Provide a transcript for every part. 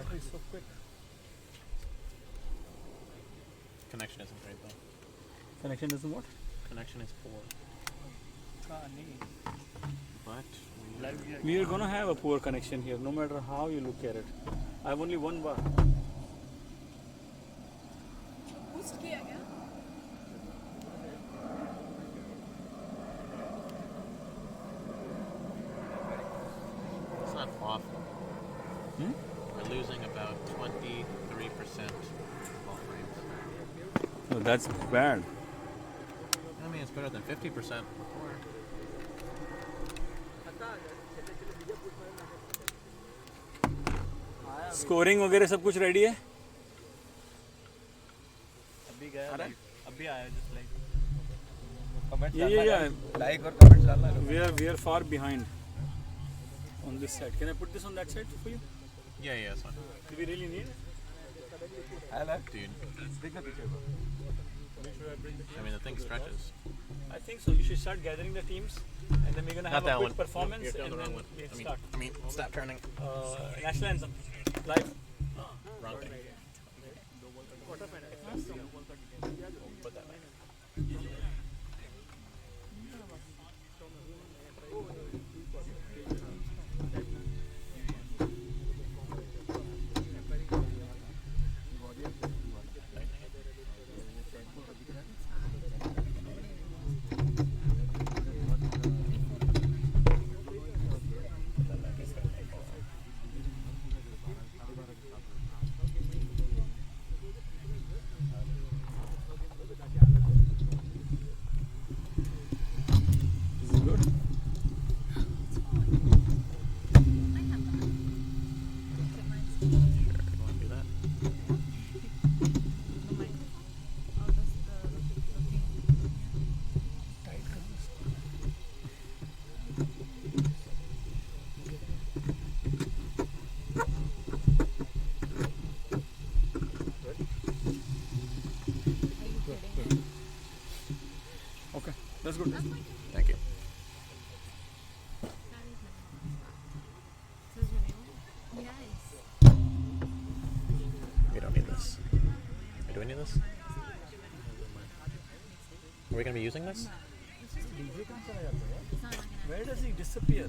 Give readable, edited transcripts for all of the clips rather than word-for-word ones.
battery is so quick. Connection isn't great though. Connection doesn't what? Connection is poor. But We are gonna have a poor connection here, no matter how you look at it. I have only one bar. Boost किया क्या? it's not awful. We're losing about 23% ball frames. Oh, that's bad. I mean, it's better than 50% before. Scoring वगैरह सब कुछ ready है? अभी गया अभी आया just like. Comments Yeah. Like और कमेंट्स डालना We are far behind on this side. Can I put this on that side for you? Yeah, it's fine. Do we really need it? Hello Dude, देखना पीछे को I mean, the thing stretches. I think so. You should start gathering the teams, and then we're gonna have Not a that quick one. performance, You're doing and the wrong then one. we I mean, start. stop turning. National anthem live. Wrong thing. Put that back. This is good. Sure, you want to do that? Okay, that's good. Thank you. We don't need this. Do we need this? Are we going to be using this? DJ कहाँ चला जाता है? Where does he disappear?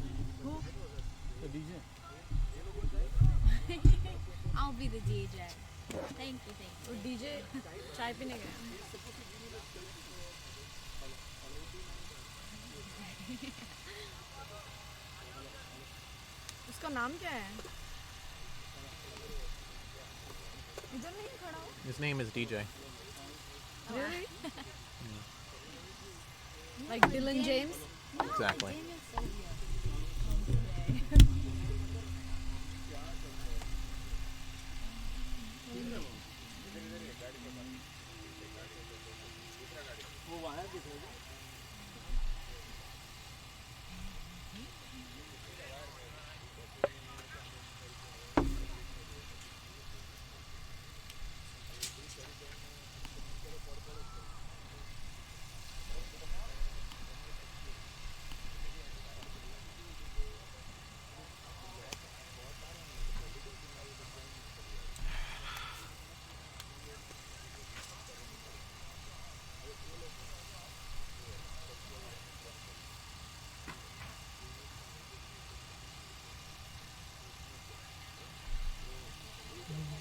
The DJ. I'll be the DJ. Thank you. वो DJ चाय पीने गया. उसका नाम क्या है? इधर नहीं खड़ा हो? His name is DJ. Really? Like Dylan James? Exactly.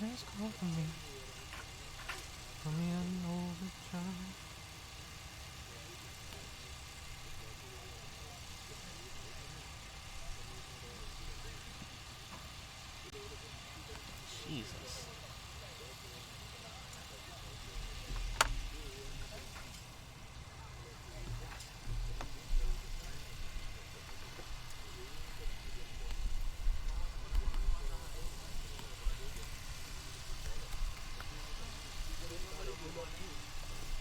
Just call for me. Put me on overdrive. Jesus.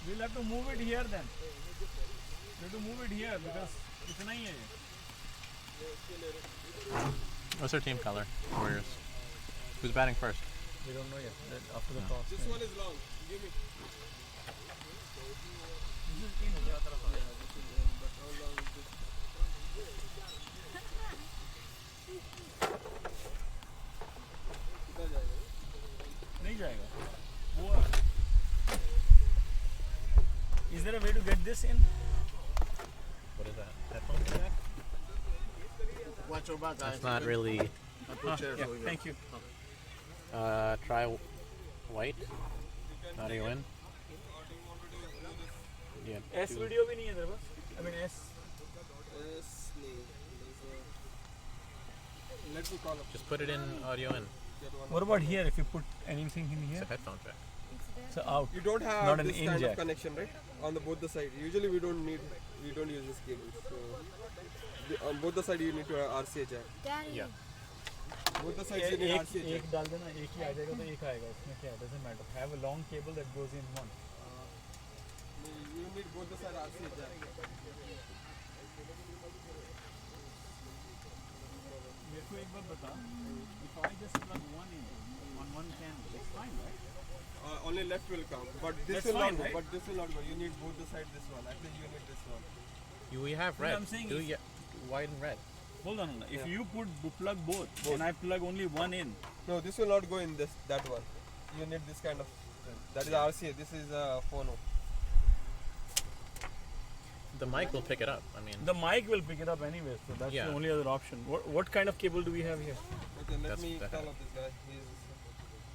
We'll have to move it here then. We have to move it here because इतना ही है. What's their team color? Warriors. Who's batting first? We don't know yet. After the toss. This one is long. Give me. This is in. कितना जाएगा? नहीं जाएगा वो Is there a way to get this in? What is that? Headphone jack? Watch your back, guys. That's not really. I put chairs Yeah, over here. thank you. Try white. Audio in. Yeah. S video भी नहीं है तेरे पास? I mean S. Let me call up. Just put it in audio in. What about here? If you put anything in It's here, a headphone jack. so out. You don't have Not an this in kind jack. of connection, right? On the both the side. Usually we don't use this cable. So on both the side you need to have RCA jack. Daddy. Yeah. Both the sides you need RCA jack. एक डाल देना एक ही आ जाएगा तो एक आएगा इसमें क्या doesn't matter. Have a long cable that goes in one. You need both the side RCA jack. मेरे को एक बात बता. If I just plug one in on one candle, it's fine, right? Only left will come, but this That's will fine, not go. right? But this will not go. You need both the side this one. At least you need this one. We have What red. I'm saying Do is- white and red. Hold on. If Yeah. you plug both and I plug only one in, No, this will not go in that one. You need this kind of thing. That is RCA. This is phono. The mic will pick it up. I mean, the mic will pick it up anyway. So that's Yeah. the only other option. What kind of cable do we have here? Okay, let That's me the call head. up this guy.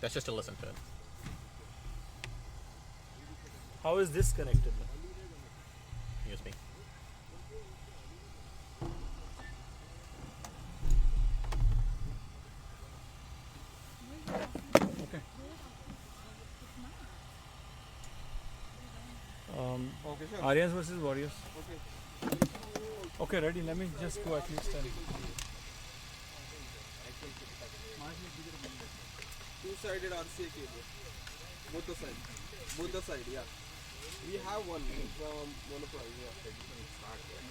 that's just to listen to it. How is this connected? Then? USB. Okay. Okay, sure. Aryans versus Warriors. Okay. Okay, ready. Let me just go at least 10. Two-sided RCA cable. Both the side. Both the side, yeah. We have one from Monopoly, yeah.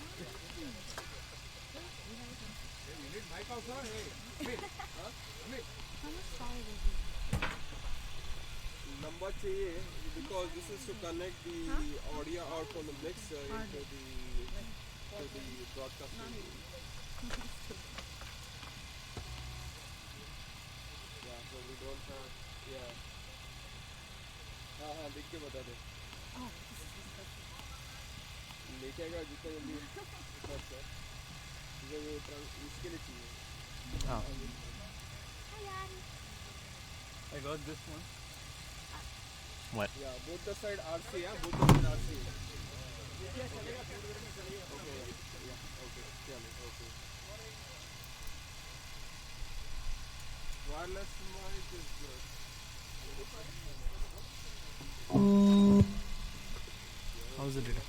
Number चाहिए because this is to connect the audio out from the mixer into the broadcasting. Yeah, so we don't have, yeah. हाँ लिख के बता दे लेके आएगा जितना जल्दी उतना अच्छा मुझे वो इसके लिए चाहिए Oh. I got this one. What? yeah both the side RC yeah both the side RC okay yeah okay चलो okay wireless mic is good How's the data?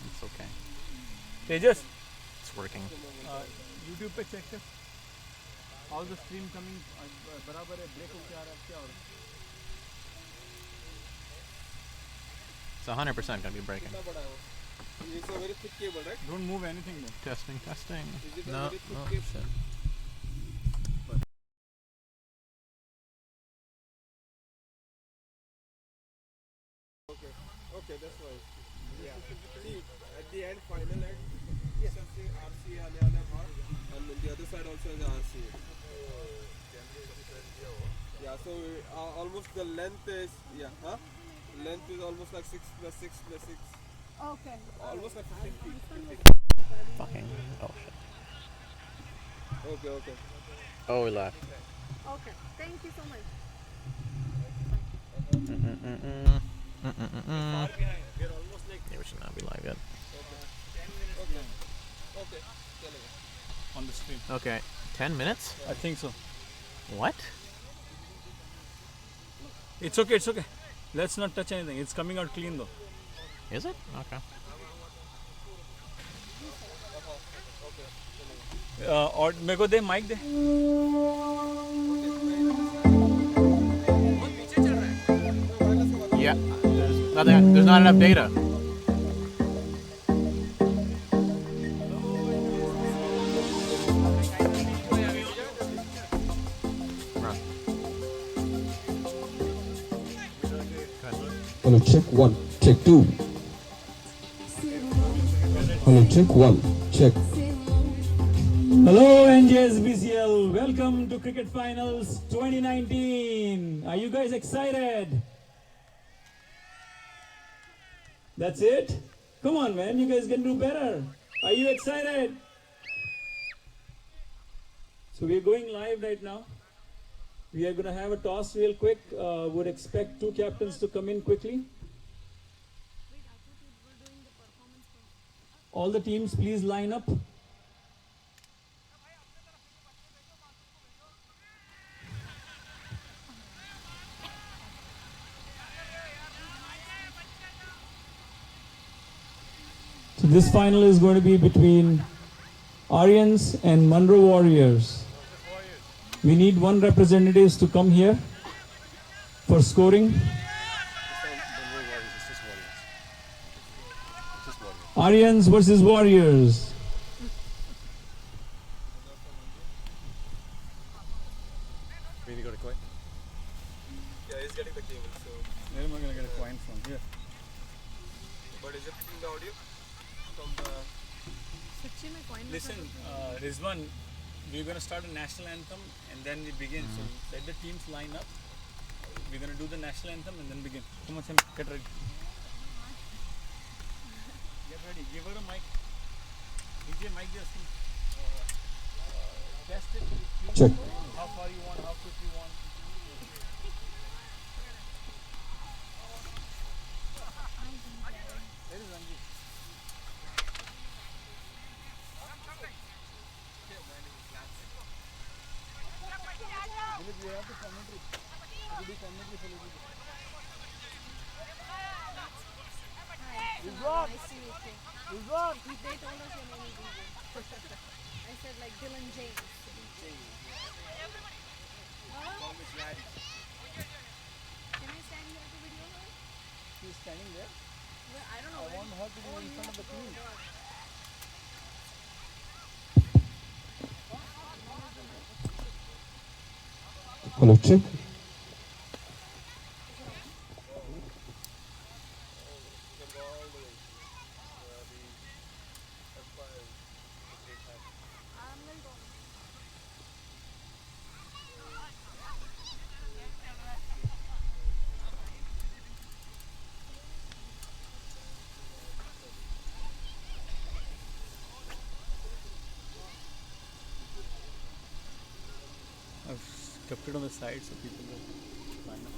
It's okay. Tejas, It's working. YouTube पे check कर. How's the stream coming? बराबर है break हो क्या आ रहा है क्या हो रहा है? It's 100% gonna be breaking. कितना बड़ा है वो it's a very thick cable right Don't move anything then. Testing. is it a No. very thick Oh, cable shit. okay that's fine yeah see at the end final end yes RC आने वाला है बाहर and the other side also has RC yeah so almost the length is length is almost like 6 plus 6 plus 6 Okay. almost like 15 feet Fucking. Oh shit. okay Oh, we left. Okay. Thank you so much. We're almost like Yeah, we should not be live yet. okay चलेगा on the stream. Okay. 10 minutes? I think so. What? It's okay. It's okay. Let's not touch anything. It's coming out clean though. Is it? Okay. और मेरे को दे mic they. Yeah. There's not enough data. Run. Hello, check 1, check 2. Hello, check 1, check. Hello NJSBCL, welcome to Cricket Finals 2019. Are you guys excited? That's it? Come on man, you guys can do better. Are you excited? So we're going live right now. We are going to have a toss real quick. Would expect two captains to come in quickly. All the teams please line up. So this final is going to be between Aryans and Monroe Warriors. We need one representative to come here for scoring. Aryans versus Warriors. We need to go to coin. Yeah, he's getting the cable. So, Where am I going to get a coin from? Here. but is it picking the audio from the? Listen, Rizwan, we're going to start a national anthem and then we begin. So let the teams line up. We're going to do the national anthem and then begin. Come on, Sam, get ready. Get ready. Give her a mic. DJ, mic just test it. Check. How far you want, how quick you want. Where is Ranjit? Dilip, you have the commentary. You do commentary for Dilip. Nice to meet you. They told us your name is DJ. I said like Dylan James. Can I stand here to video her? She's standing there. Well, I don't know. I want her to be in front of the team. Hello, check. I've kept it on the side so people will line up.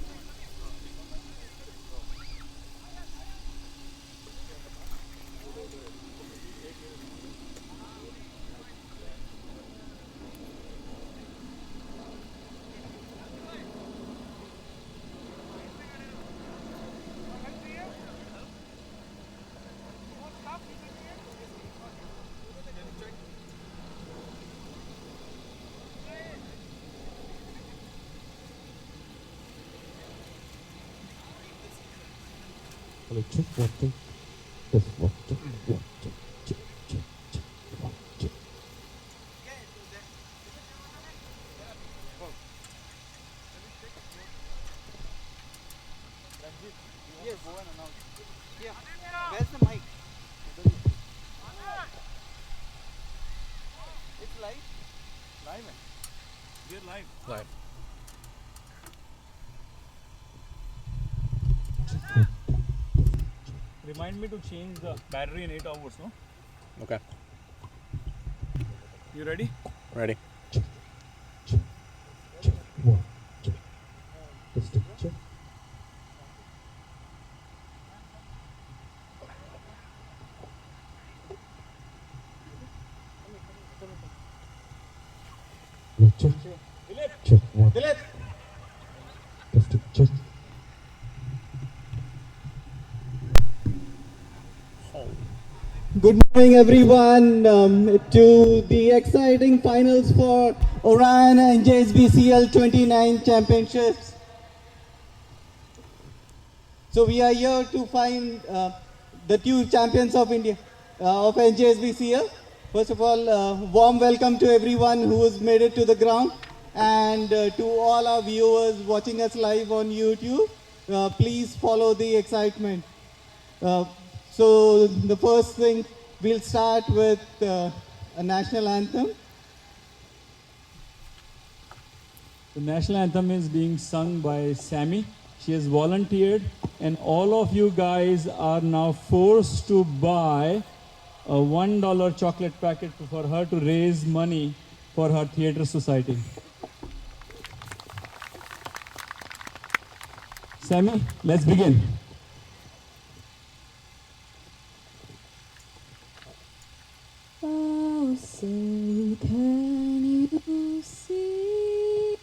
Hello, check. One, two. Test, one, two. One, two. Check, check, check. One, check. Yes, go and announce. Yeah. Where's the mic? It's live. Live, man. We're live. Live. Remind me to change the battery in 8 hours, no? Okay. You ready? Ready. Check, check. One, check. Testing, check. Hello, check. Check, one. Testing, check. Good morning, everyone, to the exciting finals for Orion and JSBCL 29 championships. So we are here to find the two champions of India, of NJSBCL. First of all, warm welcome to everyone who has made it to the ground, and to all our viewers watching us live on YouTube. Please follow the excitement. So the first thing, we'll start with a national anthem. The national anthem is being sung by Sammy. She has volunteered, and all of you guys are now forced to buy a $1 chocolate packet for her to raise money for her theatre society. Sammy, let's begin. Oh, say can you see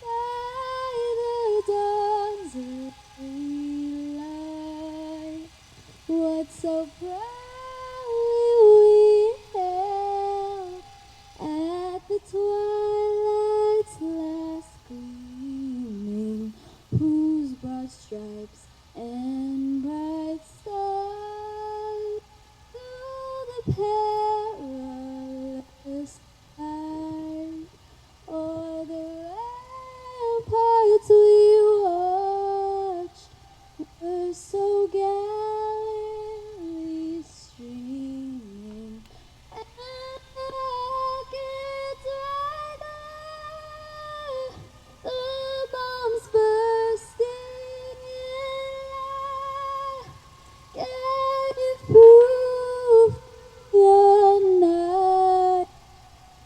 by the dawn's early light what so proudly we hailed at the twilight's last gleaming, whose broad stripes and bright stars through the perilous fight o'er the ramparts we watched were so gallantly streaming, and rockets right there, the bombs bursting in air gave proof the night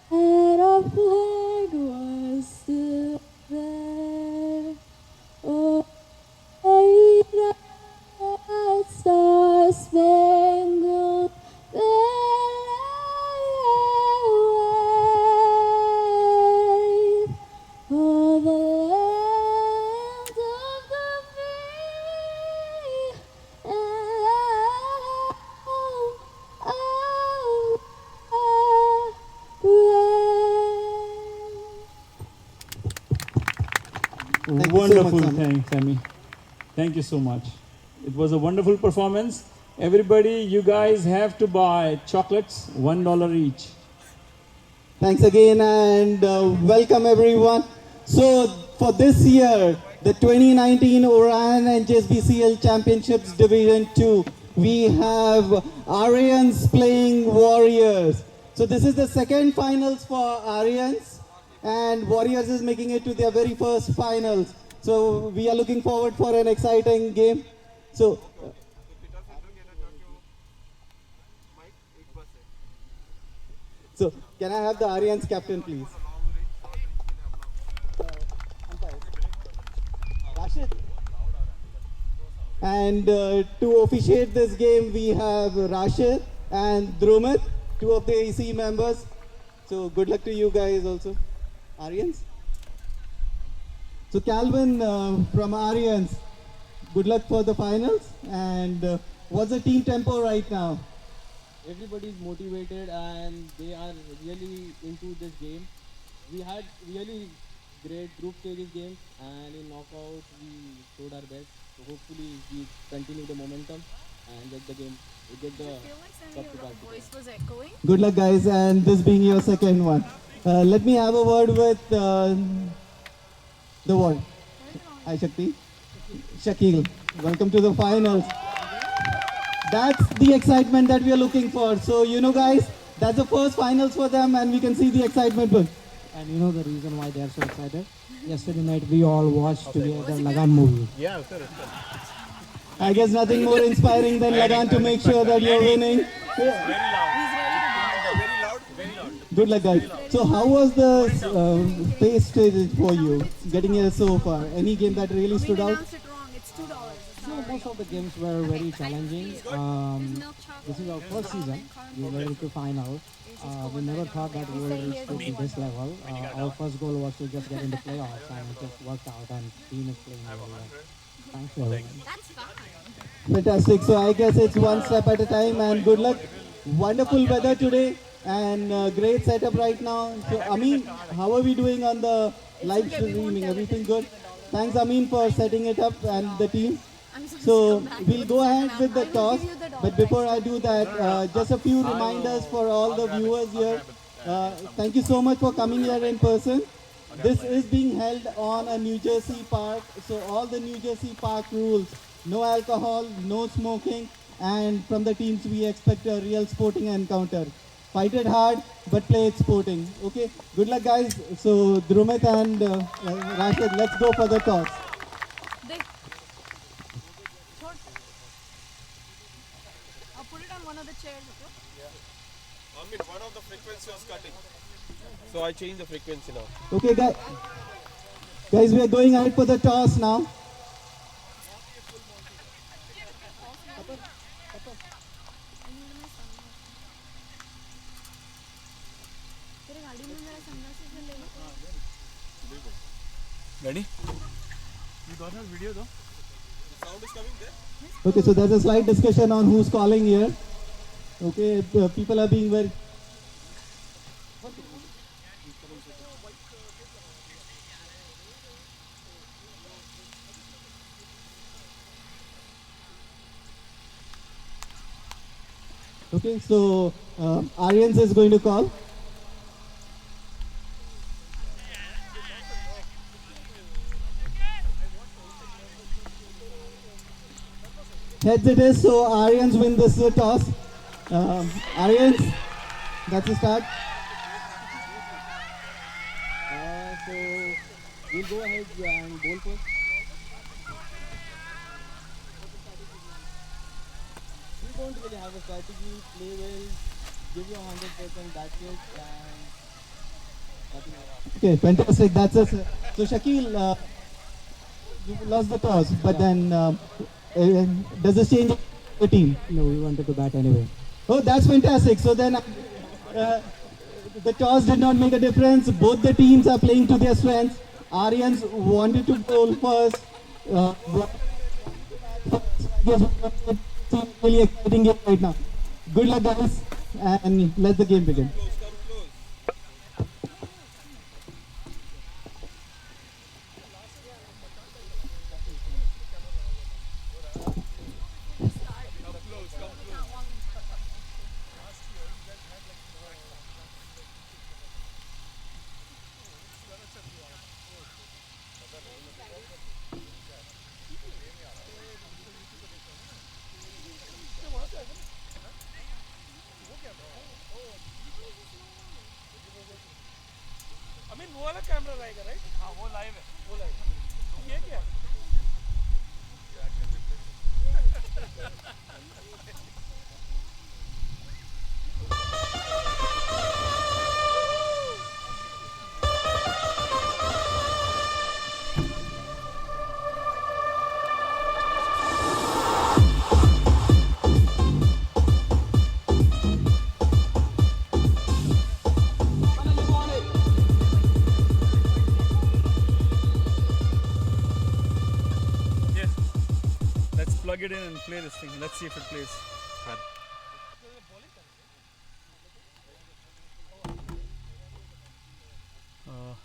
that our flag was still there. Oh, that star-spangled banner wave o'er the land of the free and home of Thank you so Wonderful, much, Sammy. thanks, Sammy. Thank you so much. It was a wonderful performance. Everybody, you guys have to buy chocolates, $1 each. Thanks again and welcome everyone. So for this year, the 2019 Orion and JSBCL Championships Division 2, we have Aryans playing Warriors. So this is the second finals for Aryans, and Warriors is making it to their very first finals. So we are looking forward for an exciting game. So So can I have the Aryans captain, please? Umpire. Rashid. And to officiate this game, we have Rashid and Drumit, two of the AC members. So good luck to you guys also. Aryans. So Calvin from Aryans, good luck for the finals. And what's the team tempo right now? Everybody is motivated and they are really into this game. We had really great group stages games, and in knockouts we showed our best. So hopefully we continue the momentum and get the game, get the cup to back. voice was echoing. Good luck, guys, and this being your second one. Let me have a word with the one. Hi, Shakti. Shakil, welcome to the finals. That's the excitement that we are looking for. So, you know, guys, that's the first finals for them, and we can see the excitement. And you know the reason why they are so excited? Yesterday night we all watched together Lagan movie. Yeah, sir. I guess nothing more inspiring than Lagan to make sure that you're winning. Good luck, guys. So how was the pace stage for you, getting here so far? Any game that really stood out? Pronounced it wrong. It's $2. So most of the games were very challenging. This is our first season. We made it to final. We never thought that we would reach to this level. Our first goal was to just get into playoffs, and it just worked out. And team is playing really well. Thanks for everyone. That's fine. Fantastic. So I guess it's one step at a time, and good luck. Wonderful weather today and great setup right now. So Amin, how are we doing on the live streaming? Everything good? Thanks Amin for setting it up and the team. So we'll go ahead with the toss, but before I do that, just a few reminders for all the viewers here. Thank you so much for coming here in person. This is being held on a New Jersey park, so all the New Jersey park rules, no alcohol, no smoking, and from the teams we expect a real sporting encounter. fight it hard, but play it sporting. Okay, good luck, guys. So Drumit and Rashid, let's go for the toss. They. I'll put it on one of the chairs. Okay? I mean, one of the frequency was cutting. So I changed the frequency now. Okay, guys, we are going ahead for the toss now. Ready? You got our video though? The sound is coming there? Okay, so there's a slight discussion on who's calling here. Okay, people are being very... Okay, so Aryans is going to call. Heads it is, so Aryans win this toss. Aryans, that's the start. So we'll go ahead and bowl first. We don't really have a strategy, play well, give you 100%, that's it, and nothing else. Okay, fantastic. That's it. So Shakil, you lost the toss, but then does this change the team? No, we wanted to bat anyway. Oh, that's fantastic. So then the toss did not make a difference. Both the teams are playing to their strengths. Aryans wanted to bowl first. Really exciting game right now. Good luck, guys, and let the game begin. वो वाला camera रहेगा right हाँ वो live है वो live ये क्या Plug it in and play this thing. Let's see if it plays.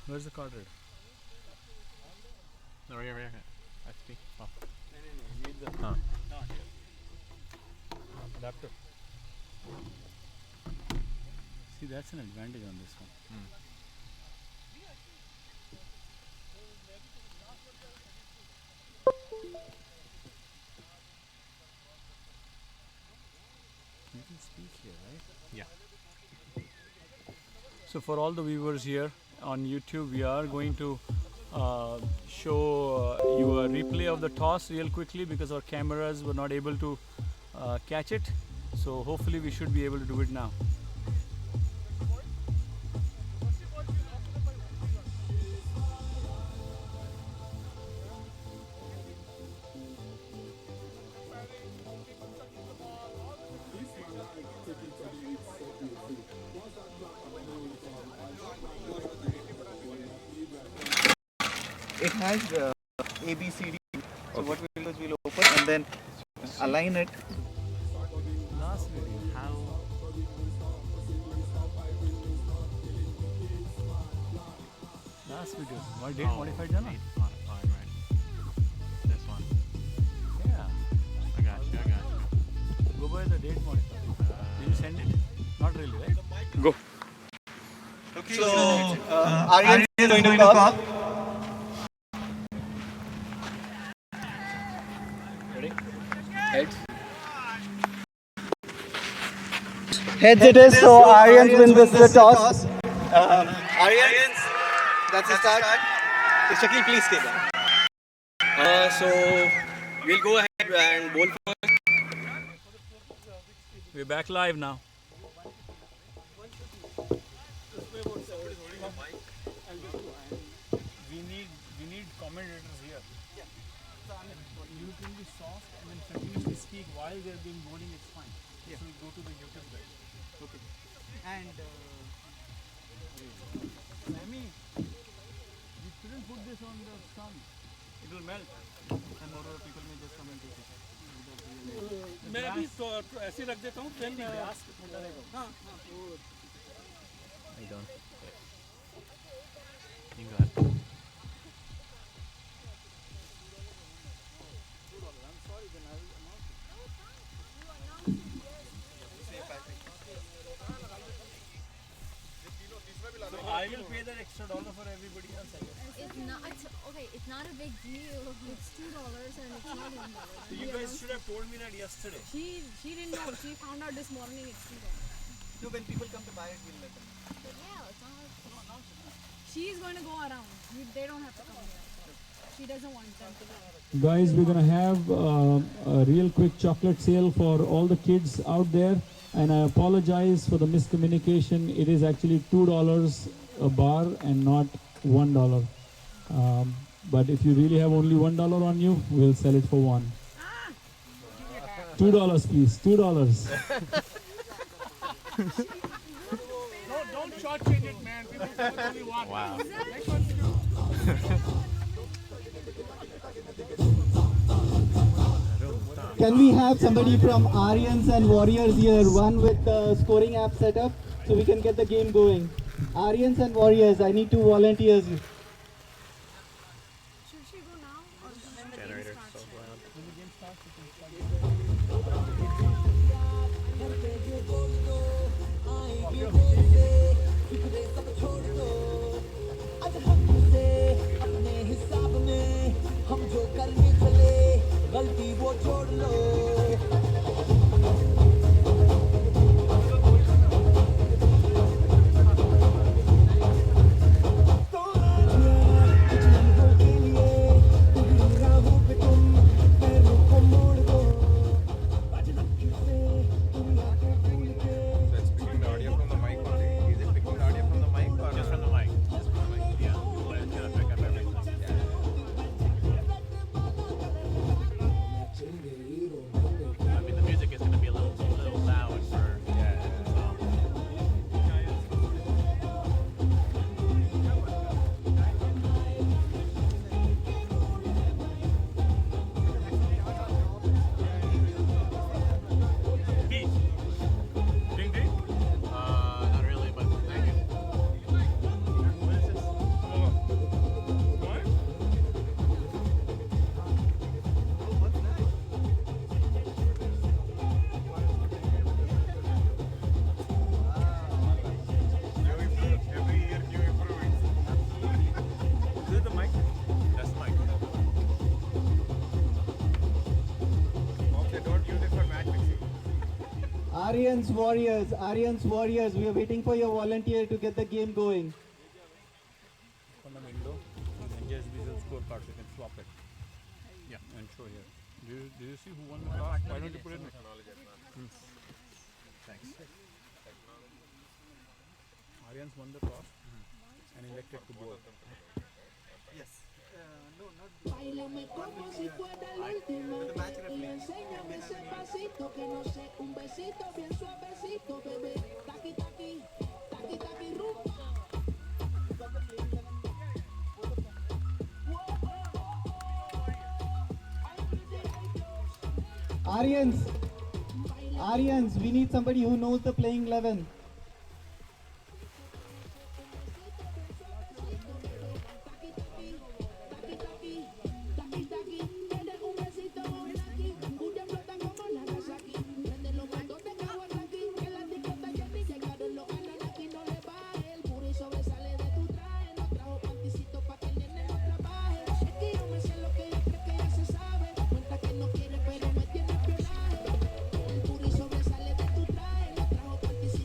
Where's the card reader? No, right here. SD. Oh. You need the adapter. See, that's an advantage on this one. You can speak here, right? Yeah. So for all the viewers here on YouTube, we are going to show you a replay of the toss real quickly because our cameras were not able to catch it. So hopefully we should be able to do it now. It has A, B, C, D. So what we'll do is we'll open and then align it. Last video, how? Last video, what date modified done? Date modified, right. This one. Yeah. I got you. Go by the date modified. Did you send it? Not really, right? Go. Okay, so Aryans is going to call. Ready? Heads. Heads it is, so Aryans win this toss. Aryans, that's the start. Shakil, please stay there. So we'll go ahead and bowl first. We're back live now. We need commentators here. You can be soft and then continuously speak while they're doing bowling. It's fine. So we go to the YouTube guys. Okay. And Sammy, you shouldn't put this on the sun. It will melt. And moreover, people may just come and take it. मैं अभी तो ऐसे रख देता हूँ then हाँ I don't. You got it. So I will pay that extra $1 for everybody else, I guess. It's not a big deal. It's $2 and it's not $1. So you guys should have told me that yesterday. She didn't know. She found out this morning it's $2. so when people come to buy it, we'll let them. Yeah, it's not. She's going to go around. They don't have to come here. She doesn't want them to go. Guys, we're gonna have a real quick chocolate sale for all the kids out there, and I apologize for the miscommunication. It is actually $2 a bar and not $1. But if you really have only $1 on you, we'll sell it for $1. $2, please. $2. No, don't shortchange it, man. People do what you want. Wow. Can we have somebody from Aryans and Warriors here, one with the scoring app set up, so we can get the game going? Aryans and Warriors, I need 2 volunteers. Should she go now or when the Generator game starts? so loud. When the game starts, you can start. That's picking the audio from the mic only. Is it picking the audio from the mic or Just from the mic. Just from the mic. Yeah. But it's gonna pick up everything. I mean, the music is gonna be a little loud for. Ding ding. Not really, but thank you. What is this? What? every year you improve it? Is it the mic? That's the mic. Okay, don't use it for match fixing. Aryans Warriors, we are waiting for your volunteer to get the game going. On the window, and just visual scorecard, so you can swap it. Yeah, and show here. Do you see who won the toss? Why don't you put it in? Thanks. Aryans won the toss and elected to bowl. Báilame como si fuera la última y enséñame ese pasito que no sé, un besito bien suavecito, bebé. Taqui taqui, taqui taqui rumba. Aryans, we need somebody who knows the playing 11. Pero me tiene espionaje. El puri sobresale de tu traje. No trajo panticito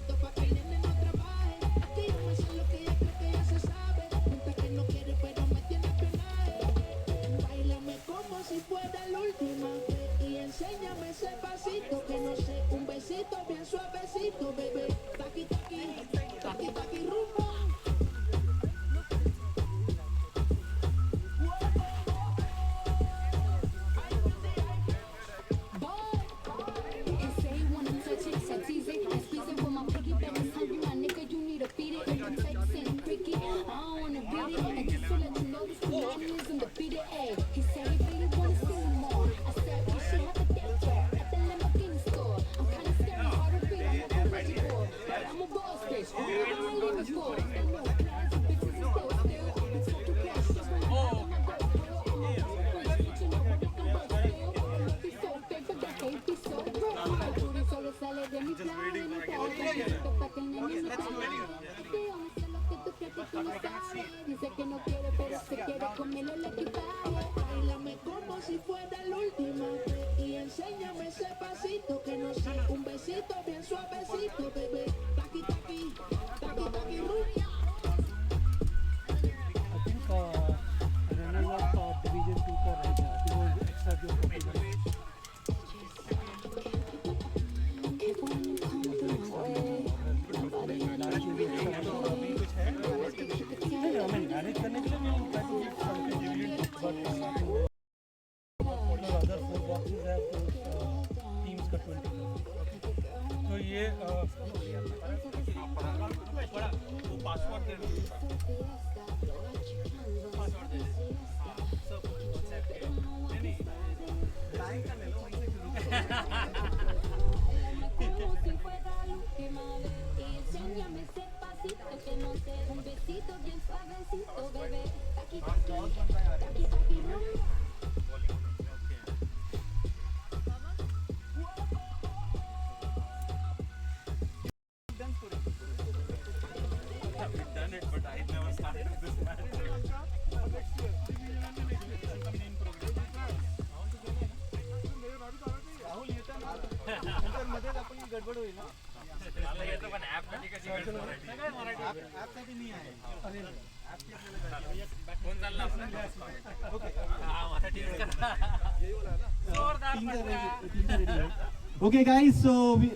suavecito, bebé. Taqui, taqui, taqui, taqui, rumba. He say he wanna touch it, so tease it, and squeeze it for my piggy bank is hungry, my nigga, you need to feed it. If I'm texting freaky, I don't wanna read it, and just to let you know this phenomenon is undefeated. Ayy, he say he really wanna see me more. I said we should have a dance floor at the Lamborghini store. I'm kinda scared, hard to beat, I'm a crazy boy, but I'm a boss bitch. Who never really before? Still no plans, bitches is still. Bitch, fuck you cash, just when I got my gold grill. I'm a boss bitch, you know what I can bust still. Be so fake, but the hate be so real. Booty solo sale de mi plan, de mi plan. Pa' que el nene me caiga. Tío, me sé lo que tú crees que tú no sabes. Dice que no quiere, pero se quiere comerle el equipaje. Bailame como si fuera la última vez y enséñame ese pasito que no sé, un besito bien suavecito, bebé. Taqui, taqui, taqui, taqui, rumba. I think runners up Division 2 for right now. It was extra job for people. Manage करने के लिए भी try to give some convenient, but other 4 boxes have teams का 20. तो ये वो password दे दो. Como si fuera la última vez y enséñame ese pasito que no sé, un besito bien suavecito, bebé. Taqui, taqui, taqui, taqui, rumba. We've done it, but I never started this match. मध्ये आपण गडबड होईल ना. मला येतं पण app साठी कशी गडबड मराठी ऍप साठी नाही आहे. फोन चालला आपला. ओके हा मराठी जोरदार Okay guys, so we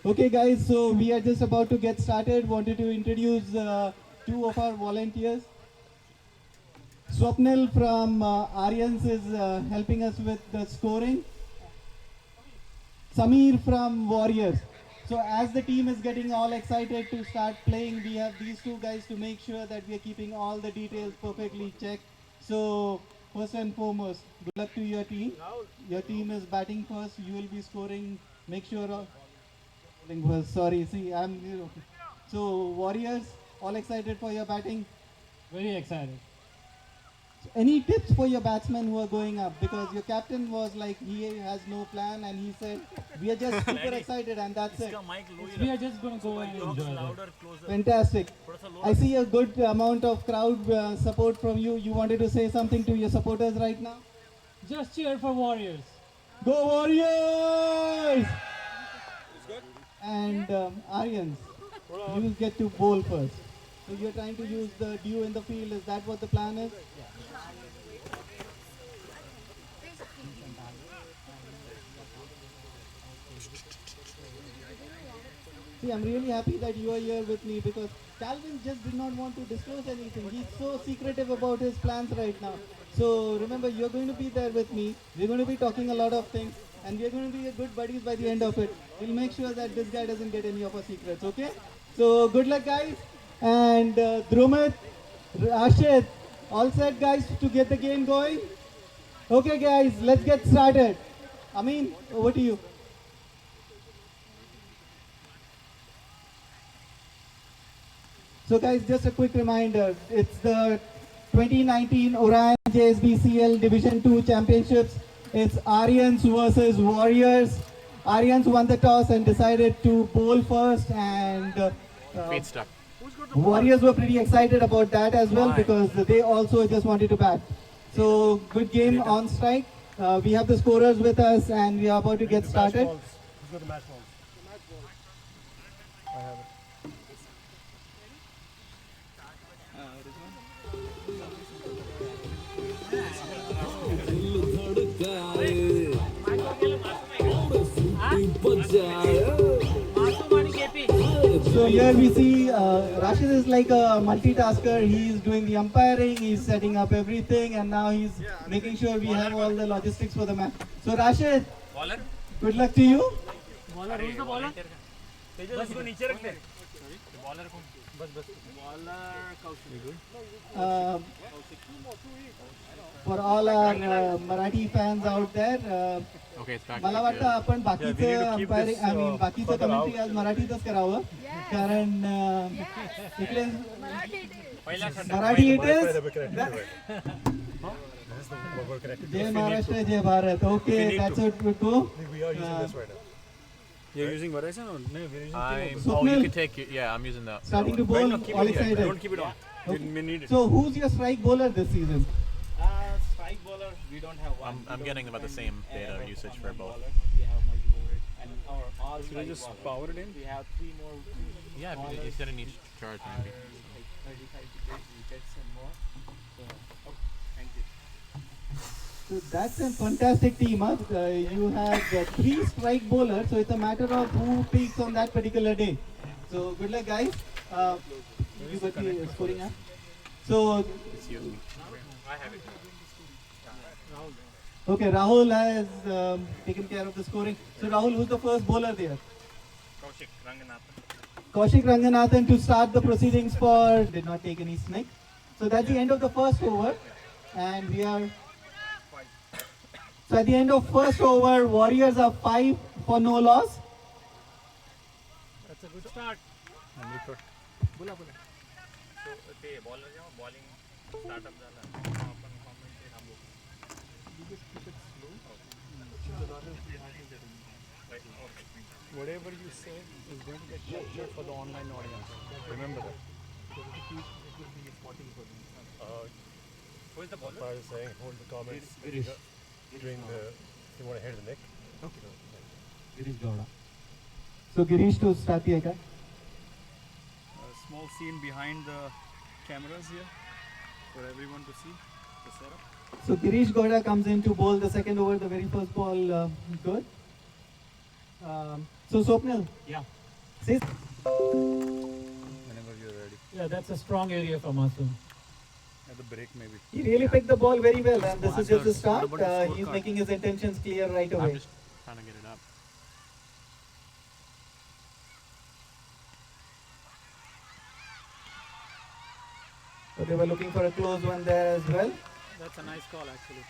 Okay guys, so we are just about to get started. Wanted to introduce 2 of our volunteers. Swapnil from Aryans is helping us with the scoring. Sameer from Warriors. So as the team is getting all excited to start playing, we have these 2 guys to make sure that we are keeping all the details perfectly checked. So first and foremost, good luck to your team. Your team is batting first. You will be scoring. Make sure. Sorry, see, I'm. So Warriors, all excited for your batting? Very excited. So any tips for your batsmen who are going up? Because your captain was like, he has no plan, and he said, we are just super excited, and that's it. We are just going to go and enjoy it. Fantastic. I see a good amount of crowd support from you. You wanted to say something to your supporters right now? Just cheer for Warriors. Go Warriors! And Aryans, you get to bowl first. So you're trying to use the dew in the field. Is that what the plan is? See, I'm really happy that you are here with me because Calvin just did not want to disclose anything. He's so secretive about his plans right now. So remember, you're going to be there with me. We're going to be talking a lot of things. And we're going to be good buddies by the end of it. We'll make sure that this guy doesn't get any of our secrets, okay? So good luck guys. And Drumit, Rashid, all set guys to get the game going? Okay guys, let's get started. Amin, over to you. So guys, just a quick reminder. It's the 2019 Orion JSBCL Division 2 Championships. It's Aryans versus Warriors. Aryans won the toss and decided to bowl first, and Warriors were pretty excited about that as well because they also just wanted to bat. So good game on strike. We have the scorers with us and we are about to get started. So here we see Rashid is like a multitasker. He's doing the umpiring, he's setting up everything, and now he's making sure we have all the logistics for the match. So Rashid, good luck to you. Bowler, who's the bowler? तेजस इसको नीचे रख ले Bowler कौन? बस बस For all our Marathi fans out there, Okay, it's back. मला वाटतं आपण बाकीचं keep umpiring this, I mean बाकीचं further कमेंट्री आज मराठीतच करावं कारण इकडे मराठी इट जय महाराष्ट्र जय Bharat okay that's it to You're using Verizon or no? We're using Oh, Swapnil. you can take it. Yeah, I'm using that. starting to bowl keep all it here. excited. Don't keep it on. We need it. So who's your strike bowler this season? Strike bowler, we don't have one. I'm getting about the same data usage for both. We have multi-bowler. And our all Should I just bowlers, power it in? we have 3 more. Yeah, you said in each charge maybe. Like 35 wickets and more. So, thank you. So that's a fantastic team. Huh? You have 3 strike bowlers, so it's a matter of who peaks on that particular day. So good luck, guys. You got the scoring app. So It's you. I have it. okay, Rahul has taken care of the scoring. So Rahul, who's the first bowler there? Kaushik Ranganathan. Kaushik Ranganathan to start the proceedings for did not take any snake. So that's the end of the first over, and we are. So at the end of first over, Warriors are 5 for no loss. That's a good start. बोला बोला so ते bowler जेव्हा bowling startup झाला तेव्हा आपण commentary थांबू whatever you say is going to get captured for the online audience. Remember that. Who is the bowler? I was saying, hold the comments during the, if you want to head the neck. Okay. Girish Gowda. So Girish to start the A Small scene behind the cameras here for everyone to see the setup. So Girish Gowda comes in to bowl the second over, the very first ball, good. So Swapnil. Yeah. Say Whenever you're ready. Yeah, that's a strong area from us. At the break maybe. he really picked the ball very well, and this is just the start. What about the He's scorecard? making his intentions clear right I'm away. just trying to get it up. So they were looking for a close one there as well. That's a nice call actually.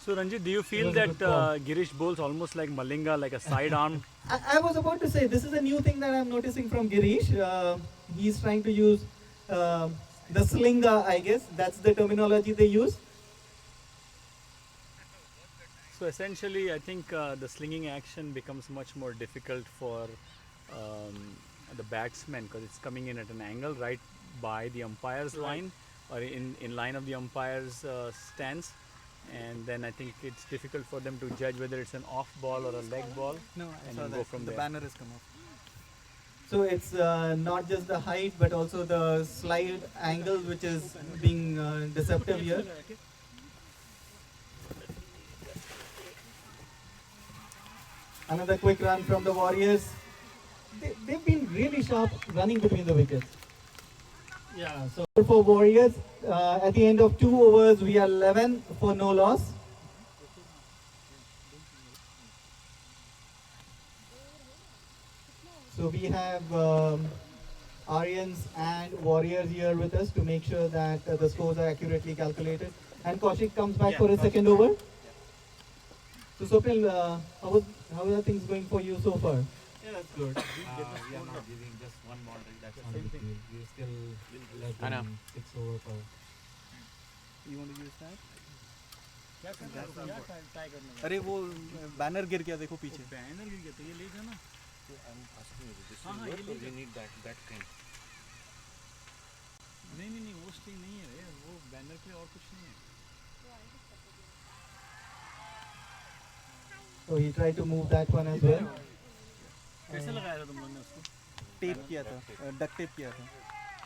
So Ranjit, do you feel was a that good call. Girish bowls almost like Malinga, like a sidearm? I was about to say, this is a new thing that I'm noticing from Girish. He's trying to use the slinga, I guess. That's the terminology they use. So essentially, I think the slinging action becomes much more difficult for the batsman because it's coming in at an angle right by the umpire's line or in line of the umpire's stance. And then I think it's difficult for them to judge whether it's an off ball or a leg ball. No, and then go from there. banner has come off. So it's not just the height, but also the slide angle, which is being deceptive here. Another quick run from the Warriors. They've been really sharp running between the wickets. Yeah, so For Warriors, at the end of 2 overs, we are 11 for no loss. So we have Aryans and Warriors here with us to make sure that the scores are accurately calculated. And Kaushik comes back for his second over. So Swapnil, how are things going for you so far? Yeah, that's good. We are not giving just one boundary. That's not a big deal. We're still less I know. than 6 over per. You want to use that? क्या try करना अरे वो banner गिर गया देखो पीछे banner गिर गया तो ये ले जाना हाँ हाँ ये we need that thing. नहीं वो स्टिंग नहीं है रे वो बैनर पे और कुछ नहीं है So he tried to move that one as well. कैसे लगाया था तुम लोगों ने उसको टेप किया था डक टेप किया था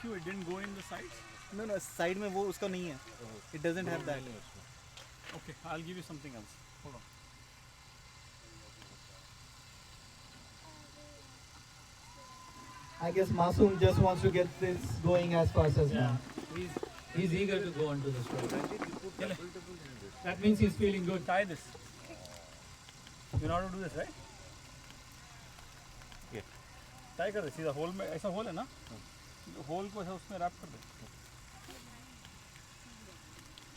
क्यों it didn't go in the sides No, side में वो उसका नहीं है It doesn't have that. okay I'll give you something else hold on I guess Masoom just wants to get this going as fast as now. He's eager to go on to the stroke. That means he's feeling good. Tie this. You know how to do this, right? Yeah. Tie कर दे सीधा whole में ऐसा whole है ना whole को ऐसा उसमें rap कर दे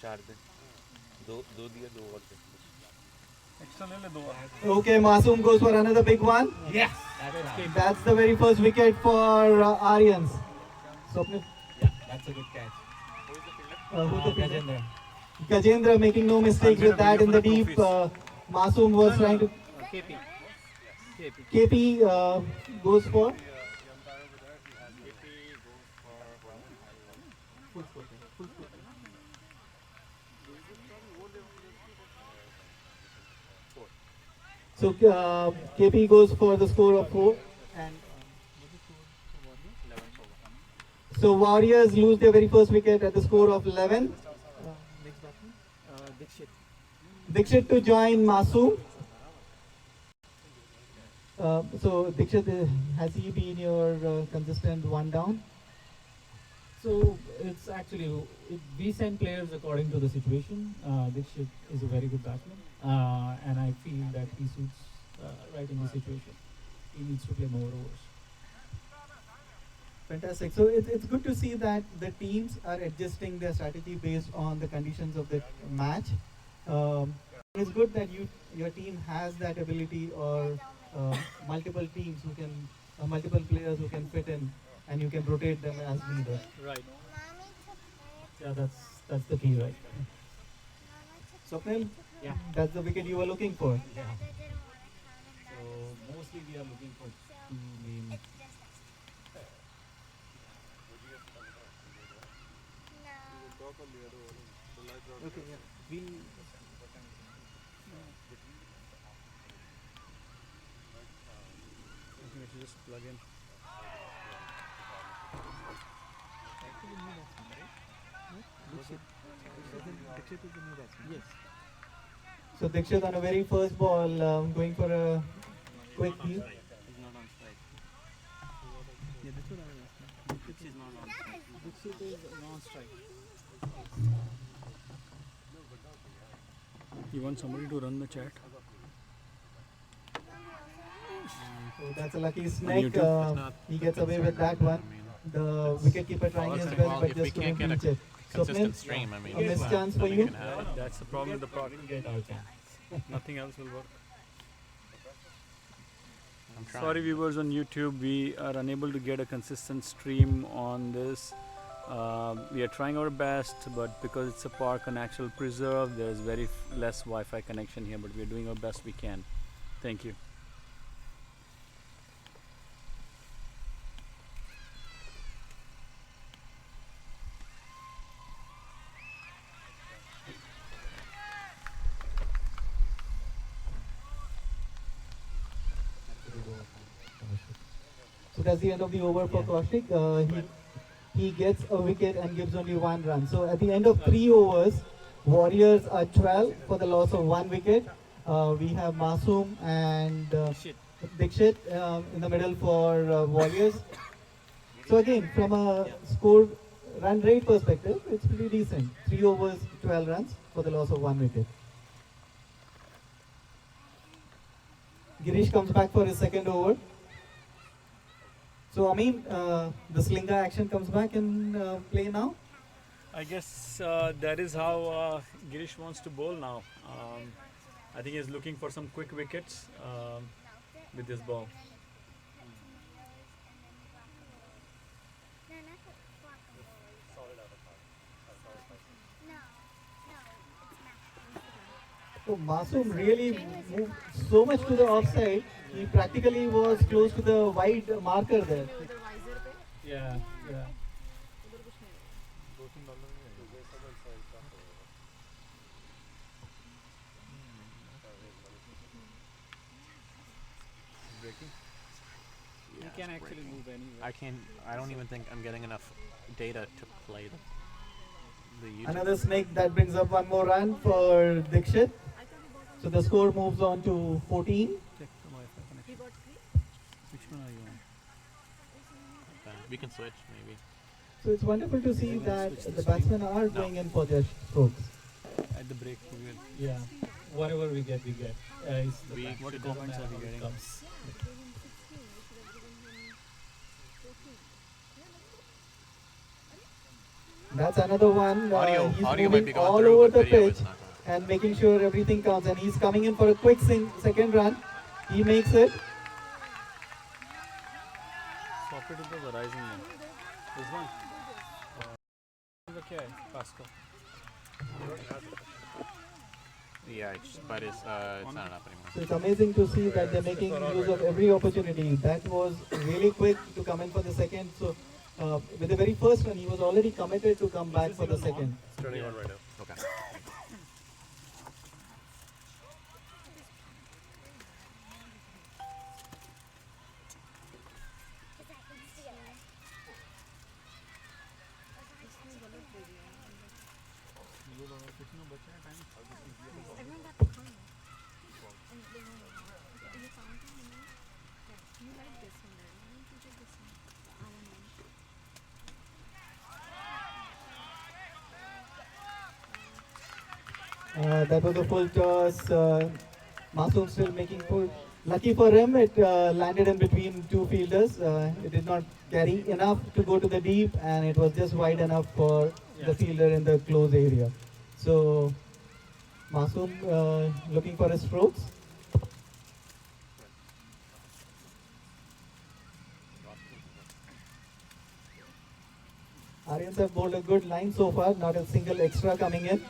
चार दे दो दिया दो और एक्स्ट्रा ले ले दो और Okay, Masoom goes for another big one. Yes. That's the very first wicket for Aryans. Swapnil? Yeah, that's a good catch. Who's the fielder? Gajendra. Gajendra making no mistakes with that in the deep. Masoom was trying to. KP. KP goes for. So KP goes for the score of 4. And so Warriors lose their very first wicket at the score of 11. Dixit to join Masoom. So Dixit, has he been your consistent one down? So it's actually, we send players according to the situation. Dixit is a very good batsman, and I feel that he suits right in the situation. He needs to play more overs. Fantastic. So it's good to see that the teams are adjusting their strategy based on the conditions of the match. It's good that your team has that ability, or multiple teams who can, multiple players who can fit in, and you can rotate them as needed. Right. Yeah, that's the key, right? Swapnil? Yeah. That's the wicket you were looking for. Yeah. So mostly we are looking for two main. Okay, yeah. We we should just plug in. Yes. So Dixit on a very first ball, going for a quick deal. He's not on strike. Yeah, that's what I was asking. Dixit is not on strike. Dixit is non-strike. You want somebody to run the chat? So that's a lucky snake. He gets away with that one. The wicketkeeper trying his best, Well, but if we just couldn't can't get reach a it. consistent Swapnil, stream, I mean, a missed chance for we you. can have. That's the problem with the product. Nothing else will work. I'm trying. Sorry viewers on YouTube, we are unable to get a consistent stream on this. We are trying our best, but because it's a park, a natural preserve, there's very less Wi-Fi connection here, but we are doing our best we can. Thank you. So that's the end of the over for Kaushik. He gets a wicket and gives only 1 run. So at the end of 3 overs, Warriors are 12 for the loss of 1 wicket. We have Masoom and Dixit in the middle for Warriors. So again, from a score run rate perspective, it's pretty decent. 3 overs, 12 runs for the loss of 1 wicket. Girish comes back for his second over. So, I mean, the slinger action comes back in play now? I guess that is how Girish wants to bowl now. I think he's looking for some quick wickets with this ball. So Masoom really moved so much to the offside. He practically was close to the wide marker there. Yeah, yeah. You can actually move anywhere. I don't even think I'm getting enough data to play the YouTube. Another snake that brings up 1 more run for Dixit. So the score moves on to 14. Check the Wi-Fi connection. Which one are you on? We can switch maybe. So it's wonderful to see that the batsmen are going in for their strokes. At the break, we will. Yeah, whatever we get, we get. It's the We fact. What should comments are we How it getting? comes. That's another one. Audio He's might be moving going all through, over but the video pitch is not going. and making sure everything counts. And he's coming in for a quick second run. He makes it. Swap it to the Verizon then. This one. क्या है पास का? Yeah, but it's not enough anymore. So it's amazing to see that they're making use of every opportunity. That was really quick to come in for the second. So with the very first one, he was already committed to come back for the second. It's turning on right now. Okay. That was a full toss. Masoom still making full. Lucky for him, it landed in between two fielders. It did not carry enough to go to the deep, and it was just wide enough for the fielder in the close area. So Masoom looking for his strokes. Aryans have bowled a good line so far, not a single extra coming in.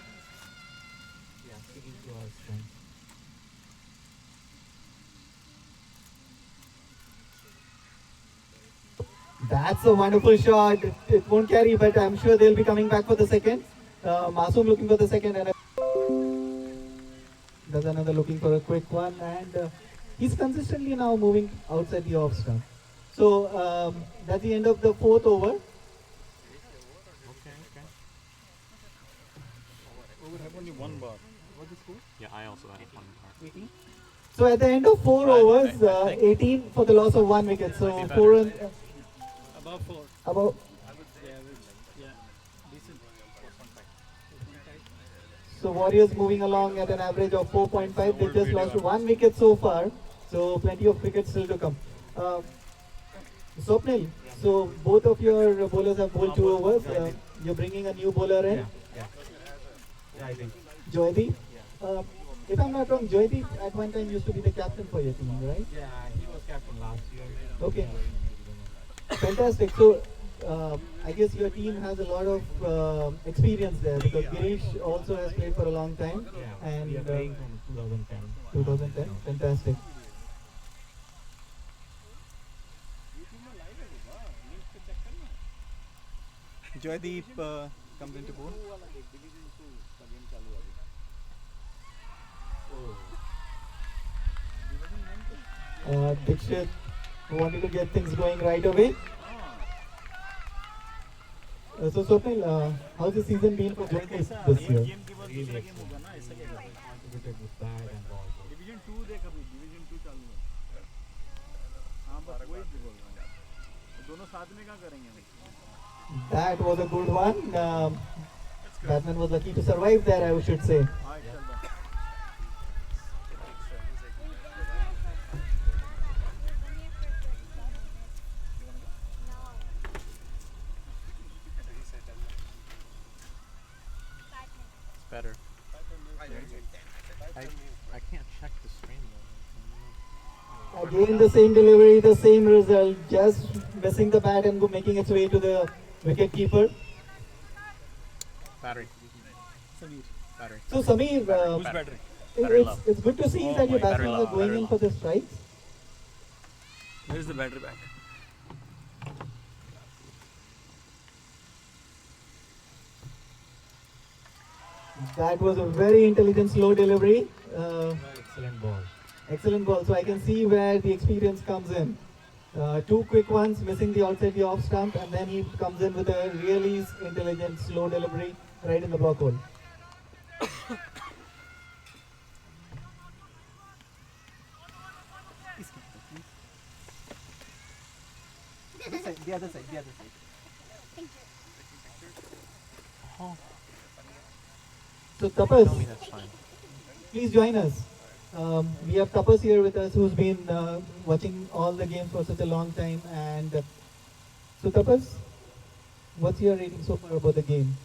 That's a wonderful shot. It won't carry, but I'm sure they'll be coming back for the second. Masoom looking for the second, and there's another looking for a quick one, and he's consistently now moving outside the off stump. So that's the end of the fourth over. Okay. We would have only one bar. What's the score? Yeah, I also had one bar. So at the end of 4 overs, I think 18 for the loss of 1 wicket. So Might be 4 better. and Above 4. about. Yeah, decent. So Warriors moving along at an average of 4.5. They just lost 1 wicket so far. So plenty of cricket still to come. Swapnil, so both of your bowlers have bowled 2 overs. You're bringing a new bowler in. I think. Joydeep. If I'm not wrong, Joydeep at one time used to be the captain for your team, right? Yeah, he was captain last year. Okay. Fantastic. So I guess your team has a lot of experience there because Girish also has played for a long time. Yeah, And we are playing from 2010. 2010. Fantastic. Joydeep comes into bowl. Dixit wanted to get things going right away. So Swapnil, how's the season been for Joydeep this year? Really excellent. Contributed with bat and ball. Division 2 देख अभी division 2 चालू है. हाँ बस वही बोल रहा हूँ. दोनों साथ में क्या करेंगे हम? That was a good one. Batsman was lucky to survive there, I should say. Better. I can't check the screen though. Again the same delivery, the same result, just missing the bat and making its way to the wicket keeper. Battery. Sameer. Battery. So Sameer, Who's battery? Battery low. it's good to see Oh that your my, batsmen battery are low, going battery in low. for the strikes. Where is the battery back? That was a very intelligent slow delivery. Excellent ball. Excellent ball. So I can see where the experience comes in. 2 quick ones, missing the outside the off stump, and then he comes in with a really intelligent slow delivery right in the block hole. The other side, the other side. So Tapas, That's fine. please join us. We have Tapas here with us, who's been watching all the games for such a long time. And so Tapas, what's your rating so far about the game?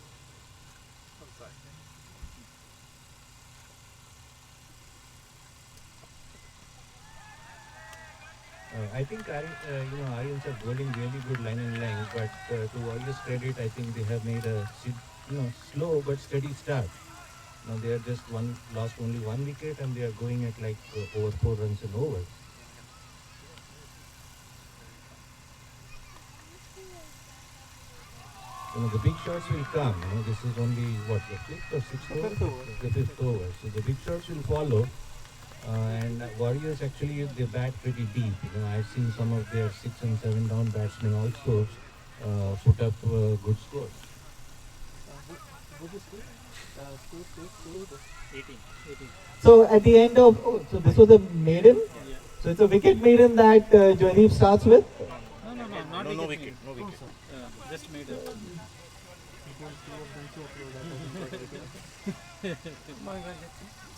I think Aryans are bowling really good line and length, but to Warriors' credit, I think they have made a slow but steady start. Now they are just lost only one wicket, and they are going at like over 4 runs an over. The big shots will come. This is only what, the fifth or sixth over? The fifth over. So the big shots will follow. And Warriors actually they bat pretty deep. I've seen some of their 6 and 7 down batsmen also put up good scores. So at the end of, so this was a maiden? Yeah. So it's a wicket maiden that Joydeep starts with? No wicket. No wicket. Just maiden.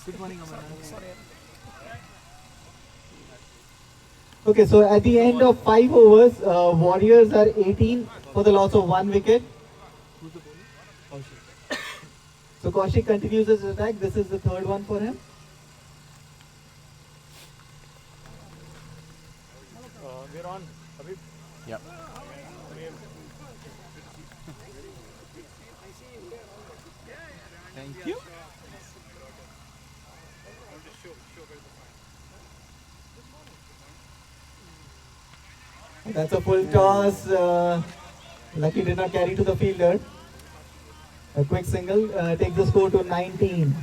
Good morning, Aman. Okay, so at the end of 5 overs, Warriors are 18 for the loss of 1 wicket. So Kaushik continues his attack. This is the third one for him. We're on. Habib. Yep. Thank you. That's a full toss. Lucky did not carry to the fielder. A quick single takes the score to 19.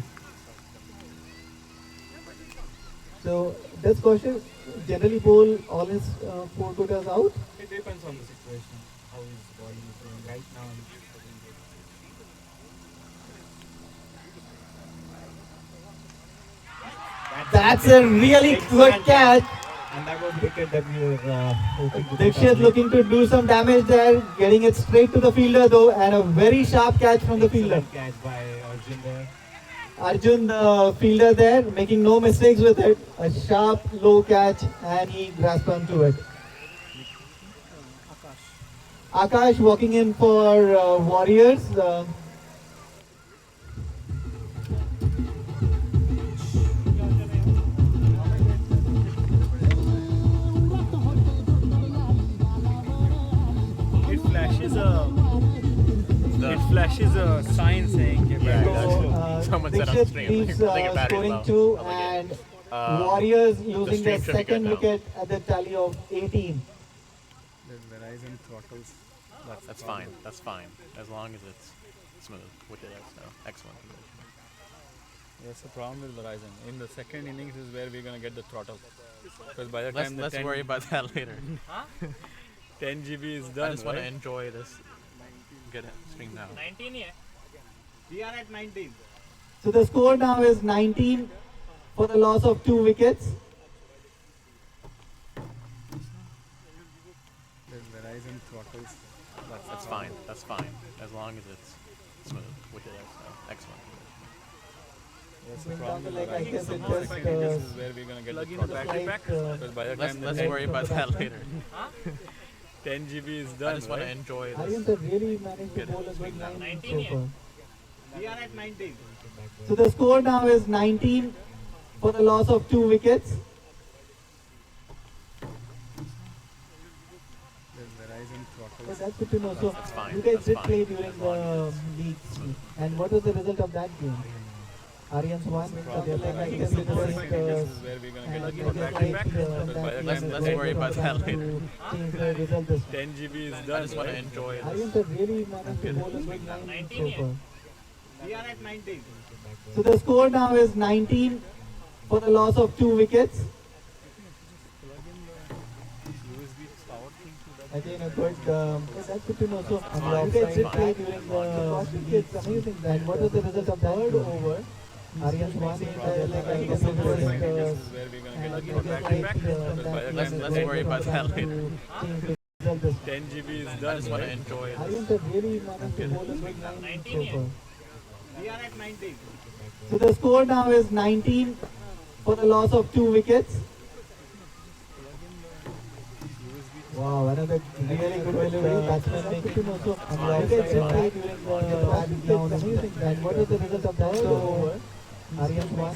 So does Kaushik generally bowl all his 4-footers out? It depends on the situation, how his body is doing right now. That's a really good catch. And that was wicket that we were hoping to Dikshit looking to do some damage there, getting it straight to the fielder though, and a very sharp catch from the fielder. catch by Arjun there. Arjun, the fielder there, making no mistakes with it. A sharp, low catch, and he grasped onto it. Akash walking in for Warriors. It flashes a sign saying Someone said on Dikshit stream, leaves like a battery scoring low. 2 I like and it. Warriors losing their stream should be good second now. wicket at the tally of 18. The Verizon throttles. That's fine. That's fine. As long as it's smooth, which it is now. Excellent. That's the problem with Verizon. In the second innings is where we're gonna get the throttle. Because by the time Let's worry about that later. 10 GB is done. I just want to enjoy this. Good stream now. 19 yeah. We are at 19. So the score now is 19 for the loss of 2 wickets. The Verizon throttles. That's fine. That's fine. As long as it's smooth, which it is now. Excellent. That's the problem with I Verizon. guess The it second just innings is where we're gonna get the throttle. Because by the time Let's the worry about that later. 10 GB is done. I just want to enjoy Aryans this. have really managed to bowl a good 9 so far. We are at 19. So the score now is 19 for the loss of 2 wickets. The Verizon So throttles. that's good to know. So That's fine. you guys That's did fine. play during As long the league. And what was the result of that game? Aryans won. So they're like, I guess it was This is where we're gonna get the throttle. Let's worry about that later. Change the result this 10 GB is I done. just want to enjoy this. Aryans have really managed to bowl a good 9 so far. We are at 19. So the score now is 19 for the loss of 2 wickets. Again, a good. That's good to know. So you guys did play during the league. It's amazing. And what was the result of that third over? Aryans won. Like I guess it was. Let's worry about that later. Change the result 10 GB is I done. just want to Right? enjoy it. Aryans have really managed to hold a big line so far. We are at 19. So the score now is 19 for the loss of 2 wickets. Wow, another really good delivery. Batsman making also wickets in play during the bat down. Amazing. And what is the result of that over? Aryans won.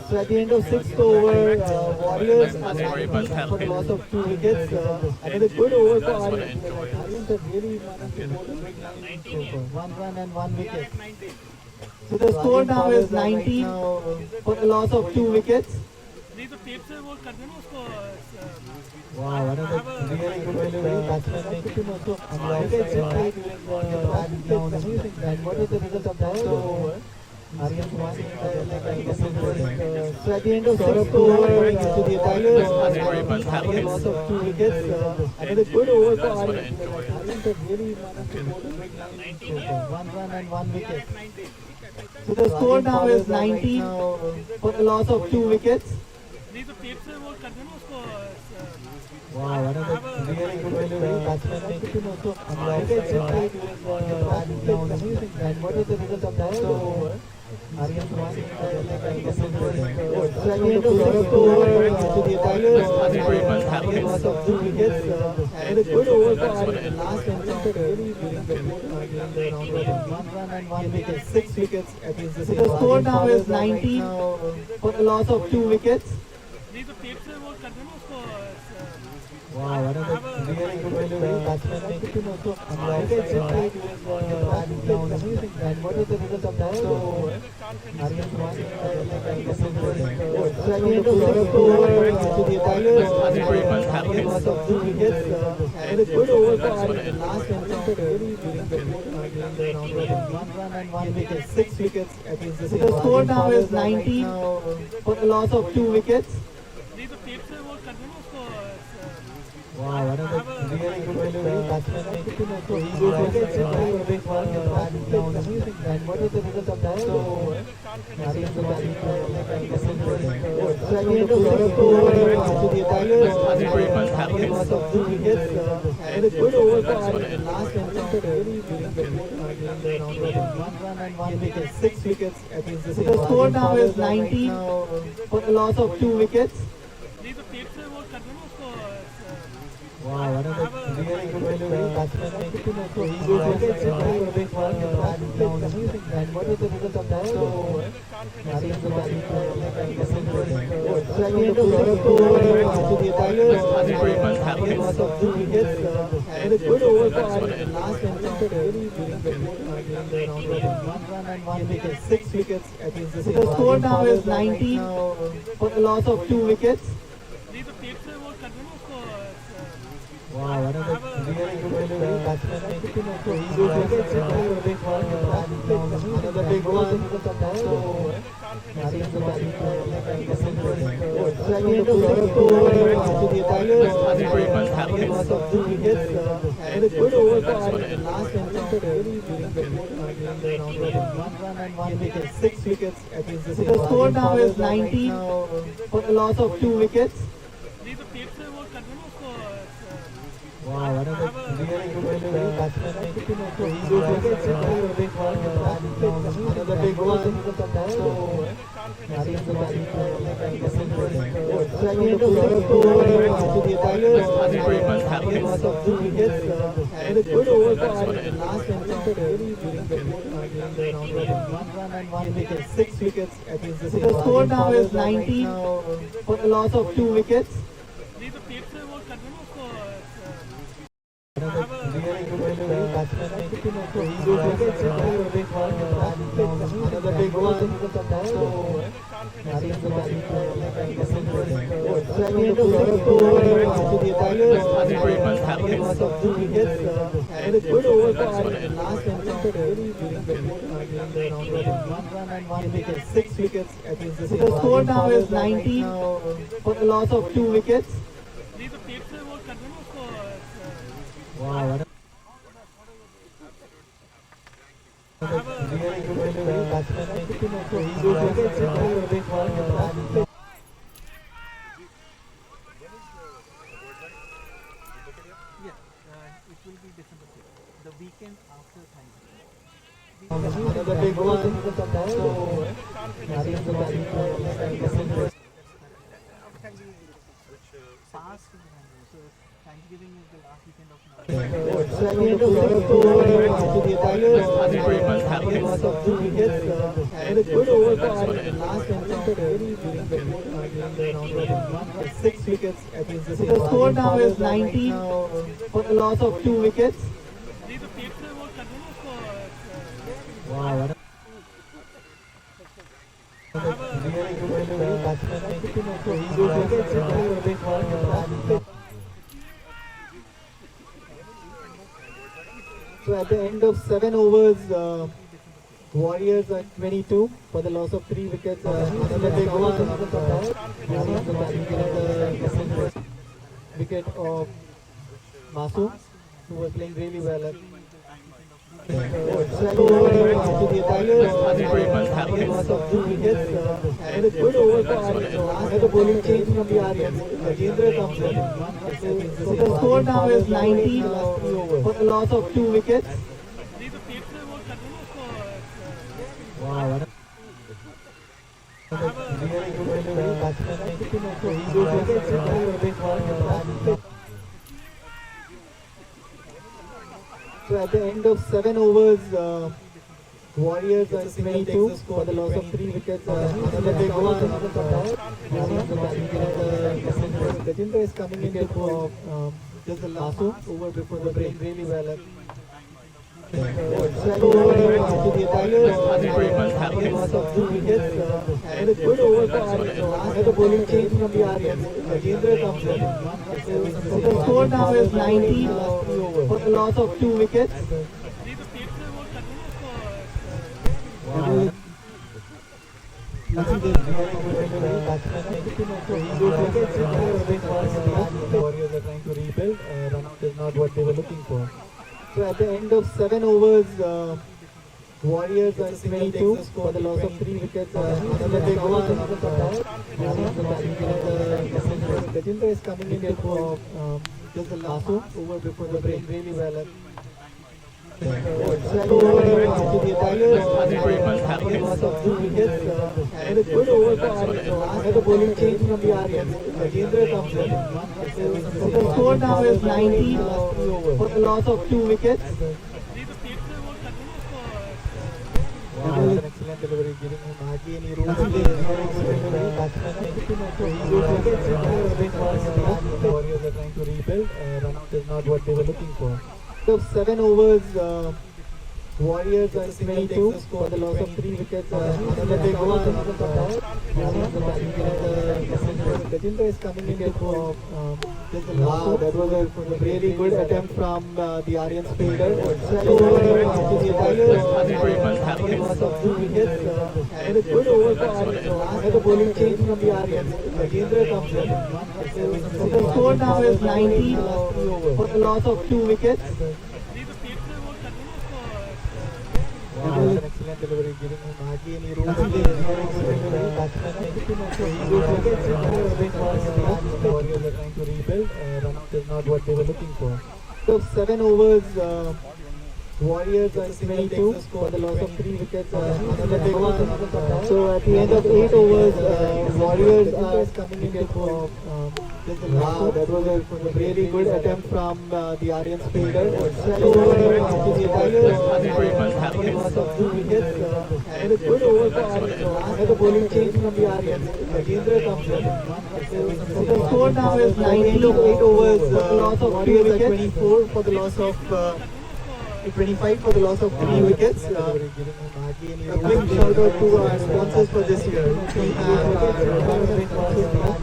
So at the end of 6th over, Warriors are managing for the loss of 2 wickets. Another good over for Aryans. Aryans have really managed to hold a big line so far. 1 run and 1 wicket. So the score now is 19 for the loss of 2 wickets. नहीं तो tape से वो कर देना उसको Wow, another really good delivery. Batsman making also wickets in play during the bat down. Amazing. And what is the result of that over? Aryans won. So at the end of 6th over, to the Tigers for the loss of 2 wickets. Another good over for Aryans. Aryans have really managed to hold a big line so far. 1 run and 1 wicket. So the score now is 19 for the loss of 2 wickets. नहीं तो tape से वो कर देना उसको Wow, another really good delivery. Batsman making also wickets in play during the bat down. Amazing. And what is the result of that over? Aryans won. So at the end of 6th over, to the Tigers for the loss of 2 wickets. Another good over for Aryans. Last encounter really during the round robin. 1 run and 1 wicket. 6 wickets against the same. The score now is 19 for the loss of 2 wickets. नहीं तो tape से वो कर देना उसको Wow, another really good delivery. Batsman making also wickets in play during the bat down. Amazing. And what is the result of that over? Aryans won. So at the end of 6th over, to the Tigers for the loss of 2 wickets. Another good over for Aryans. Last encounter really during the round robin. 1 run and 1 wicket. 6 wickets against the same. The score now is 19 for the loss of 2 wickets. नहीं तो tape से वो कर देना उसको Wow, another really good delivery. Batsman making also wickets in play during the bat down. Amazing. And what is the result of that over? Aryans so at the end of 6th over, to the Tigers for the loss of 2 wickets. Another good over for Aryans. Last encounter really during the round robin. 1 run and 1 wicket. 6 wickets against the same. The score now is 19 for the loss of 2 wickets. नहीं तो tape से वो कर देना उसको Wow, another really good delivery. Batsman making also wickets in play during the bat down. Amazing. And what is the result of that over? Aryans so at the end of 6th over, to the Tigers for the loss of 2 wickets. Another good over for Aryans. Last encounter really during the round robin. 1 run and 1 wicket. 6 wickets against the same. The score now is 19 for the loss of 2 wickets. नहीं तो tape से वो कर देना उसको Wow, another really good delivery. Batsman making also wickets in play during the bat down. Another big one. Aryans so at the end of 6th over, to the Tigers for the loss of 2 wickets. Another good over for Aryans. Last encounter really during the round robin. 1 run and 1 wicket. 6 wickets against the same. The score now is 19 for the loss of 2 wickets. नहीं तो tape से वो कर देना उसको Wow, another really good delivery. Batsman making also wickets in play during the bat down. Another big one. Aryans so at the end of 6th over, to the Tigers for the loss of 2 wickets. Another good over for Aryans. Last encounter really during the round robin. 1 run and 1 wicket. 6 wickets against the same. The score now is 19 for the loss of 2 wickets. नहीं तो tape से वो कर देना उसको Another really good delivery. Batsman making also wickets in play during the bat down. Another big one. Aryans so at the end of 6th over, to the Tigers for the loss of 2 wickets. Another good over for Aryans. Last encounter really during the round robin. 1 run and 1 wicket. 6 wickets against the same. The score now is 19 for the loss of 2 wickets. नहीं तो tape से वो कर देना उसको Wow, another really good delivery. Batsman making also wickets in play during the bat down. Aryans are batting for Thanksgiving is the last weekend of so at the end of first over, the Tigers had a loss of 2 wickets and a good over for Aryans. Last encounter really during the round robin 1 6 wickets against the same. The score now is 19 for the loss of 2 wickets. Wow. Really good batsman. So he goes wickets a big one. So at the end of 7 overs, Warriors are 22 for the loss of 3 wickets. Another big one. Wicket of Masoom, who was playing really well. So to the Tigers, had a loss of 2 wickets and a good over for Aryans. Had a bowling change from the Aryans. Rajendra comes in. So the score now is 19 for the loss of 2 wickets. Wow. Really good batsman. So he goes wickets a big one. So at the end of 7 overs, Warriors are 22 for the loss of 3 wickets. Another big one. Rajendra is coming in for just the last over before the break. Really well. So to the Tigers, had a loss of 2 wickets and a good over for Aryans. Had a bowling change from the Aryans. Rajendra comes in. So the score now is 19 for the loss of 2 wickets. Wow. Warriors are trying to rebuild. Run out is not what they were looking for. So at the end of 7 overs, Warriors are 22 for the loss of 3 wickets. Another big one. Rajendra is coming in for just the last over before the break. Really well. So to the Tigers, had a loss of 2 wickets and a good over for Aryans. Had a bowling change from the Aryans. Rajendra comes in. So the score now is 19 for the loss of 2 wickets. Wow. Excellent delivery, giving him hardly any room to play. The Warriors are trying to rebuild. Run out is not what they were looking for. Of 7 overs, Warriors are 22 for the loss of 3 wickets. Another big one. Rajendra is coming in for just the last. Wow, that was a really good attempt from the Aryans fielder. So to the Tigers, had a loss of 2 wickets and a good over for Aryans. Had a bowling change from the Aryans. Rajendra comes in. So the score now is 19 for the loss of 2 wickets. Wow. Excellent delivery, giving him hardly any room to play. The Warriors are trying to rebuild. Run out is not what they were looking for. Of 7 overs, Warriors are 22 for the loss of 3 wickets. Another big one. So at the end of 8 overs, Warriors are coming in for just the last. Wow, that was a really good attempt from the Aryans fielder. So to the Tigers, had a loss of 2 wickets and a good over for Aryans. Had a bowling change from the Aryans. Rajendra comes in. So the score now is 19 of 8 overs. For the loss of 3 wickets. 24 for the loss of 25 for the loss of 3 wickets. A quick shout out to our sponsors for this year. We have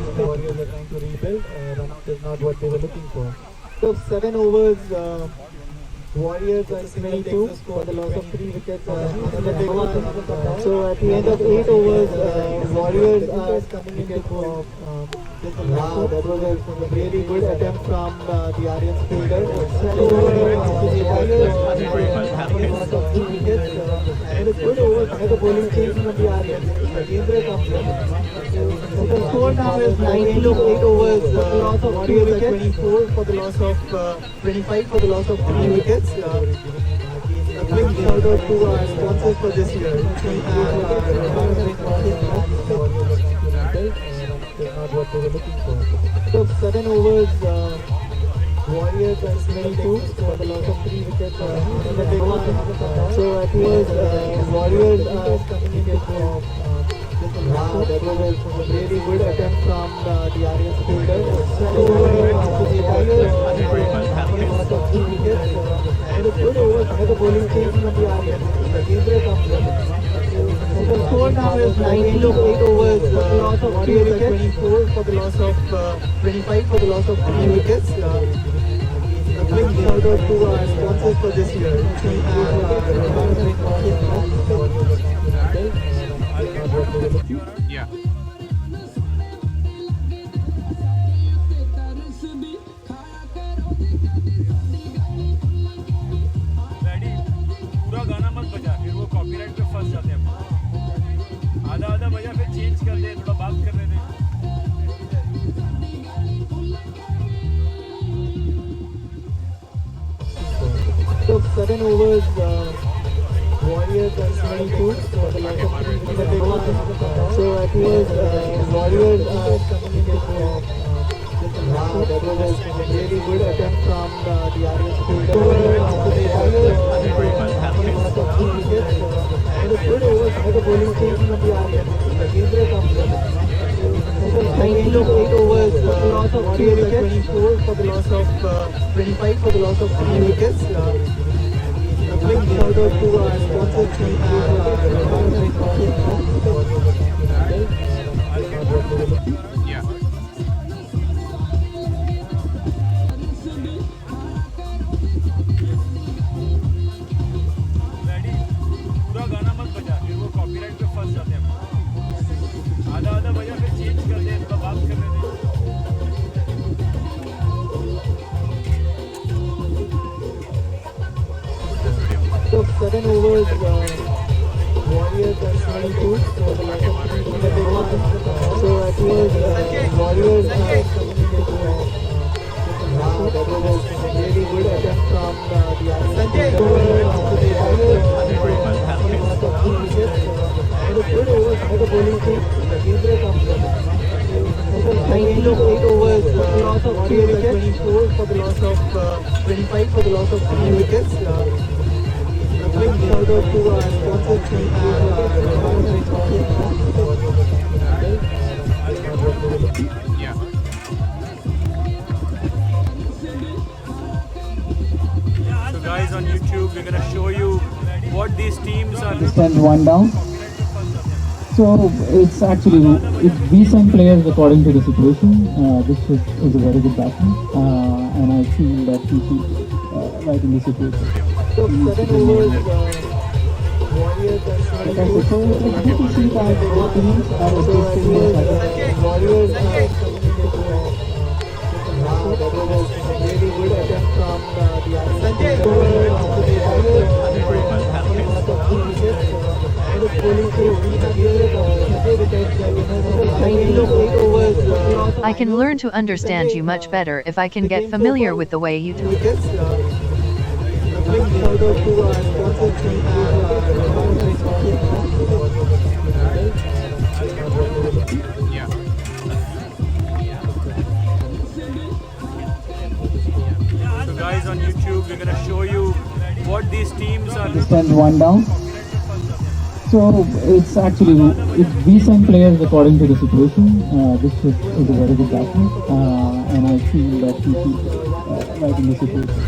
the Warriors are trying to rebuild. Run out is not what they were looking for. So 7 overs, Warriors are 22 for the loss of 3 wickets. Another big one. So at the end of 8 overs, Warriors are coming in for wow, that was a really good attempt from the Aryans fielder. So to the Tigers, had a loss of 2 wickets and a good over. Had a bowling change from the Aryans. Rajendra comes in. So the score now is 19 of 8 overs. For the loss of 2 wickets. 24 for the loss of 25 for the loss of 3 wickets. A Big shout out to our sponsors for this year. We have not what they were looking for. So 7 overs, Warriors and 22 for the loss of 3 wickets in the big one. So it was Warriors coming in for that was a really good attempt from the Aryans fielder. Loss of 3 wickets. And a good over by the bowling team from the Aryans. The score now is 19 of 8 overs. Loss of 3 wickets. 24 for the loss of 25 for the loss of 3 wickets. A big shout out to our sponsors for this year. We have Yeah. पूरा गाना मत बजा, फिर वो copyright पे फंस जाते हैं। आधा आधा बजा, फिर चेंज कर दे, थोड़ा बात करने दे। So 7 overs, Warriors and 22 for the loss of 3 in the big one. So it was Warriors coming in for that was a really good attempt from the Aryans fielder. Loss of 3 wickets. And a good over by the bowling team from the Aryans. 19 of 8 overs, loss of 3 wickets. 24 for the loss of 25 for the loss of 3 wickets. A big shout out to our sponsors. We have Yeah. पूरा गाना मत बजा, फिर वो copyright पे फंस जाते हैं। आधा आधा बजा, फिर चेंज कर दे, थोड़ा बात करने दे। So 7 overs, Warriors and 22 for the loss of 3 in the big one. So it was Warriors coming in for that was a really good attempt from the Aryans. Loss of 3 wickets. And a good over by the bowling team. 19 of 8 overs, loss of 3 wickets. 24 for the loss of 25 for the loss of 3 wickets. A big shout out to our sponsors. We Yeah. So guys, on YouTube, we're gonna show you what these teams are. Stand one down. So it's actually, if we send players according to the situation, this is a very good batsman, and I feel that he should right in the situation. So 7 overs, Warriors and 22. So it's good to see that both teams are assisting Warriors coming in for that was a really good attempt from the Aryans. Loss of 3 wickets. And a bowling team. 19 of 8 overs, I can learn to understand you much better if I can get familiar with the way you talk. wickets. A big shout out to our sponsors. We Yeah. So guys, on YouTube, we're gonna show you what these teams are. Stand one down. So it's actually, if we send players according to the situation, this is a very good batsman, and I feel that he should right in the situation.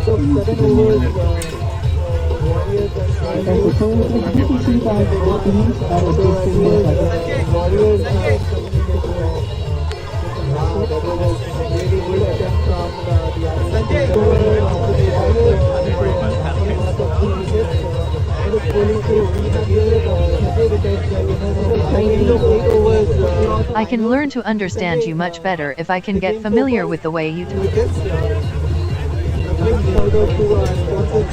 So 7 overs, Warriors and 22. So it's good to see that both teams are assisting Warriors coming in for that was a really good attempt from the Aryans. Loss of 3 wickets. And a bowling team. 19 of 8 overs, I can learn to understand you much better if I can get familiar with the way you talk. wickets. A big shout out to our sponsors.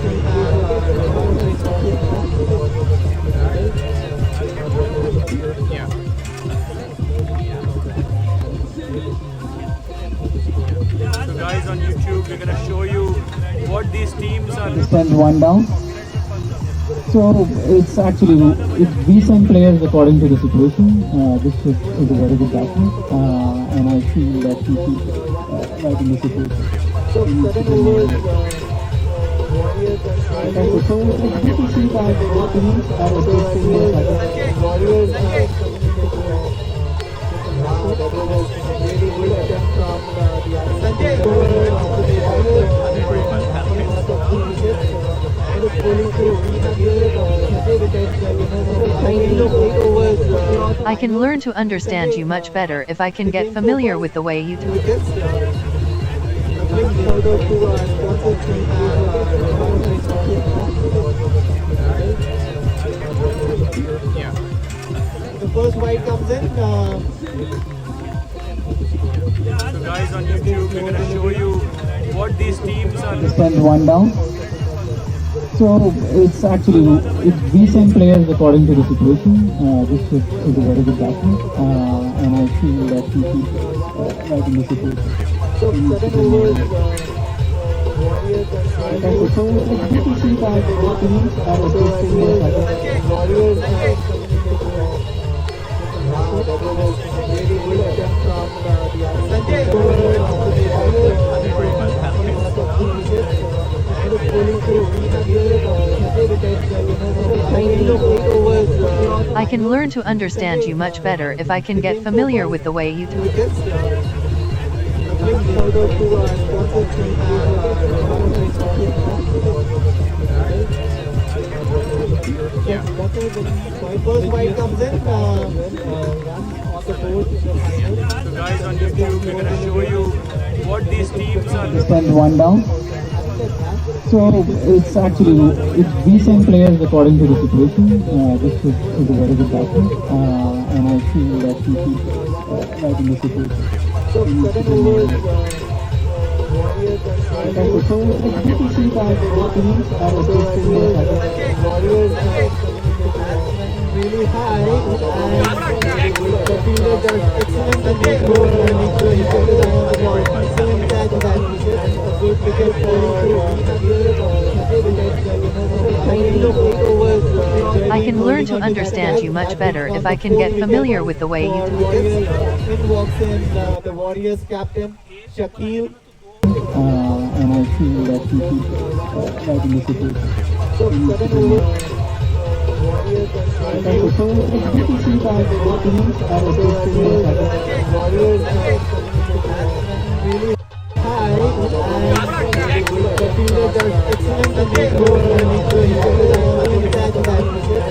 Yeah. So guys, on YouTube, we're gonna show you what these teams are. Stand one down. So it's actually, if we send players according to the situation, this is a very good batsman, and I feel that he is right in the situation. So 7 overs, Warriors and So it's good to see that both teams are assisting each other. Warriors that was really good attempt from the I can learn to understand you much better if I can get familiar with the way you talk. The first white comes in. So guys on YouTube, we're going to show you what these teams are. Send one down. So it's actually, if we send players according to the situation, this is a very good batsman, and I feel that he is right in the situation. So 7 overs, Warriors and So it's good to see that both teams are assisting each other. Warriors really good attempt from I can learn to understand you much better if I can get familiar with the way you talk. First white comes in, on the fourth. So guys on YouTube, we're going to show you what these teams are. Send one down. So it's actually, if we send players according to the situation, this is a very good batsman, and I feel that he is right in the situation. So 7 overs, Warriors and So it's good to see that both teams are assisting each other. Warriors really high, and the fielder does excellent and they go and make sure he gets it on the ball. Excellent catch that a good wicket I can learn to understand you much better if I can get familiar with the way you talk. In walks in the Warriors captain, Shakil. And I feel that he is right in the situation. So 7 overs. Warriors So it's good to see that both teams are assisting each other. Warriors really high, and the fielder does excellent and they go and make sure he gets it on the catch that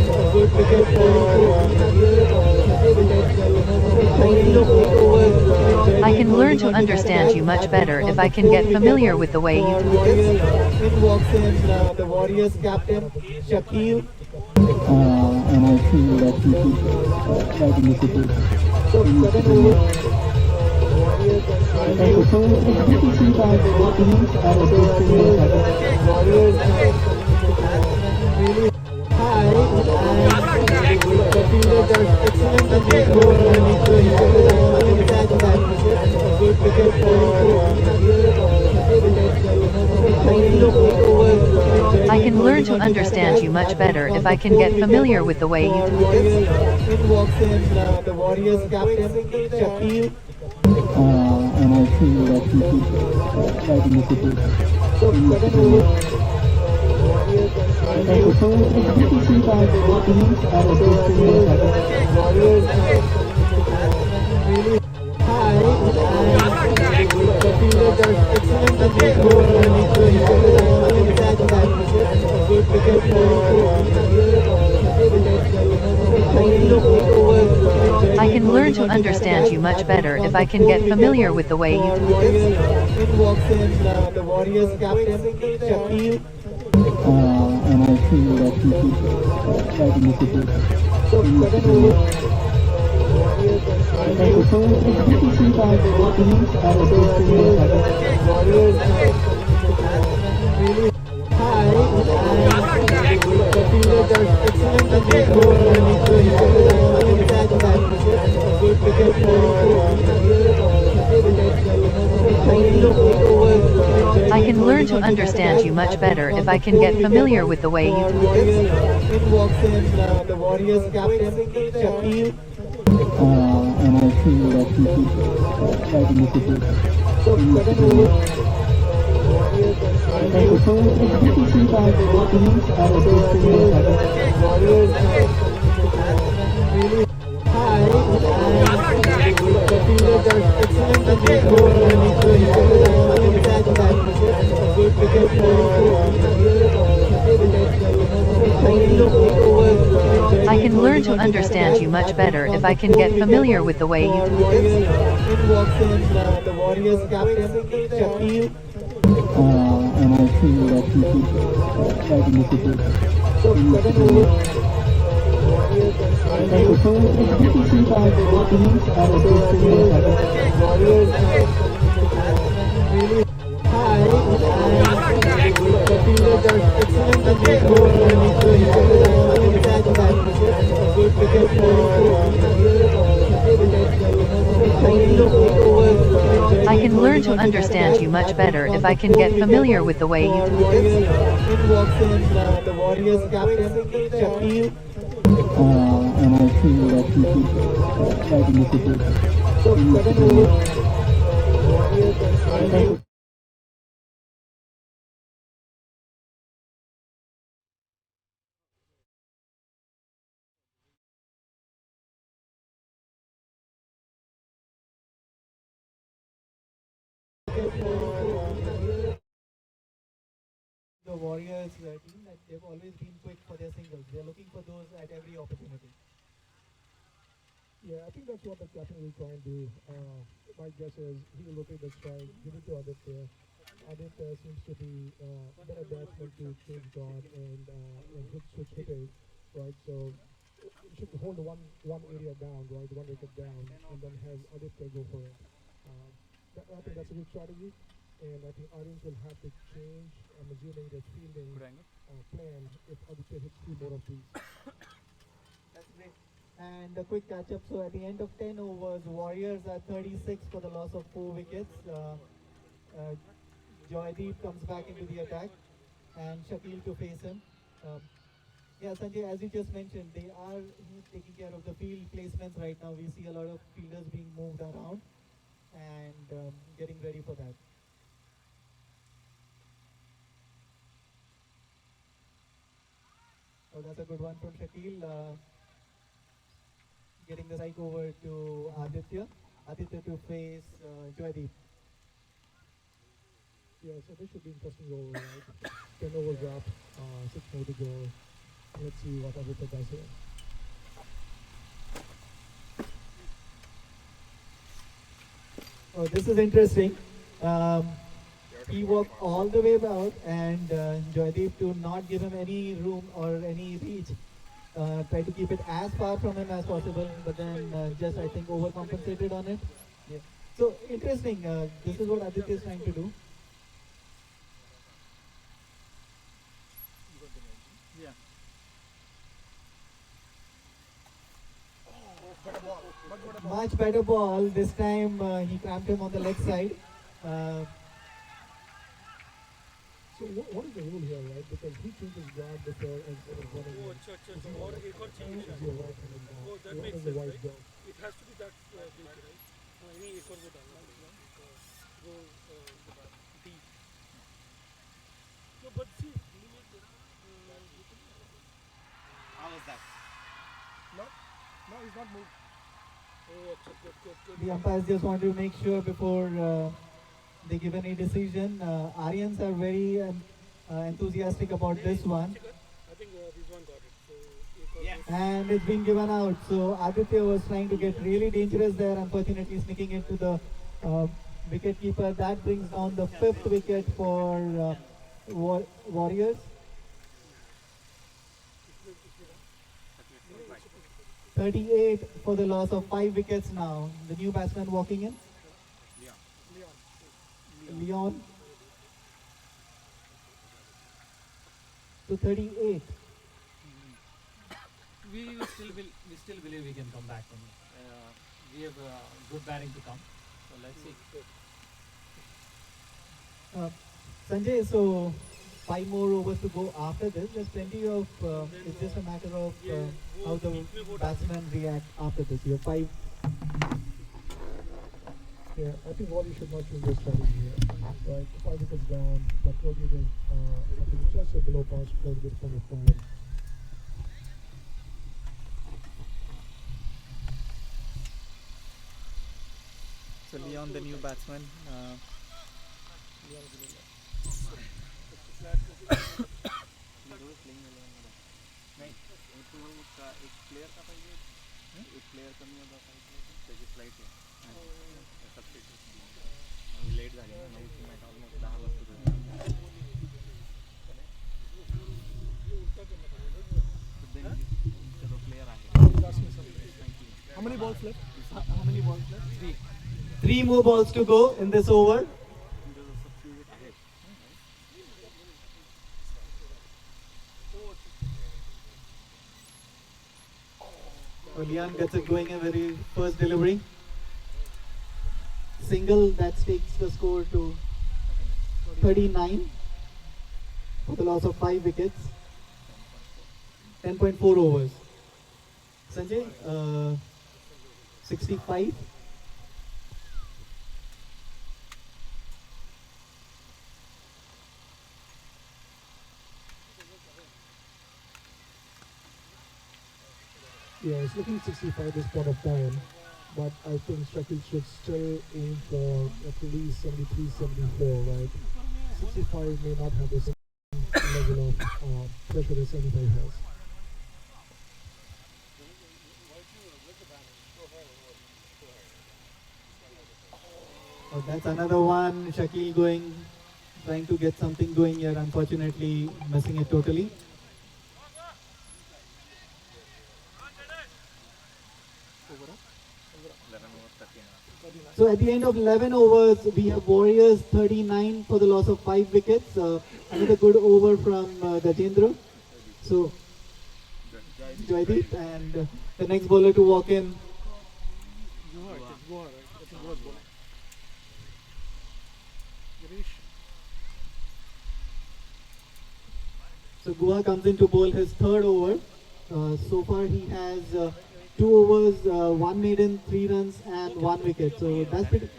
a good wicket I can learn to understand you much better if I can get familiar with the way you talk. In walks in the Warriors captain, Shakil. And I feel that he is right in the situation. So 7 overs. So it's good to see that both teams are assisting each other. Warriors really high, and the fielder does excellent and they go and make sure he gets it on the catch that a good wicket. I can learn to understand you much better if I can get familiar with the way you talk. In walks in the Warriors captain, Shakil. And I feel that he is right in the situation. So 7 overs. So it's good to see that both teams are assisting each other. Warriors really high, and the fielder does excellent and they go and make sure he gets it on the catch that a good wicket. I can learn to understand you much better if I can get familiar with the way you talk. In walks in the Warriors captain, Shakil. And I feel that he is right in the situation. So 7 overs. So it's good to see that both teams are assisting each other. Warriors really high, and the fielder does excellent and they go and make sure he gets it on the catch that a good wicket. I can learn learn to understand you much better if I can get familiar with the way you talk. In walks in the Warriors captain, Shakil. And I feel that he should try to make it good. So, second over. Okay, so it's good to see that both innings are a good thing. Warriors really high, and the fielder does excellent to make over and make sure he can catch that. A good wicket for I can learn to understand you much better if I can get familiar with the way you talk. In walks in the Warriors captain, Shakil. And I feel that he should try to make it good. So, second over. Okay, so it's good to see that both innings are a good thing. Warriors really high, and the fielder does excellent to make over and make sure he can catch that. A good wicket I can learn to understand you much better if I can get familiar with the way you talk. In walks in the Warriors captain, Shakil. And I feel that he should try to make it good. So, second over. The Warriors team, that they've always been quick for their singles. They're looking for those at every opportunity. Yeah, I think that's what the captain will try and do. My guess is he will rotate the strike, give it to Aditya. Aditya seems to be better batsman to change guard and hit switch hitters, right? So you should hold one area down, right? One wicket down, and then have Aditya go for it. I think that's a good strategy, and I think Aryans will have to change. I'm assuming their fielding plan if Aditya hits 3 more of these. That's great. And a quick catch up. So at the end of 10 overs, Warriors are 36 for the loss of 4 wickets. Joydeep comes back into the attack, and Shakil to face him. Yeah, Sanjay, as you just mentioned, they are taking care of the field placements right now. We see a lot of fielders being moved around and getting ready for that. Oh, that's a good one from Shakil. Getting the strike over to Aditya. Aditya to face Joydeep. Yeah, so this should be interesting over, right? 10 overs up, 6 more to go. Let's see what Aditya does here. Oh, this is interesting. He walked all the way out, and Joydeep to not give him any room or any reach. Try to keep it as far from him as possible, but then just, I think, overcompensated on it. Yeah. So interesting. This is what Aditya is trying to do. Yeah. Much better ball. This time he cramped him on the leg side. So what is the rule here, right? Because he changes guard before and running. Oh, अच्छा अच्छा अच्छा और एक और change है. Oh, that Where makes does the sense, white right? go? It has to be that big, right? नहीं एक और वो डालना है. वो D. No, but see, D में तेरा How was that? no, he's not moved. Oh, अच्छा good. The umpires just want to make sure before they give any decision. Aryans are very enthusiastic about this one. I think Rizwan got it. So एक और And it's been given out. So Aditya was trying to get really dangerous there, unfortunately sneaking into the wicket keeper. That brings down the 5th wicket for Warriors. 38 for the loss of 5 wickets now. The new batsman walking in. Leon. To 38. We still believe we can come back. We have good batting to come. So let's see. Sanjay, so 5 more overs to go after this. There's plenty of, it's just a matter of how the batsmen react after this. You have five. Yeah, I think Wally should not change their strategy here. Right, 5 wickets down, but probably they, I think just a below par score with from the forward. So Leon, the new batsman. How many balls left? How many balls left? 3. 3 more balls to go in this over. Leon gets it going in very first delivery. Single that takes the score to 39 for the loss of 5 wickets. 10.4 overs. Sanjay, 65. Yeah, it's looking 65 at this point of time, but I think Shakil should still aim for at least 73, 74, right? 65 may not have the same level of pressure that 75 has. Oh, that's another one. Shakil going, trying to get something going here. Unfortunately, missing it totally. So at the end of 11 overs, we have Warriors 39 for the loss of 5 wickets. Another good over from Gajendra. So Joydeep, and the next bowler to walk in. So Guha comes in to bowl his third over. So far he has 2 overs, 1 maiden, 3 runs and 1 wicket. So that's pretty.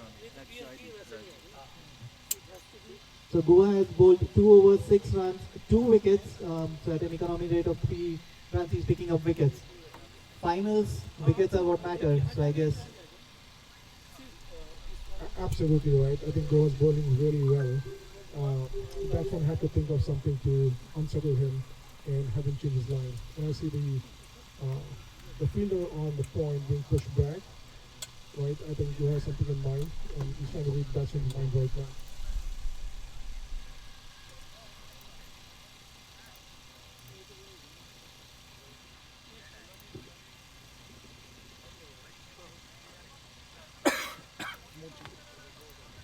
So Guha has bowled 2 overs, 6 runs, 2 wickets. So at an economy rate of 3 runs, he's picking up wickets. Finals, wickets are what matter. So I guess. Absolutely right. I think Goa's bowling really well. Batsman had to think of something to unsettle him and have him change his line. When I see the fielder on the point being pushed back, right, I think Goa has something in mind, and he's trying to read batsman's mind right now.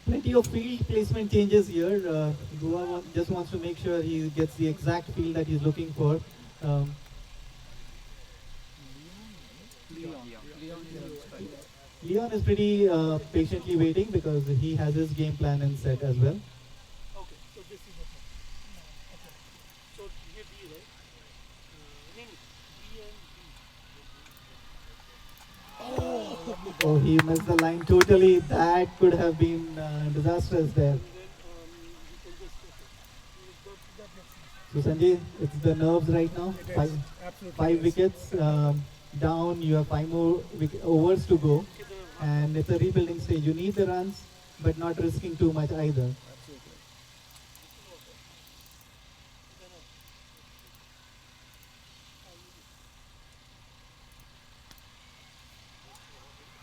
Plenty of field placement changes here. Goa just wants to make sure he gets the exact field that he's looking for. Leon is pretty patiently waiting because he has his game plan and set as well. Okay, so this is okay. Okay. So here B, right? B and B. Oh, he missed the line totally. That could have been disastrous there. So Sanjay, it's the nerves right now. Five wickets down. You have 5 more overs to go, and it's a rebuilding stage. You need the runs, but not risking too much either.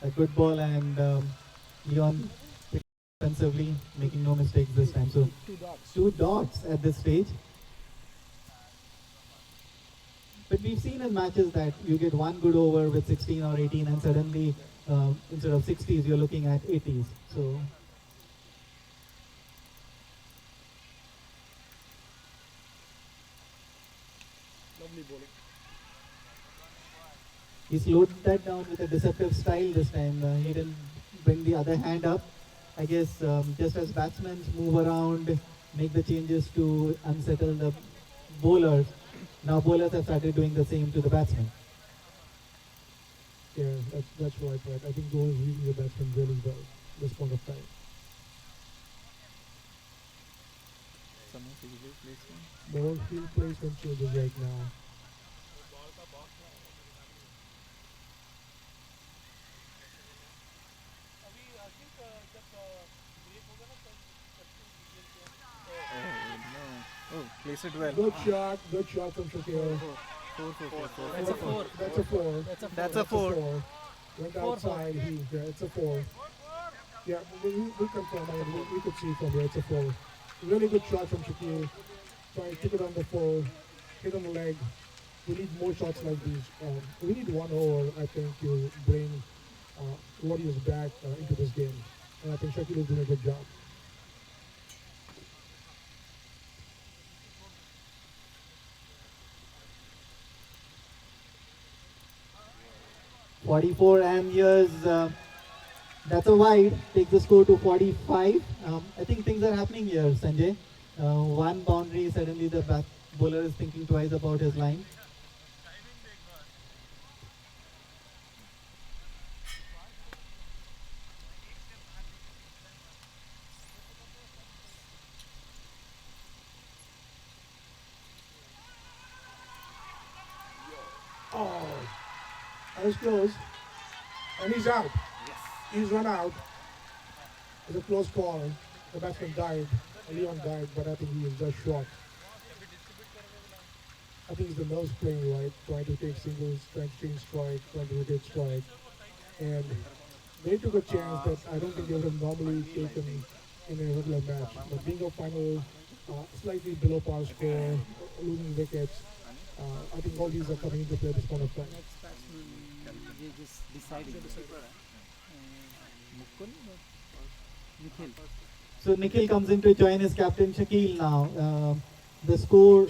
A good ball, and Leon defensively making no mistakes this time. So 2 dots at this stage. But we've seen in matches that you get 1 good over with 16 or 18, and suddenly instead of 60s, you're looking at 80s. So Lovely bowling. he slowed that down with a deceptive style this time. He didn't bring the other hand up. I guess just as batsmen move around, make the changes to unsettle the bowlers. Now bowlers have started doing the same to the batsmen. Yeah, that's right, right. I think those reading the batsman really well at this point of time. More field placement changes right now. Place it well. Good shot from Shakir. That's a four. That's a four. That's a four. Went outside, it's a four. Yeah, we confirm, I mean, we could see from there, it's a four. Really good shot from Shakir. Took it on the four, hit on the leg. We need more shots like these. We need 1 over, I think, to bring Warriors back into this game. And I think Shakir is doing a good job. .44 and here's that's a wide, takes the score to 45. I think things are happening here, Sanjay. One boundary, suddenly the bowler is thinking twice about his line. Oh, that was close. And he's out. Yes. He's run out. It was a close call. The batsman died. Leon died, but I think he was just short. I think it's the nerves playing, right? Trying to take singles, trying to change strike, trying to rotate strike. And they took a chance that I don't think they would have normally taken in a regular match. But being a final, slightly below par score, losing wickets, I think all these are coming into play at this point of time. They just decided. Nikhil. So Nikhil comes in to join his captain Shakil now. The score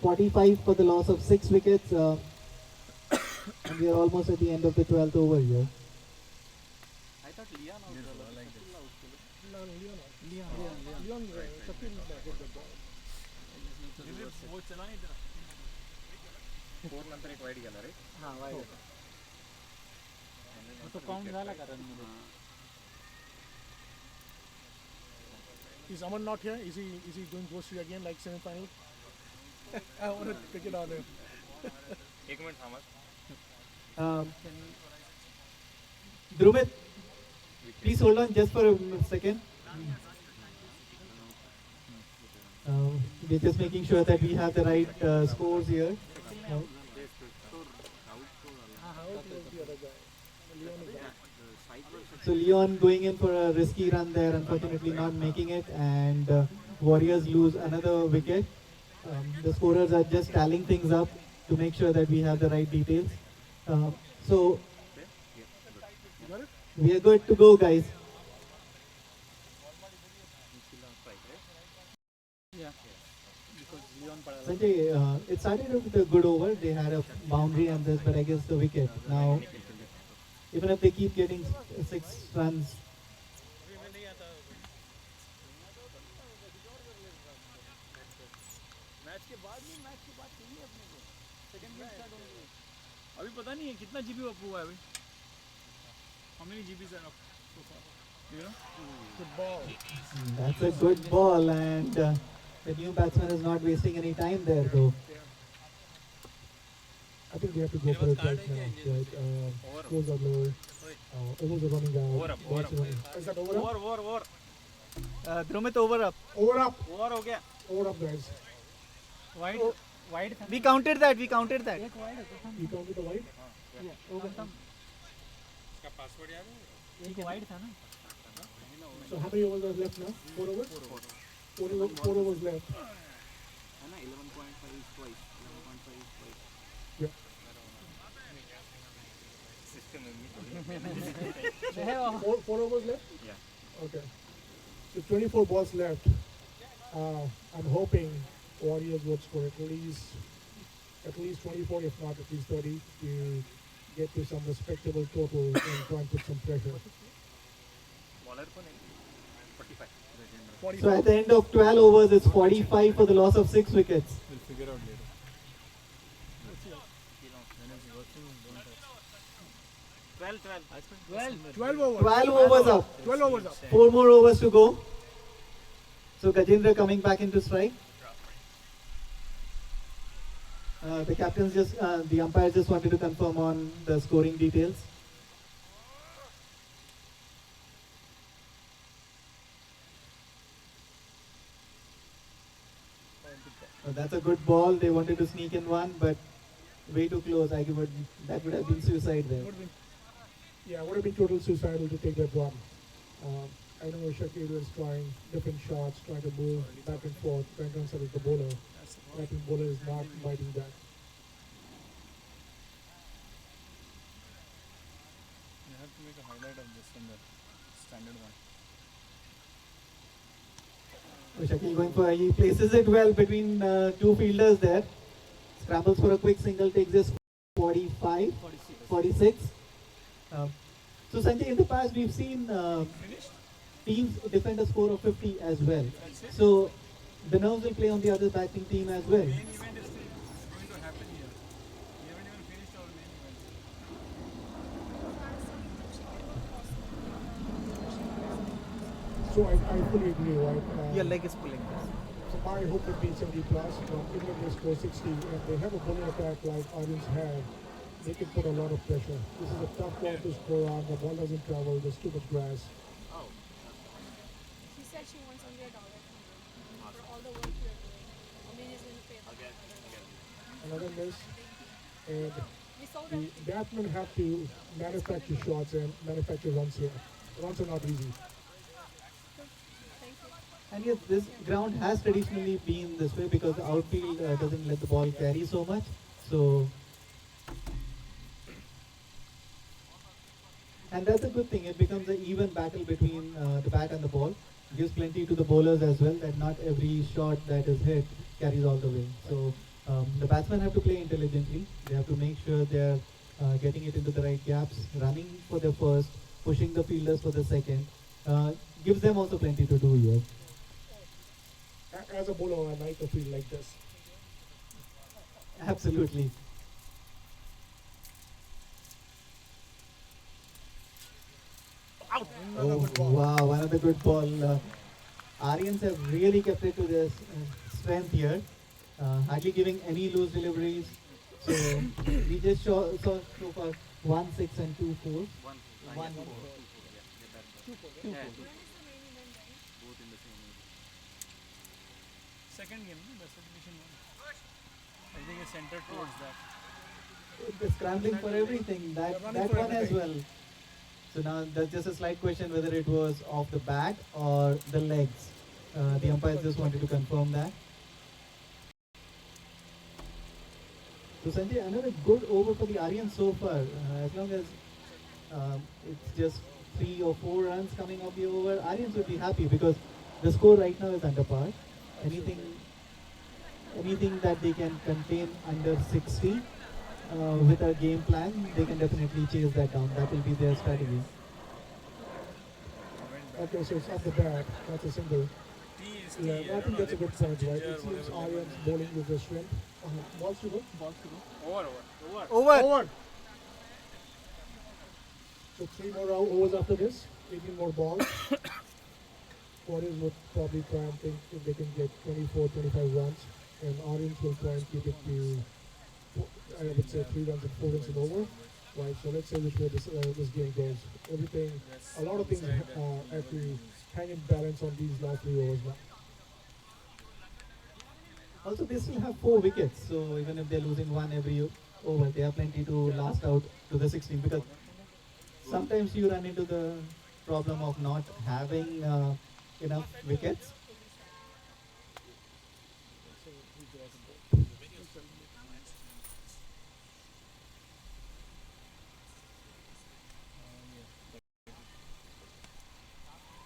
.45 for the loss of 6 wickets. And we are almost at the end of the 12th over here. I thought Leon out. Leon Shakil hit the ball. हाँ wide तो count झाला का run मध्ये Is Aman not here? Is he going close to again like semi-final? I want to pick it on him. एक minute Thomas Drumit, please hold on just for a second. We're just making sure that we have the right scores here. So Leon going in for a risky run there, unfortunately not making it, and Warriors lose another wicket. The scorers are just tallying things up to make sure that we have the right details. So we are good to go, guys. Sanjay, it started with a good over. They had a boundary on this, but I guess the wicket. Now, even if they keep getting 6 runs, अभी पता नहीं है कितना GB up हुआ है अभी how many GBs are up so far you know Good ball. that's a good ball, and the new batsman is not wasting any time there though. I think they have to go for it right now. Right? Scores are low. Overs are running out. Is that over up? Over. Drumit over up. Over up. Over हो गया Over up, guys. Wide wide था We counted that. We counted that. एक wide था You counted the white? वो खत्म इसका password याद है एक वाइड था ना So how many overs are left now? 4 overs? 4 overs left. है ना 11.5 is twice 11.5 is twice Yeah. System 4 overs left? Yeah. Okay. So 24 balls left. I'm hoping Warriors would score at least 24, if not at least 30, to get to some respectable total and try and put some pressure. So at the end of 12 overs, it's 45 for the loss of 6 wickets. We'll figure out later. 12 overs. 12 overs up. 12 overs up. 4 more overs to go. So Gajendra coming back into strike. The captains the umpire just wanted to confirm on the scoring details. That's a good ball. They wanted to sneak in one, but way too close. That would have been suicide there. Yeah, would have been total suicidal to take that one. I know Shakir was trying different shots, trying to move back and forth, trying to unsettle the bowler. I think bowler is not biting back. You have to make a highlight of this in the standard one. Shakil going for, he places it well between 2 fielders there. Scrambles for a quick single, takes this 45, 46. So Sanjay, in the past we've seen teams defend a score of 50 as well. So the nerves will play on the other batting team as well. So I fully agree, right? Your leg is pulling. So my hope would be 70 plus. Even if they score 60, and they have a bowling attack like Aryans have, they can put a lot of pressure. This is a tough ball to score on. The ball doesn't travel. There's too much grass. She said she wants $100 for all the work you're doing. I mean, he's going to pay that. Another miss. And the batsmen have to manufacture shots and manufacture runs here. Runs are not easy. And yes, this ground has traditionally been this way because the outfield doesn't let the ball carry so much. So, and that's a good thing. It becomes an even battle between the bat and the ball. Gives plenty to the bowlers as well, that not every shot that is hit carries all the way. So the batsmen have to play intelligently. They have to make sure they're getting it into the right gaps, running for the first, pushing the fielders for the second. Gives them also plenty to do here. As a bowler, I like a field like this. Absolutely. Out. Oh, wow, another good ball. Aryans have really kept it to their strength here, hardly giving any loose deliveries. So we just saw so far 1, 6 and 2, 4. 1, 4. 2, 4. Second game, no? That's division 1. I think it's centered towards that. They're scrambling for everything. That one as well. So now that's just a slight question whether it was off the bat or the legs. The umpires just wanted to confirm that. So Sanjay, another good over for the Aryans so far. As long as it's just 3 or 4 runs coming off the over, Aryans would be happy because the score right now is under par. Anything that they can contain under 60 with a game plan, they can definitely chase that down. That will be their strategy. Okay, so it's off the bat. That's a single. Yeah, I think that's a good point, right? It seems Aryans bowling with the strength. Balls to go? Balls to go. Over. So 3 more overs after this. 18 more balls. Warriors would probably try and think if they can get 24, 25 runs. And Aryans will try and keep it to, I would say, 3 runs and 4 runs and over. Right, so let's see which way this game goes. A lot of things have to hang in balance on these last 3 overs now. Also, they still have 4 wickets, so even if they're losing one every over, they have plenty to last out to the 16. Because sometimes you run into the problem of not having enough wickets.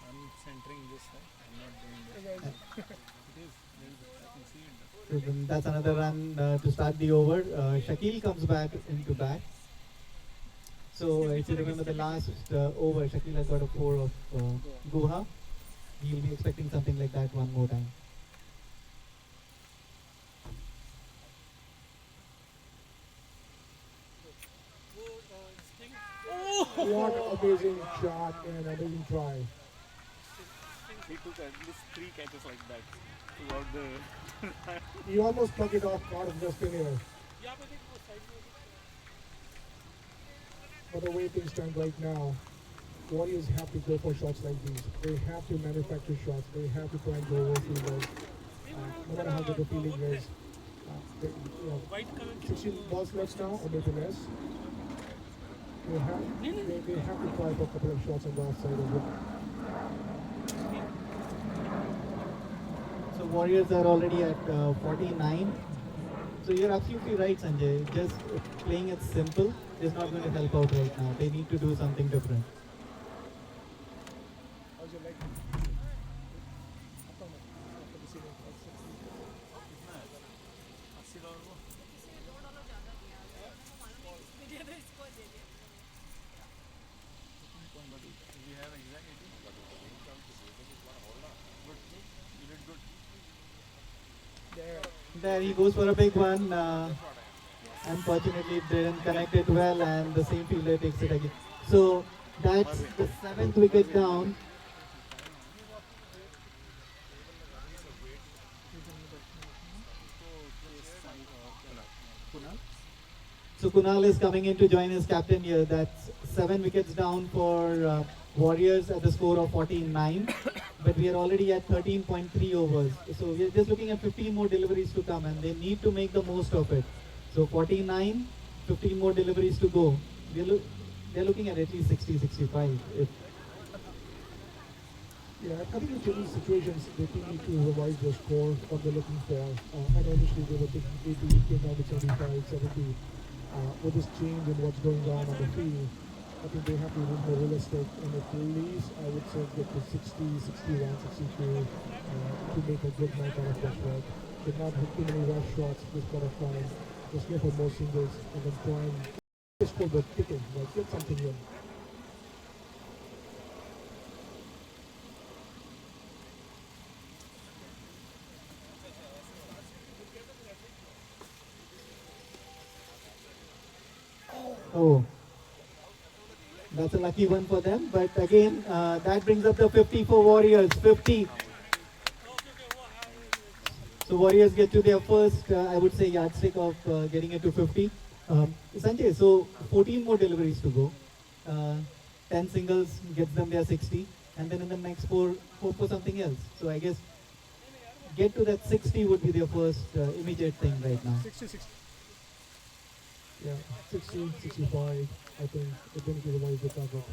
I'm centering this side. I'm not doing this. It is. I can see it. So then that's another run to start the over. Shakil comes back into bat. So if you remember the last over, Shakil has got a 4 of Guha. He'll be expecting something like that one more time. What amazing shot and amazing try. He took at least 3 catches like that throughout the. He almost struck it off, caught it just in here. But the way things stand right now, Warriors have to go for shots like these. They have to manufacture shots. They have to try and go over fielders. No matter how good the feeling is. 16 balls left now, or maybe less. They have to try for a couple of shots on the offside as well. So Warriors are already at 49. So you're absolutely right, Sanjay. Just playing it simple is not going to help out right now. They need to do something different. How's your leg? There he goes for a big one. Unfortunately, it didn't connect it well, and the same fielder takes it again. So that's the 7th wicket down. So Kunal is coming in to join his captain here. That's 7 wickets down for Warriors at the score of 49. But we are already at 13.3 overs. So we are just looking at 15 more deliveries to come, and they need to make the most of it. So 49, 15 more deliveries to go. They're looking at least 60, 65. Yeah, I think in these situations, they need to revise their score, what they're looking for. I know initially they were taking 80, came down to 75, 70. With this change in what's going on the field, I think they have to be more realistic, and at least I would say get to 60, 61, 62 to make a good night out of this work. Should not hit too many rush shots this point of time. Just go for more singles and then try and just for the kicking, like get something in. Oh, that's a lucky one for them. But again, that brings up the 50 for Warriors. 50. So Warriors get to their first, I would say, yardstick of getting it to 50. Sanjay, so 14 more deliveries to go. 10 singles gets them their 60. And then in the next 4, hope for something else. So I guess get to that 60 would be their first immediate thing right now. 60. Yeah, 60, 65, I think it didn't give away the target.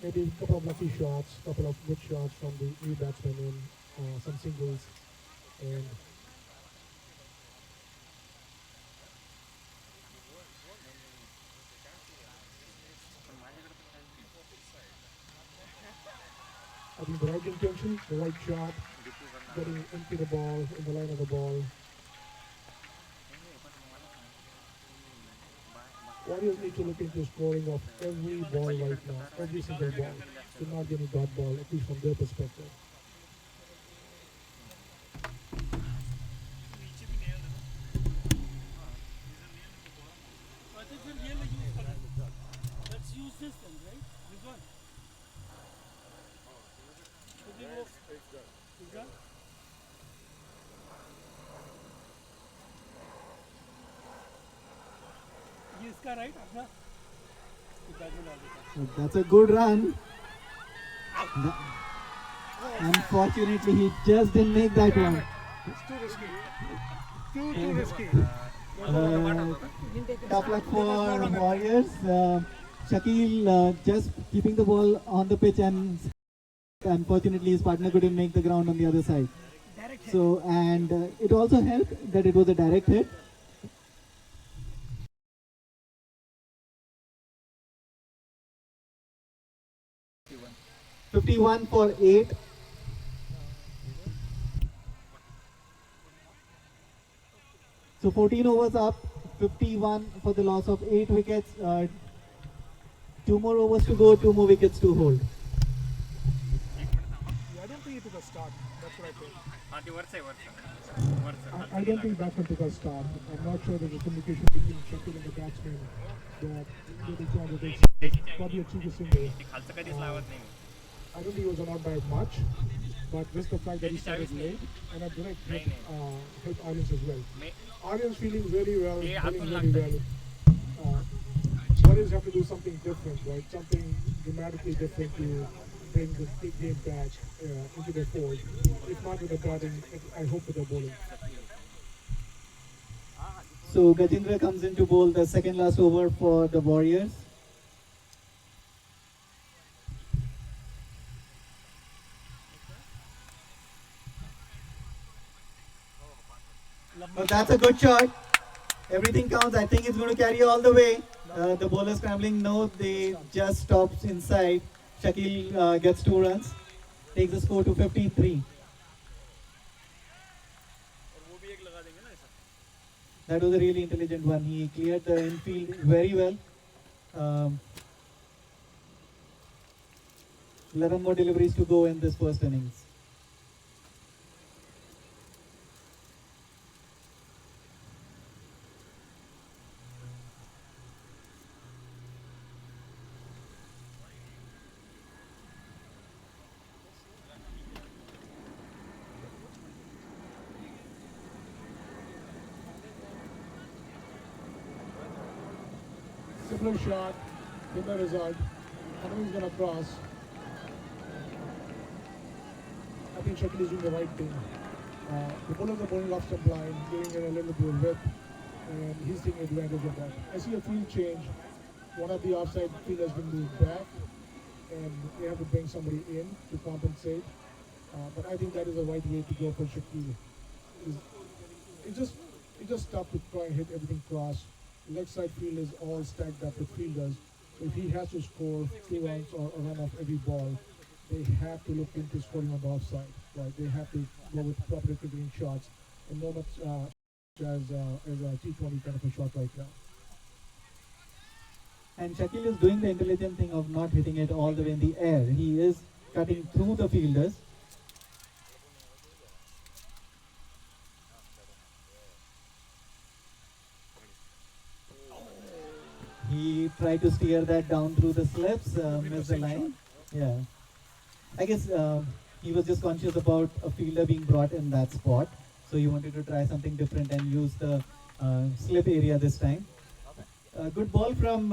Maybe a couple of lucky shots, couple of good shots from the new batsmen in, some singles, and I think the right intention, the right shot, getting into the ball, in the line of the ball. Warriors need to look into scoring of every ball right now, every single ball. Should not be any dot ball, at least from their perspective. Let's use this one, right? This one. Is that? ये इसका right अपना That's a good run. Unfortunately, he just didn't make that one. It's too risky. Too risky. Tough luck for Warriors. Shakil just keeping the ball on the pitch, and unfortunately his partner couldn't make the ground on the other side. So, and it also helped that it was a direct hit. $51 for 8. So 14 overs up, 51 for the loss of 8 wickets. 2 more overs to go, 2 more wickets to hold. Yeah, I don't think he took a start. That's what I think. I don't think batsman took a start. I'm not sure there's a communication between Shakil and the batsman that they trying to take probably achieve a single. I don't think it was an out by much, but just the fact that he started late and a direct hit helped Aryans as well. Aryans feeling really well, feeling really well. Warriors have to do something different, right? Something dramatically different to bring the big game back into the fold. If not with the batting, I hope with the bowling. So Gajendra comes in to bowl the second last over for the Warriors. Well, that's a good shot. Everything counts. I think it's going to carry all the way. The bowler scrambling. No, they just stops inside. Shakil gets 2 runs. Takes the score to 53. That was a really intelligent one. He cleared the infield very well. 11 more deliveries to go in this first innings. Similar shot, similar result. I know he's going to cross. I think Shakil is doing the right thing. The bowlers are bowling off stump line, giving it a little bit of width, and he's taking advantage of that. I see a field change. One of the offside fielders has been moved back, and they have to bring somebody in to compensate. But I think that is the right way to go for Shakil. It's just tough to try and hit everything cross. Leg side field is all stacked up with fielders. So if he has to score 2 runs or a run off every ball, they have to look into scoring on the offside. Right? They have to go with proper cricketing shots and not much as a T20 kind of a shot right now. And Shakil is doing the intelligent thing of not hitting it all the way in the air. He is cutting through the fielders. He tried to steer that down through the slips, missed the line. Yeah. I guess he was just conscious about a fielder being brought in that spot. So he wanted to try something different and use the slip area this time. Good ball from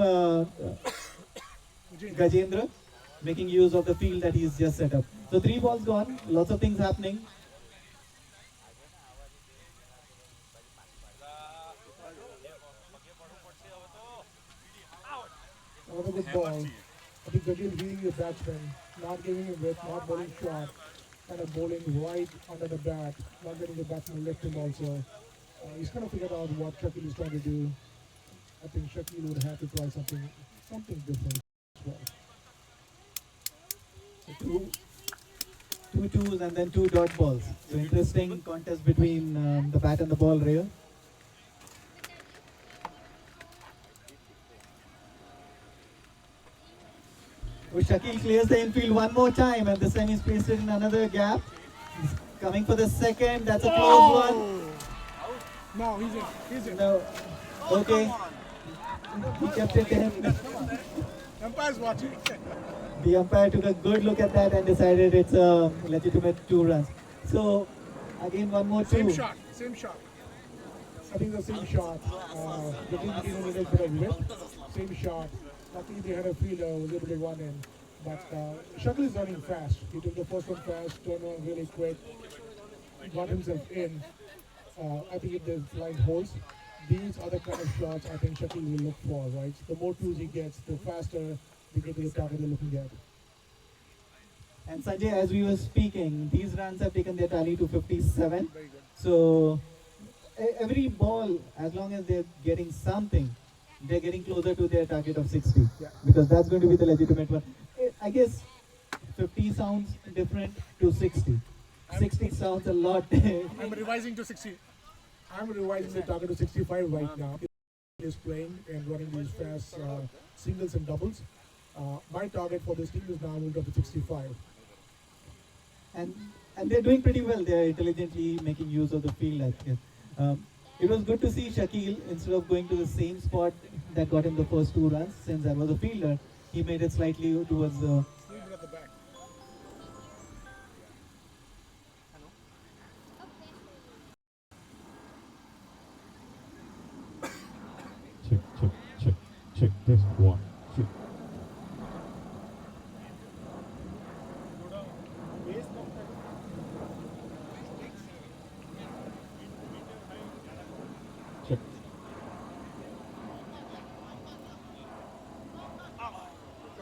Gajendra, making use of the field that he's just set up. So 3 balls gone, lots of things happening. Another good ball. I think Gajendra reading the batsman, not giving him width, not bowling short, kind of bowling right under the bat, not letting the batsman lift him also. He's kind of figured out what Shakil is trying to do. I think Shakil would have to try something different as well. So two twos and then 2 dot balls. So interesting contest between the bat and the ball here. Shakil clears the infield one more time, and this time he's placed it in another gap. He's coming for the second. That's a close one. No, he's in. No. Okay. He kept it in. Umpire's watching. The umpire took a good look at that and decided it's a legitimate 2 runs. So again, one more 2. Same shot. I think the same shot. Gajendra didn't need a bit of width. Same shot. Luckily they had a fielder who was able to run in. But Shakil is running fast. He took the first one fast, turned on really quick, got himself in. I think if the line holds, these are the kind of shots I think Shakil will look for, right? The more 2s he gets, the faster they get to the target they're looking at. And Sanjay, as we were speaking, these runs have taken their tally to 57. So every ball, as long as they're getting something, they're getting closer to their target of 60. Yeah. Because that's going to be the legitimate one. I guess 50 sounds different to 60. 60 sounds a lot. I'm revising to 60. I'm revising the target to 65 right now. He is playing and running these fast singles and doubles. My target for this team is now moved up to 65. And they're doing pretty well. They're intelligently making use of the field. I think. It was good to see Shakil, instead of going to the same spot that got him the first 2 runs, since I was a fielder, he made it slightly towards the. Leave it at the back. Check this one. Check. Check.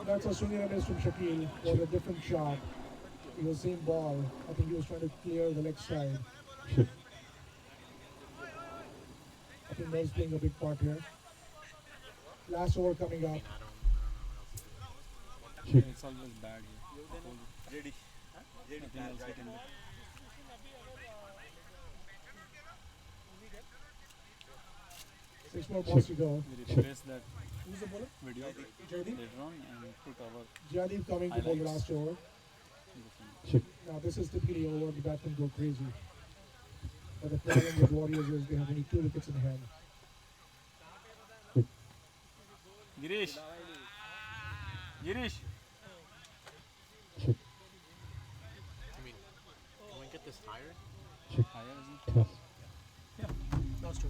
That's a swing and a miss from Shakil. It was a different shot. It was the same ball. I think he was trying to clear the leg side. Check. I think that's playing a big part here. Last over coming up. Check. It's always bad here. Ready. Nothing else I can do. Six more balls to go. We replace that Who's the bowler? video Jaideep? later on and put our Jaideep coming to bowl the last over. Check. Now this is typically over the batsmen go crazy. But the problem with Warriors is they have only 2 wickets in hand. Girish. Girish. Check. I mean, can we get this higher? Check. Higher, isn't it? Yeah, last two.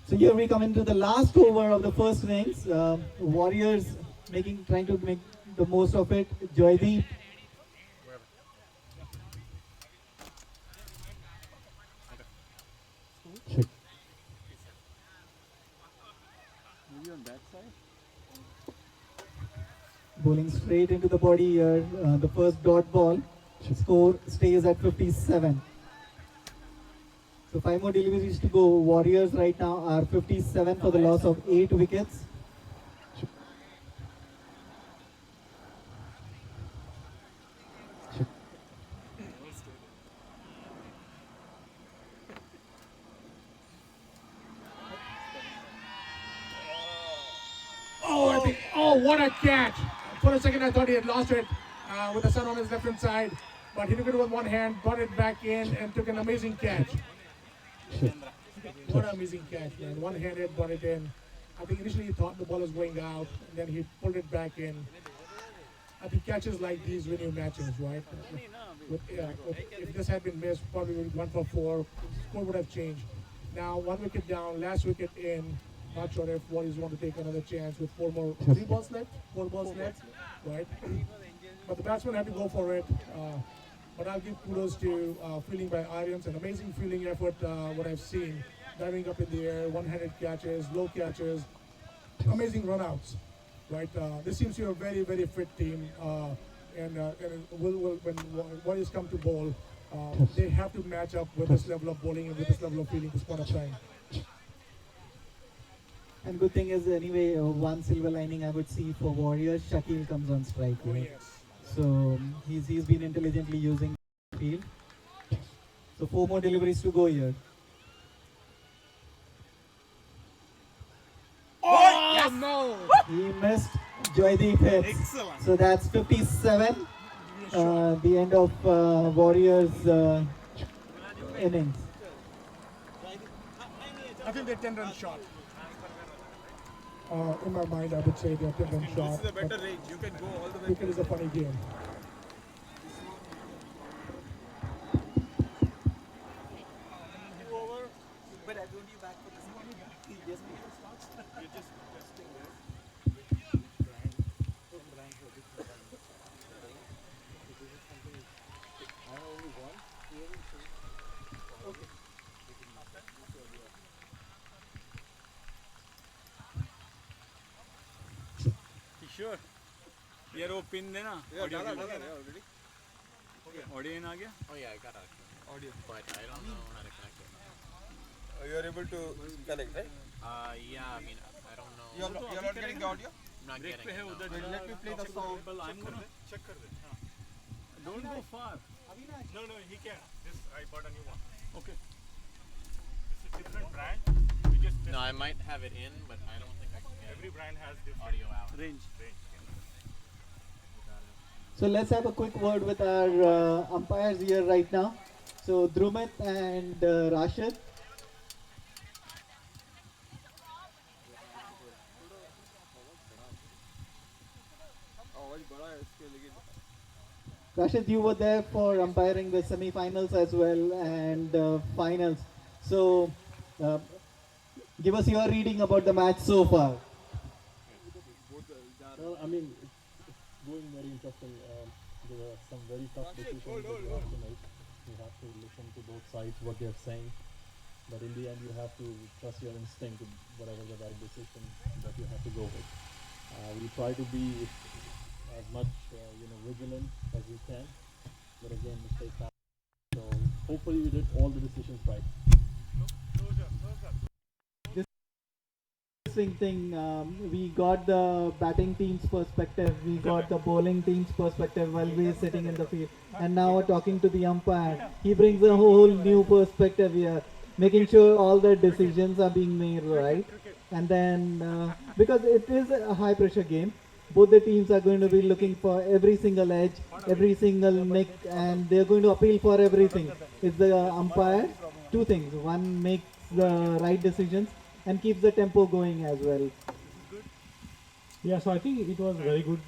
So here we come into the last over of the first innings. Warriors trying to make the most of it. Joydeep. Check. Maybe on that side. Bowling straight into the body here. The first dot ball. Score stays at 57. So 5 more deliveries to go. Warriors right now are 57 for the loss of 8 wickets. Oh, what a catch! For a second I thought he had lost it with the sun on his left hand side. But he took it with one hand, got it back in and took an amazing catch. What an amazing catch, man. One-handed, got it in. I think initially he thought the ball was going out, and then he pulled it back in. I think catches like these win you matches, right? If this had been missed, probably would have gone for 4. Score would have changed. Now 1 wicket down, last wicket in. Not sure if Warriors want to take another chance with 3 balls left, 4 balls left, right? But the batsmen had to go for it. But I'll give kudos to fielding by Aryans, an amazing fielding effort, what I've seen. Diving up in the air, one-handed catches, low catches, amazing run-outs, right? This seems to be a very, very fit team. And when Warriors come to bowl, they have to match up with this level of bowling and with this level of fielding at this point of time. And good thing is, anyway, one silver lining I would see for Warriors, Shakil comes on strike here. Yes. So he's been intelligently using the field. So 4 more deliveries to go here. Oh, yes. No! He missed. Joydeep hits. Excellent. So that's 57. The end of Warriors innings. I think they're 10-run shot. In my mind, I would say they're 10-run shot. This is a better range. You can go all the way. Cricket is a funny game. But I don't you back for this one. Yes, you're just testing this. Sure. यार वो pin देना. Yeah, already. Audio in आ गया? Oh yeah, I got audio, but I don't know how to connect it. You are able to connect, right? Yeah, I mean, I don't know. You're not getting the audio? I'm not getting it. No. Wait, let me play the sound. I'm gonna check कर दे. Don't go far. No, he can. This I bought a new one. Okay. This is different brand. We just No, I might have it in, but I don't think I can get every brand has different audio out. Range. So let's have a quick word with our umpires here right now. So Drumit and Rashid. Rashid, you were there for umpiring the semi-finals as well and finals. So give us your reading about the match so far. Well, I mean, it's going very interesting. There are some very tough decisions that you have to make. You have to listen to both sides, what they're saying. But in the end, you have to trust your instinct, whatever the right decision that you have to go with. We try to be as much, vigilant as we can. But again, mistakes happen. So hopefully we did all the decisions right. Thing, we got the batting team's perspective, we got the bowling team's perspective while we are sitting in the field, and now we're talking to the umpire. He brings a whole new perspective here, making sure all the decisions are being made right. And then because it is a high pressure game, both the teams are going to be looking for every single edge, every single nick, and they're going to appeal for everything. It's the umpire, two things: one makes the right decisions and keeps the tempo going as well. Yeah, so I think it was a very good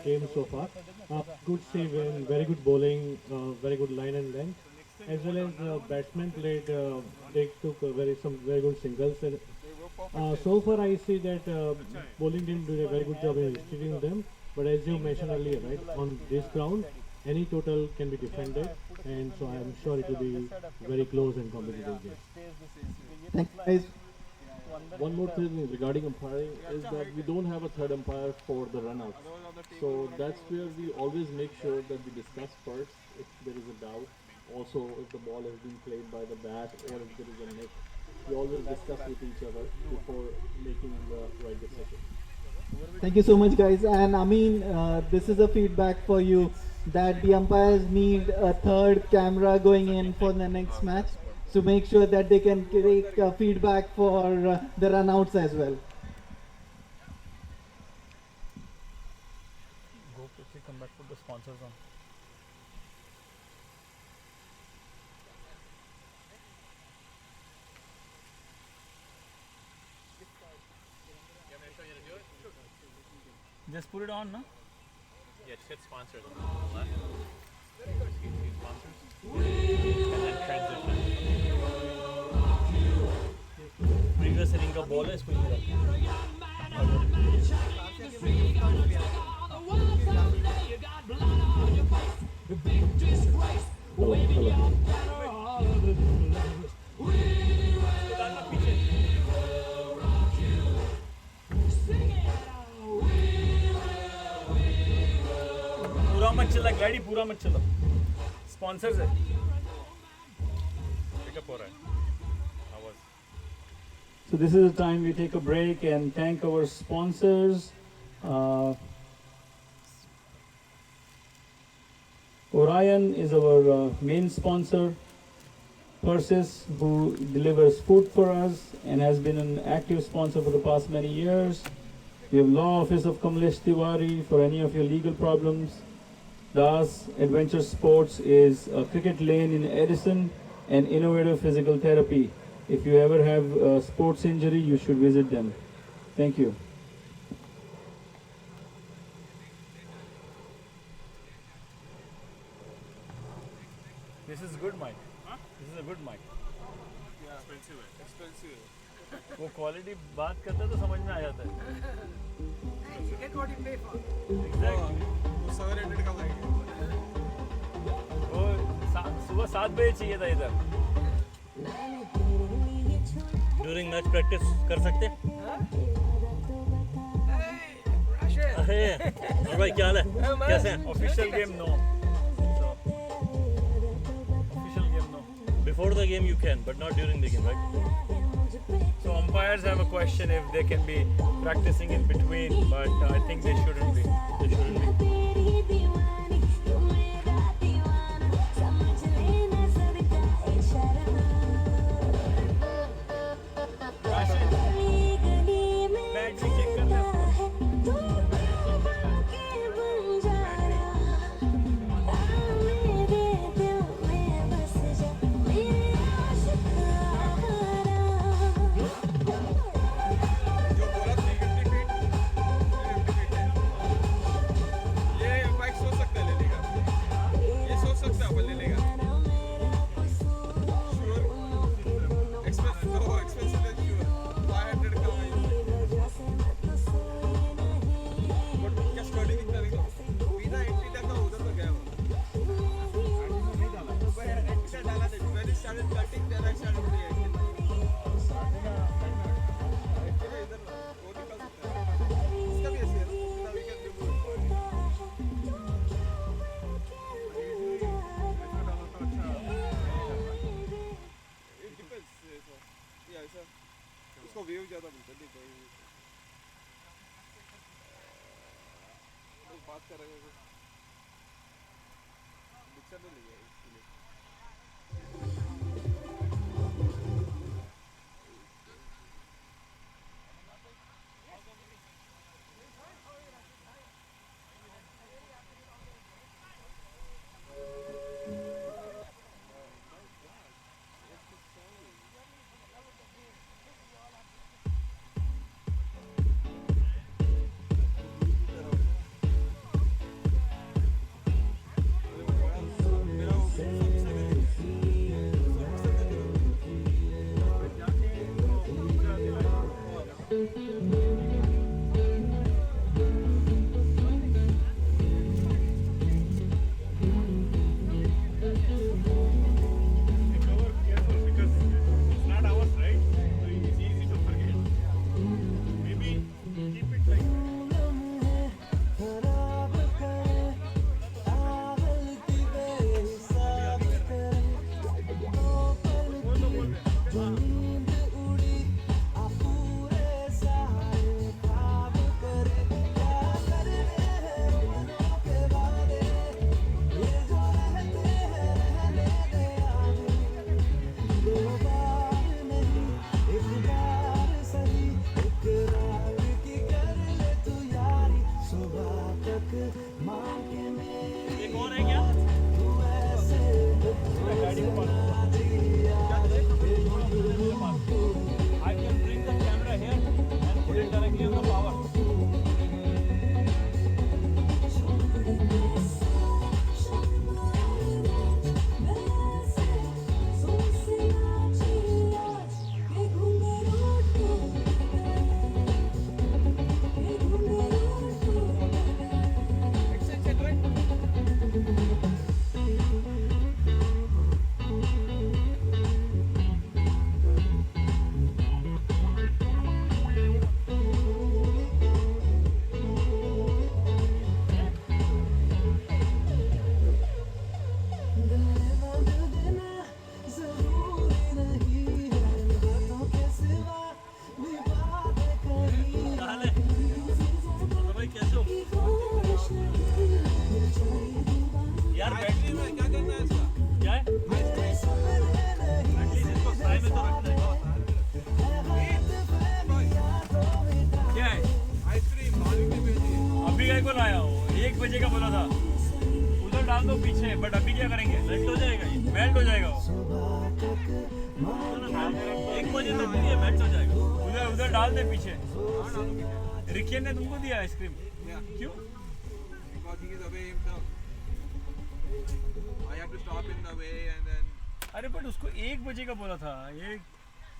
game so far. Good save and very good bowling, very good line and length. As well as batsmen played, they took some very good singles. And, so far I see that bowling team did a very good job in restricting them. But as you mentioned earlier, right, on this ground, any total can be defended, and so I am sure it will be very close and competitive game. Thank you guys. One more thing regarding umpiring is that we don't have a third umpire for the runouts. So that's where we always make sure that we discuss first if there is a doubt. Also, if the ball has been played by the bat or if there is a nick, we always discuss with each other before making the right decision. Thank you so much, guys. And this is a feedback for you that the umpires need a third camera going in for the next match to make sure that they can take feedback for the runouts as well. Go quickly, come back, put the sponsors on. Just put it on, no? Yeah, just hit sponsors on the left. See sponsors. And then transition. Previous inning का ball है इसको पूरा मत चला गाड़ी पूरा मत चला स्पॉन्सर्स है पिकअप हो रहा है आवाज So this is the time we take a break and thank our sponsors. Orion is our main sponsor. Persis, who delivers food for us and has been an active sponsor for the past many years. We have Law Office of Kamlesh Tiwari for any of your legal problems. Das Adventure Sports is a cricket lane in Edison and innovative physical therapy. If you ever have a sports injury, you should visit them. Thank you. This is good mic. This is a good mic. Expensive है. Expensive है. वो quality बात करता है तो समझ में आ जाता है. You get what you pay for. Exactly. वो 700 का लाएंगे. वो सुबह 7 बजे चाहिए था इधर. ड्यूरिंग मैच प्रैक्टिस कर सकते हैं? अरे और भाई क्या हाल है? कैसे हैं? Official game no. Official game no. Before the game you can, but not during the game, right? So umpires have a question if they can be practicing in between, but I think they shouldn't be. They shouldn't be. Battery check कर ले. उसको wave ज़्यादा मिलता है देखो लोग बात कर रहे हैं पिक्चर नहीं लिया इसलिए अरे बट उसको 1 बजे का बोला था, ये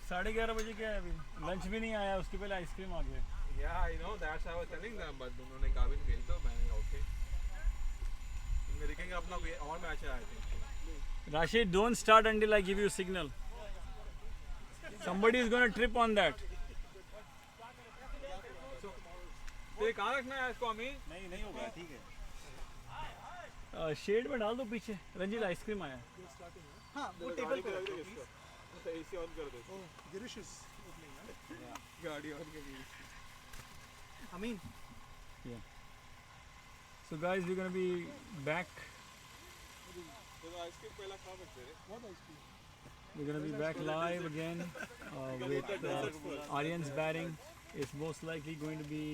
11:30 बजे क्या है अभी, लंच भी नहीं आया, उसके पहले आइसक्रीम आ गया। Yeah, I know that's I was telling them, but उन्होंने कहा भी खेल तो मैंने कहा ओके। इनमें देखेंगे अपना कोई और मैच है I think. Rashid, don't start until I give you signal. Somebody is going to trip on that. तो ये कहाँ रखना है इसको अमीन? नहीं होगा, ठीक है। शेड में डाल दो पीछे। रंजीत आइसक्रीम आया। हाँ, वो टेबल पे रख दो। एसी ऑन कर दो। Girish is opening, huh? गाड़ी ऑन कर दी। I mean. Yeah. So guys, we're going to be back. तो आइसक्रीम पहला खा सकते हैं। What ice cream? We're going to be back live again with Aryans batting. It's most likely going to be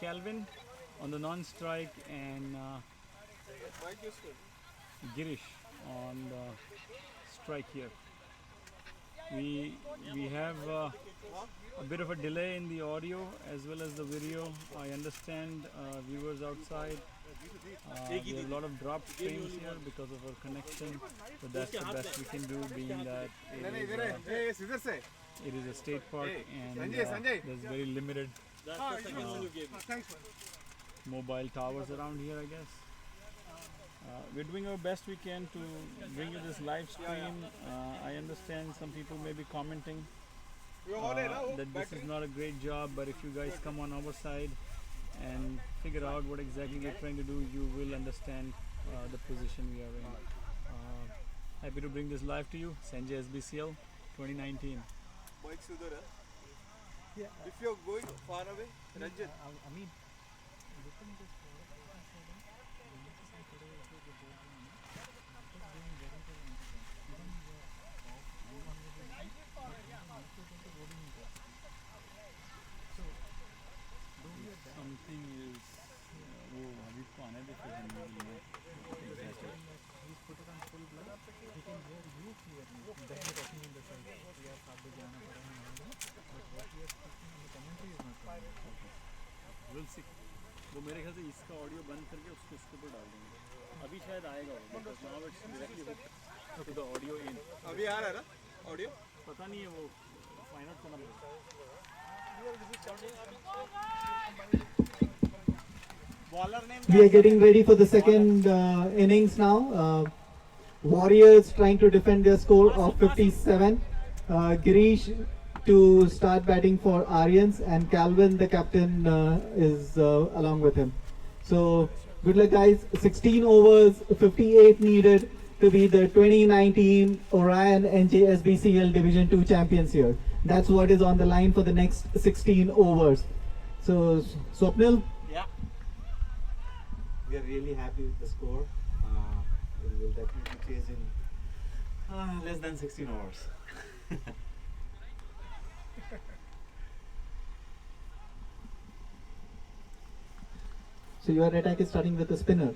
Calvin on the non-strike and Girish on the strike here. We have a bit of a delay in the audio as well as the video. I understand viewers outside. There are a lot of dropped frames here because of our connection, but that's the best we can do, being that it is a state park and there's very limited mobile towers around here, I guess. We're doing our best we can to bring you this live stream. I understand some people may be commenting that this is not a great job, but if you guys come on our side and figure out what exactly we're trying to do, you will understand the position we are in. Happy to bring this live to you. Sanjay SBCL. 2019. Mike Sudhara. If you're going far away, Ranjit. I mean, Something is वो अभी तो आने दे फिर हम लोग know exactly. he's put it on full blast. He can hear you clearly. Then you're talking in the side. We are साथ में जाना पड़ा है but what we are speaking in the commentary is not coming. We'll see. वो मेरे ख्याल से इसका ऑडियो बंद करके उसको इसके ऊपर डाल देंगे. अभी शायद आएगा वो. Because now it's directly hooked to the audio in. अभी आ रहा है ना ऑडियो? पता नहीं है वो फाइंड आउट करना पड़ेगा. We are getting ready for the second innings now. Warriors trying to defend their score of 57. Girish to start batting for Aryans, and Calvin, the captain, is along with him. So good luck, guys. 16 overs, 58 needed to be the 2019 Orion NJSBCL Division 2 champions here. That's what is on the line for the next 16 overs. So, Swapnil? Yeah. We are really happy with the score. We will definitely chase in less than 16 overs. So your attack is starting with a spinner.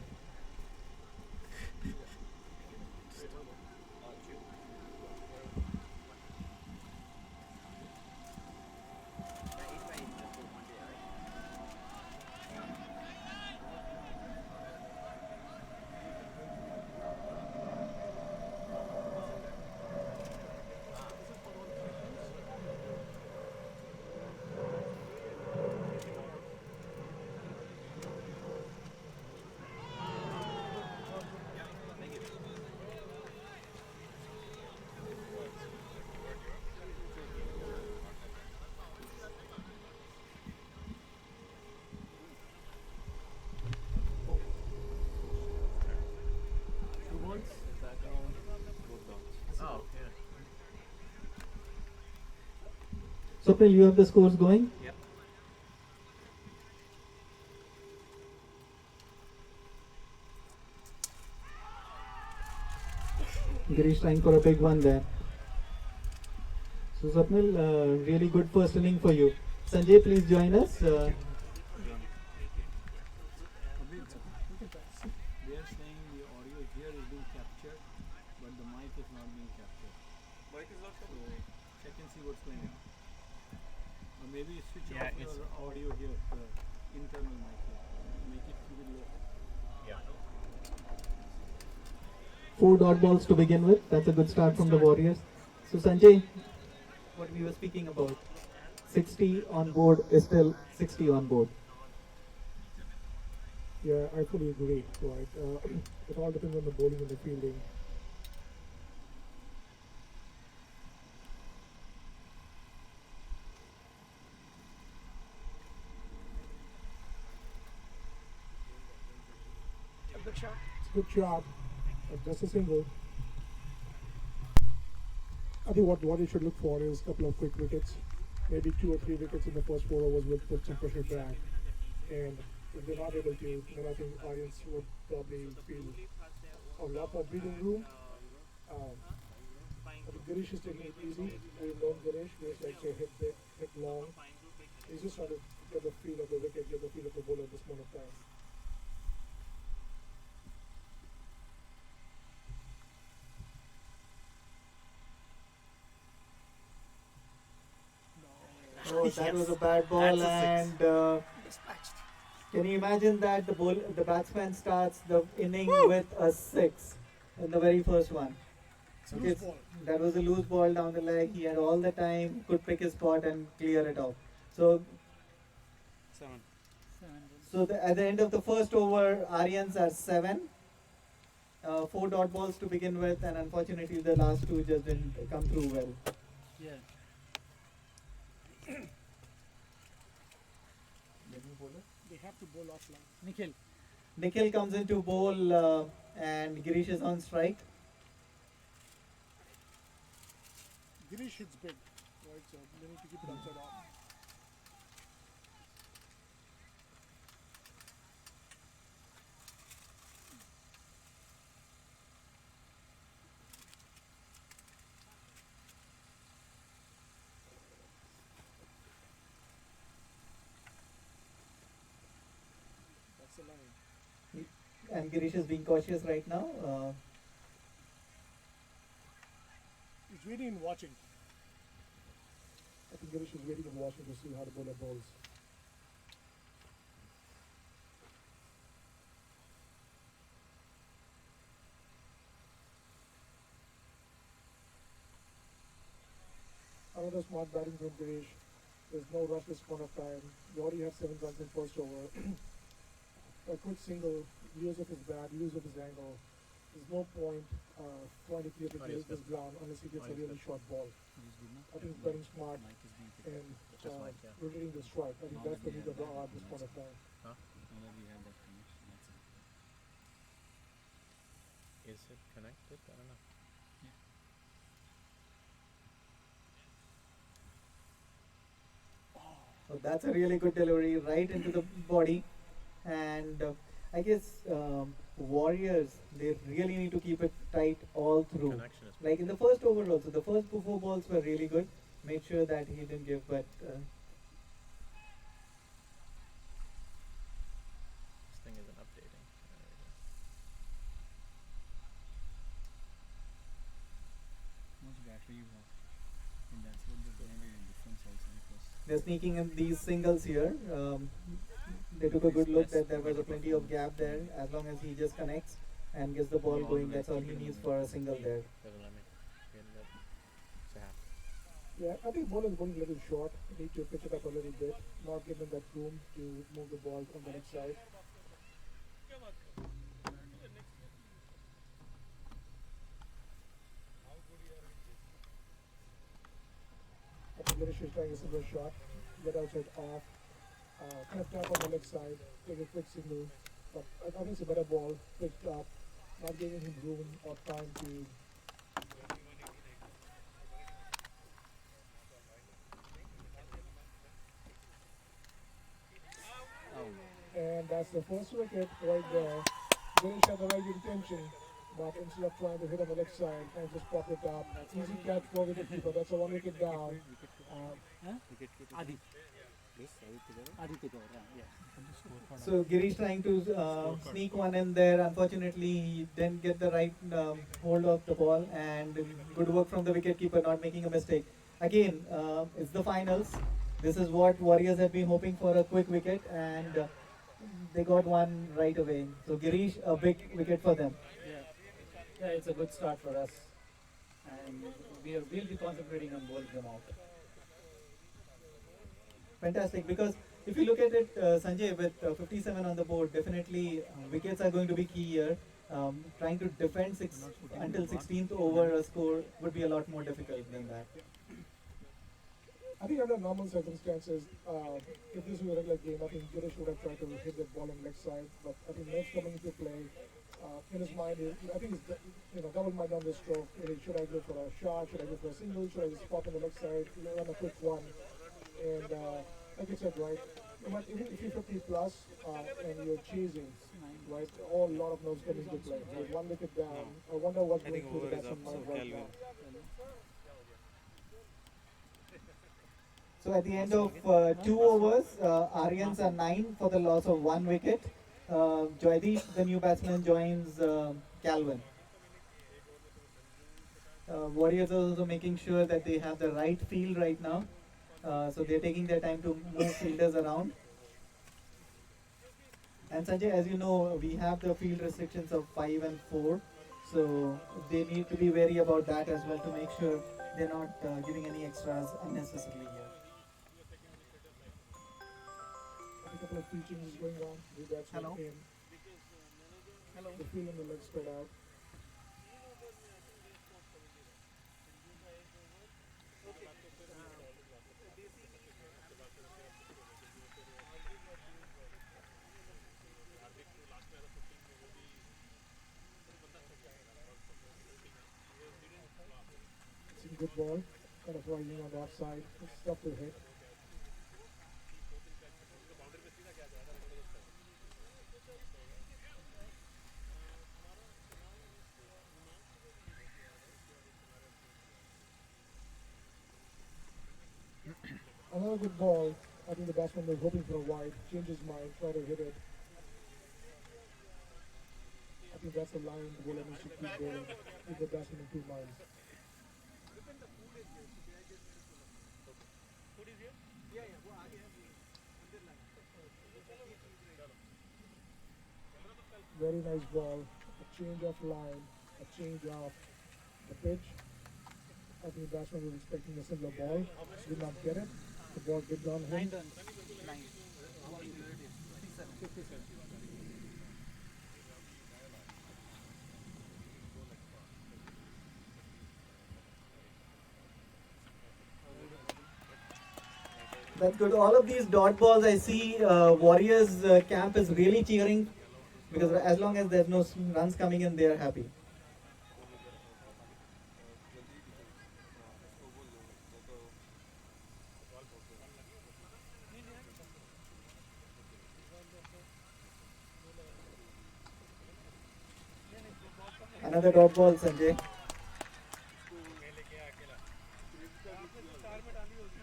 Oh, yeah. Swapnil, you have the scores going? Yep. Girish trying for a big one there. So Swapnil, really good first inning for you. Sanjay, please join us. They are saying the audio here is being captured, but the mic is not being captured. Mic is not So check and see what's going on. Or maybe switch Yeah, off your audio here, the internal mic here. Make it keep it low. Yeah. 4 dot balls to begin with. That's a good start from the Warriors. So Sanjay, what we were speaking about, 60 on board is still 60 on board. Yeah, I fully agree. Right, it all depends on the bowling and the fielding. Good shot. It's a good shot, just a single. I think what you should look for is a couple of quick wickets, maybe 2 or 3 wickets in the first 4 overs will put some pressure back. And if they're not able to, then I think Aryans would probably feel a lot more breathing room. I think Girish is taking it easy. We've known Girish. Girish likes to hit big, hit long. He's just trying to get the feel of the wicket, get the feel of the bowler at this point of time. Oh, that was a bad ball, and can you imagine that the batsman starts the inning with a 6 in the very first one. Loose ball. That was a loose ball down the leg. He had all the time, could pick his spot and clear it off. So, 7. at the end of the first over, Aryans are 7. 4 dot balls to begin with, and unfortunately the last 2 just didn't come through well. Yeah. They have to bowl offline. Nikhil. Nikhil comes into bowl and Girish is on strike. Girish hits big, right? So they need to keep it upside off. That's the line. And Girish is being cautious right now. He's waiting and watching. I think Girish is waiting and watching to see how the bowler bowls. Another smart batting from Girish. There's no rush this point of time. You already have 7 runs in first over. A quick single, use of his bat, use of his angle. There's no point trying to clear this ground unless he gets a really short ball. I think he's batting smart and rotating the strike. I think that's the need of the hour at this point of time. Is it connected? I don't know. So that's a really good delivery right into the body, and I guess Warriors, they really need to keep it tight all through. Connection is Like in the first over also, the first 4 balls were really good. Made sure that he didn't give, but This thing isn't updating. How much battery you have? And that's what the difference also, because they're sneaking in these singles here. They took a good look that there was a plenty of gap there. As long as he just connects and gets the ball going, that's all he needs for a single there. Doesn't let me get that. It's a half. Yeah, I think ball is going a little short. Need to pitch it up a little bit, not give him that room to move the ball on the next side. I think Girish is trying a similar shot, get outside off, kind of tap on the leg side, take a quick single, but I think it's a better ball, picked up, not giving him room or time to. And that's the first wicket right there. Girish had the right intention, but instead of trying to hit on the leg side and just pop it up, easy catch for wicketkeeper. That's a 1 wicket down. Adi. So Girish trying to sneak one in there. Unfortunately, he didn't get the right hold of the ball, and good work from the wicketkeeper, not making a mistake. Again, it's the finals. This is what Warriors had been hoping for, a quick wicket, and they got one right away. So Girish, a big wicket for them. Yeah, it's a good start for us, and we'll be concentrating on bowling them out. Fantastic, because if you look at it, Sanjay, with 57 on the board, definitely wickets are going to be key here. Trying to defend until 16th over a score would be a lot more difficult than that. I think under normal circumstances, if this was a regular game, I think Girish would have tried to hit the ball on the leg side, but I think nerves coming into play. In his mind, I think he's double mind on this stroke. Should I go for a shot? Should I go for a single? Should I just pop on the leg side, run a quick one? And like you said, right, but even if you're 50 plus and you're chasing, right, a lot of nerves come into play. With 1 wicket down, I wonder what's going through the batsman's mind right now. So at the end of 2 overs, Aryans are 9 for the loss of 1 wicket. Joydeep, the new batsman, joins Calvin. Warriors are also making sure that they have the right field right now. So they're taking their time to move fielders around. And Sanjay, as you know, we have the field restrictions of 5 and 4. So they need to be wary about that as well to make sure they're not giving any extras unnecessarily here. A couple of teaching is going on. The batsman in. Hello. The field and the legs spread out. It's a good ball. kind of rising on the offside. It's tough to hit. Another good ball. I think the batsman was hoping for a wide, changed his mind, tried to hit it. I think that's the line the bowler needs to keep bowling, keep the batsman in two minds. Very nice ball, a change of line, a change of the pitch. I think the batsman was expecting a similar ball, did not get it. The ball did on him. That's good. All of these dot balls, I see Warriors camp is really cheering because as long as there's no runs coming in, they are happy. Another dot ball, Sanjay.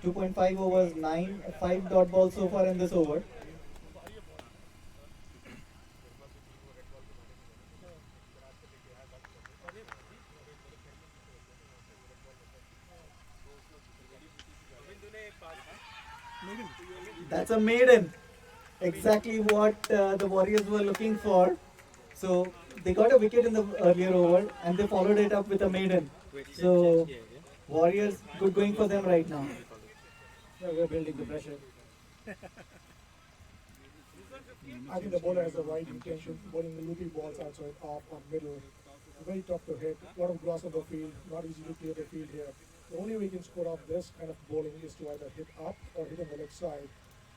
2.5 overs, 5 dot balls so far in this over. That's a maiden. Exactly what the Warriors were looking for. So they got a wicket in the earlier over and they followed it up with a maiden. So Warriors, good going for them right now. Yeah, we're building the pressure. I think the bowler has the right intention, bowling the loopy balls outside, off, or middle. Very tough to hit, a lot of grass on the field, not easy to clear the field here. The only way you can score off this kind of bowling is to either hit up or hit on the left side.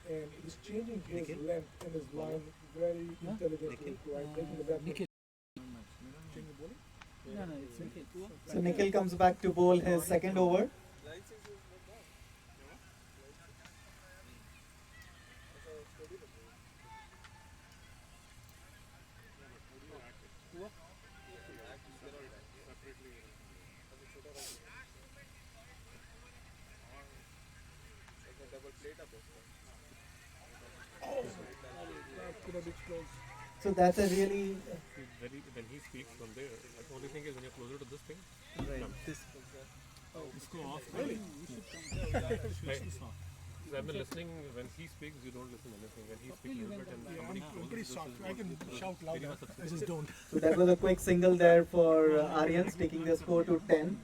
And he's changing his length and his line very intelligently, right? Making the batsman. So Nikhil comes back to bowl his second over. So that's a really. When he speaks from there, the only thing is when you're closer to this thing. Right. This go off. Really? So I've been listening. When he speaks, you don't listen to anything. When he speaks a little bit, and somebody I'm pretty soft. I can shout louder. I just don't. So that was a quick single there for Aryans, taking the score to 10.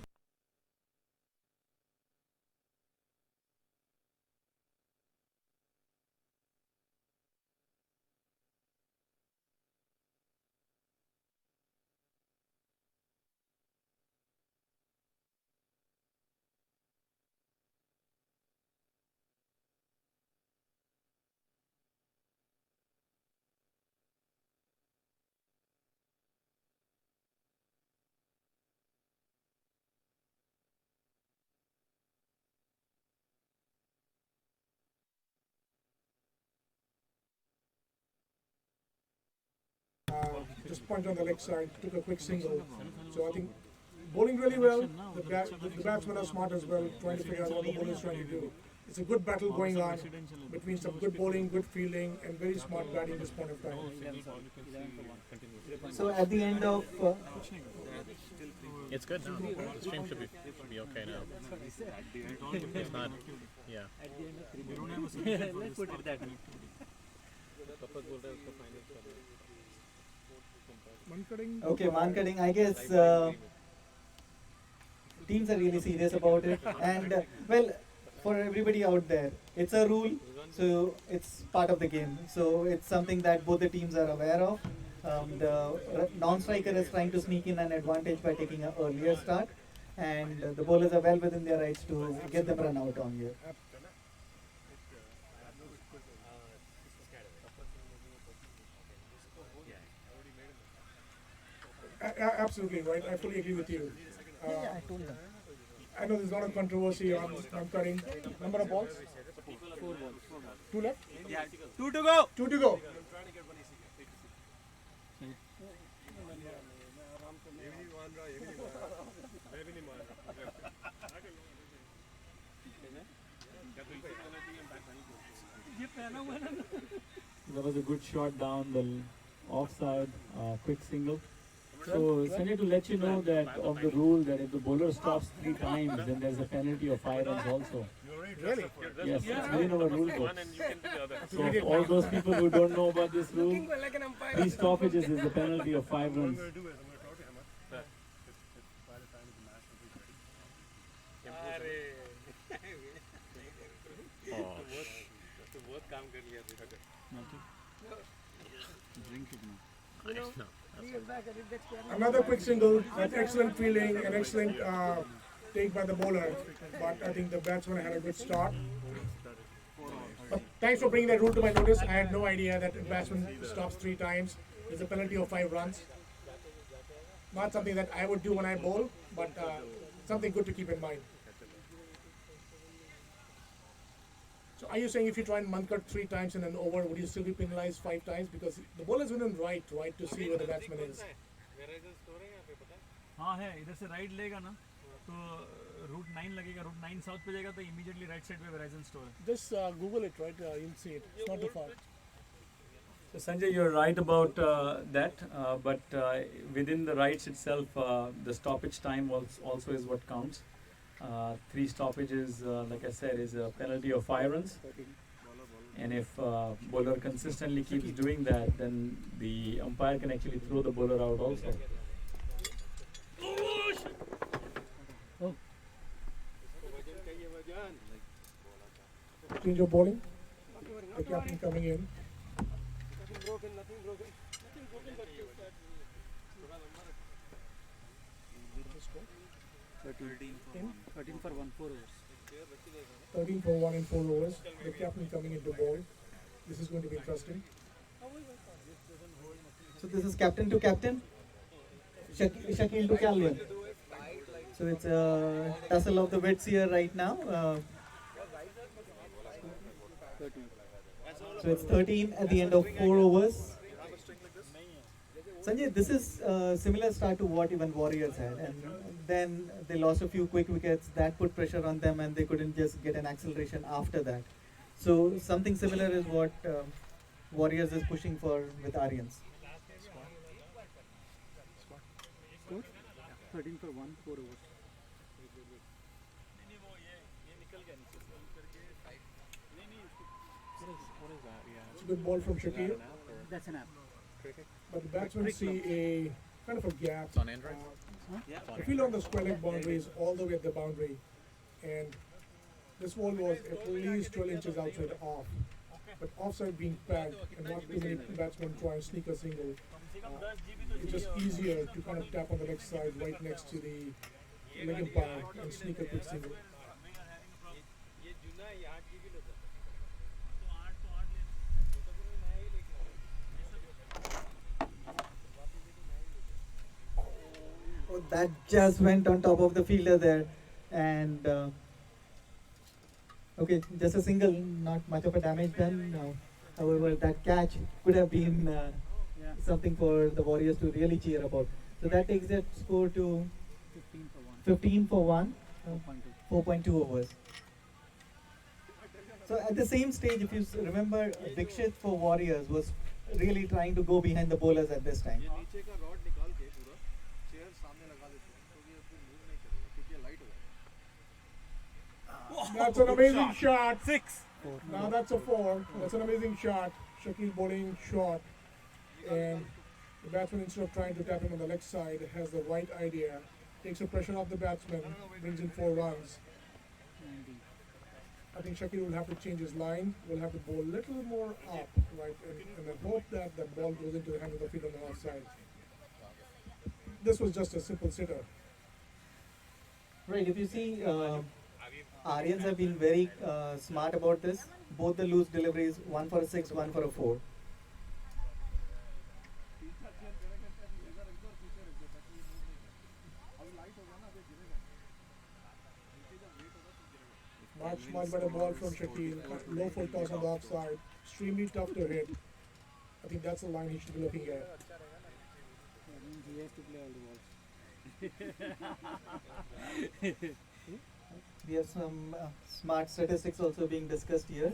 Just point on the leg side, took a quick single. So I think bowling really well. The batsmen are smart as well, trying to figure out what the bowler is trying to do. It's a good battle going on between some good bowling, good fielding, and very smart batting at this point of time. So at the end of. It's good now. The stream should be okay now. It's not. Yeah. Let's put it that way. Okay, man cutting. I guess teams are really serious about it, and well, for everybody out there, it's a rule, so it's part of the game. So it's something that both the teams are aware of. The non-striker is trying to sneak in an advantage by taking an earlier start, and the bowlers are well within their rights to get them run out on here. Absolutely right. I fully agree with you. I told them. I know there's a lot of controversy on cutting. Number of balls? 4 balls. 2 left? Yeah, 2 to go. 2 to go. That was a good shot down the offside, quick single. So, Sanjay, to let you know that of the rule that if the bowler stops 3 times, then there's a penalty of 5 runs also. Really? Yes, it's within our rule book. One and you can do the other. So, for all those people who don't know about this rule, 3 stoppages is the penalty of 5 runs. Another quick single, an excellent fielding, an excellent take by the bowler, but I think the batsman had a good start. But thanks for bringing that rule to my notice. I had no idea that if batsman stops 3 times, there's a penalty of 5 runs. Not something that I would do when I bowl, but something good to keep in mind. So are you saying if you try and month cut 3 times in an over, would you still be penalized 5 times? Because the bowler's within right to see where the batsman is. हाँ है इधर से right लेगा ना तो root 9 लगेगा root 9 south पे जाएगा तो इमीडिएटली राइट साइड पे वेराइजन स्टोर है. Just Google it, right? You'll see it. It's not too far. So Sanjay, you're right about that, but within the rights itself, the stoppage time also is what counts. 3 stoppages, like I said, is a penalty of 5 runs. And if bowler consistently keeps doing that, then the umpire can actually throw the bowler out also. Change of bowling. The captain coming in. Nothing broken, nothing broken. Nothing broken, but just that. 13 for 1, 4 overs. 13 for 1 in 4 overs. The captain coming into ball. This is going to be interesting. So this is captain to captain, Shakil to Calvin. So it's a tussle of the wits here right now. So it's 13 at the end of 4 overs. Sanjay, this is a similar start to what even Warriors had, and then they lost a few quick wickets that put pressure on them, and they couldn't just get an acceleration after that. So something similar is what Warriors is pushing for with Aryans. Score? 13 for 1, 4 overs. What is that? Yeah. It's a good ball from Shakil. That's an app. But the batsmen see a kind of a gap. It's on Android? Yeah. The field on the square leg boundary is all the way at the boundary, and this ball was at least 12 inches outside off. But offside being packed and not too many batsmen try and sneak a single, it's just easier to kind of tap on the leg side right next to the leg umpire and sneak a quick single. Oh, that just went on top of the fielder there, and okay, just a single, not much of a damage done. However, that catch could have been something for the Warriors to really cheer about. So that takes that score to 15 for 1, 4.2 overs. So at the same stage, if you remember, Dixit for Warriors was really trying to go behind the bowlers at this time. That's an amazing shot. 6. Now that's a 4. That's an amazing shot. Shakil bowling shot. And the batsman, instead of trying to tap him on the leg side, has the right idea. Takes the pressure off the batsman, brings in 4 runs. I think Shakil will have to change his line. Will have to bowl a little more up, right? And I hope that the ball goes into the hand of the field on the outside. This was just a simple sitter. Right, if you see, Aryans have been very smart about this. Both the loose deliveries, 1 for a 6, 1 for a 4. Hard smart by the ball from Shakil. Low full toss on the offside. Extremely tough to hit. I think that's the line he should be looking at. That means he has to play all the balls. We have some smart statistics also being discussed here.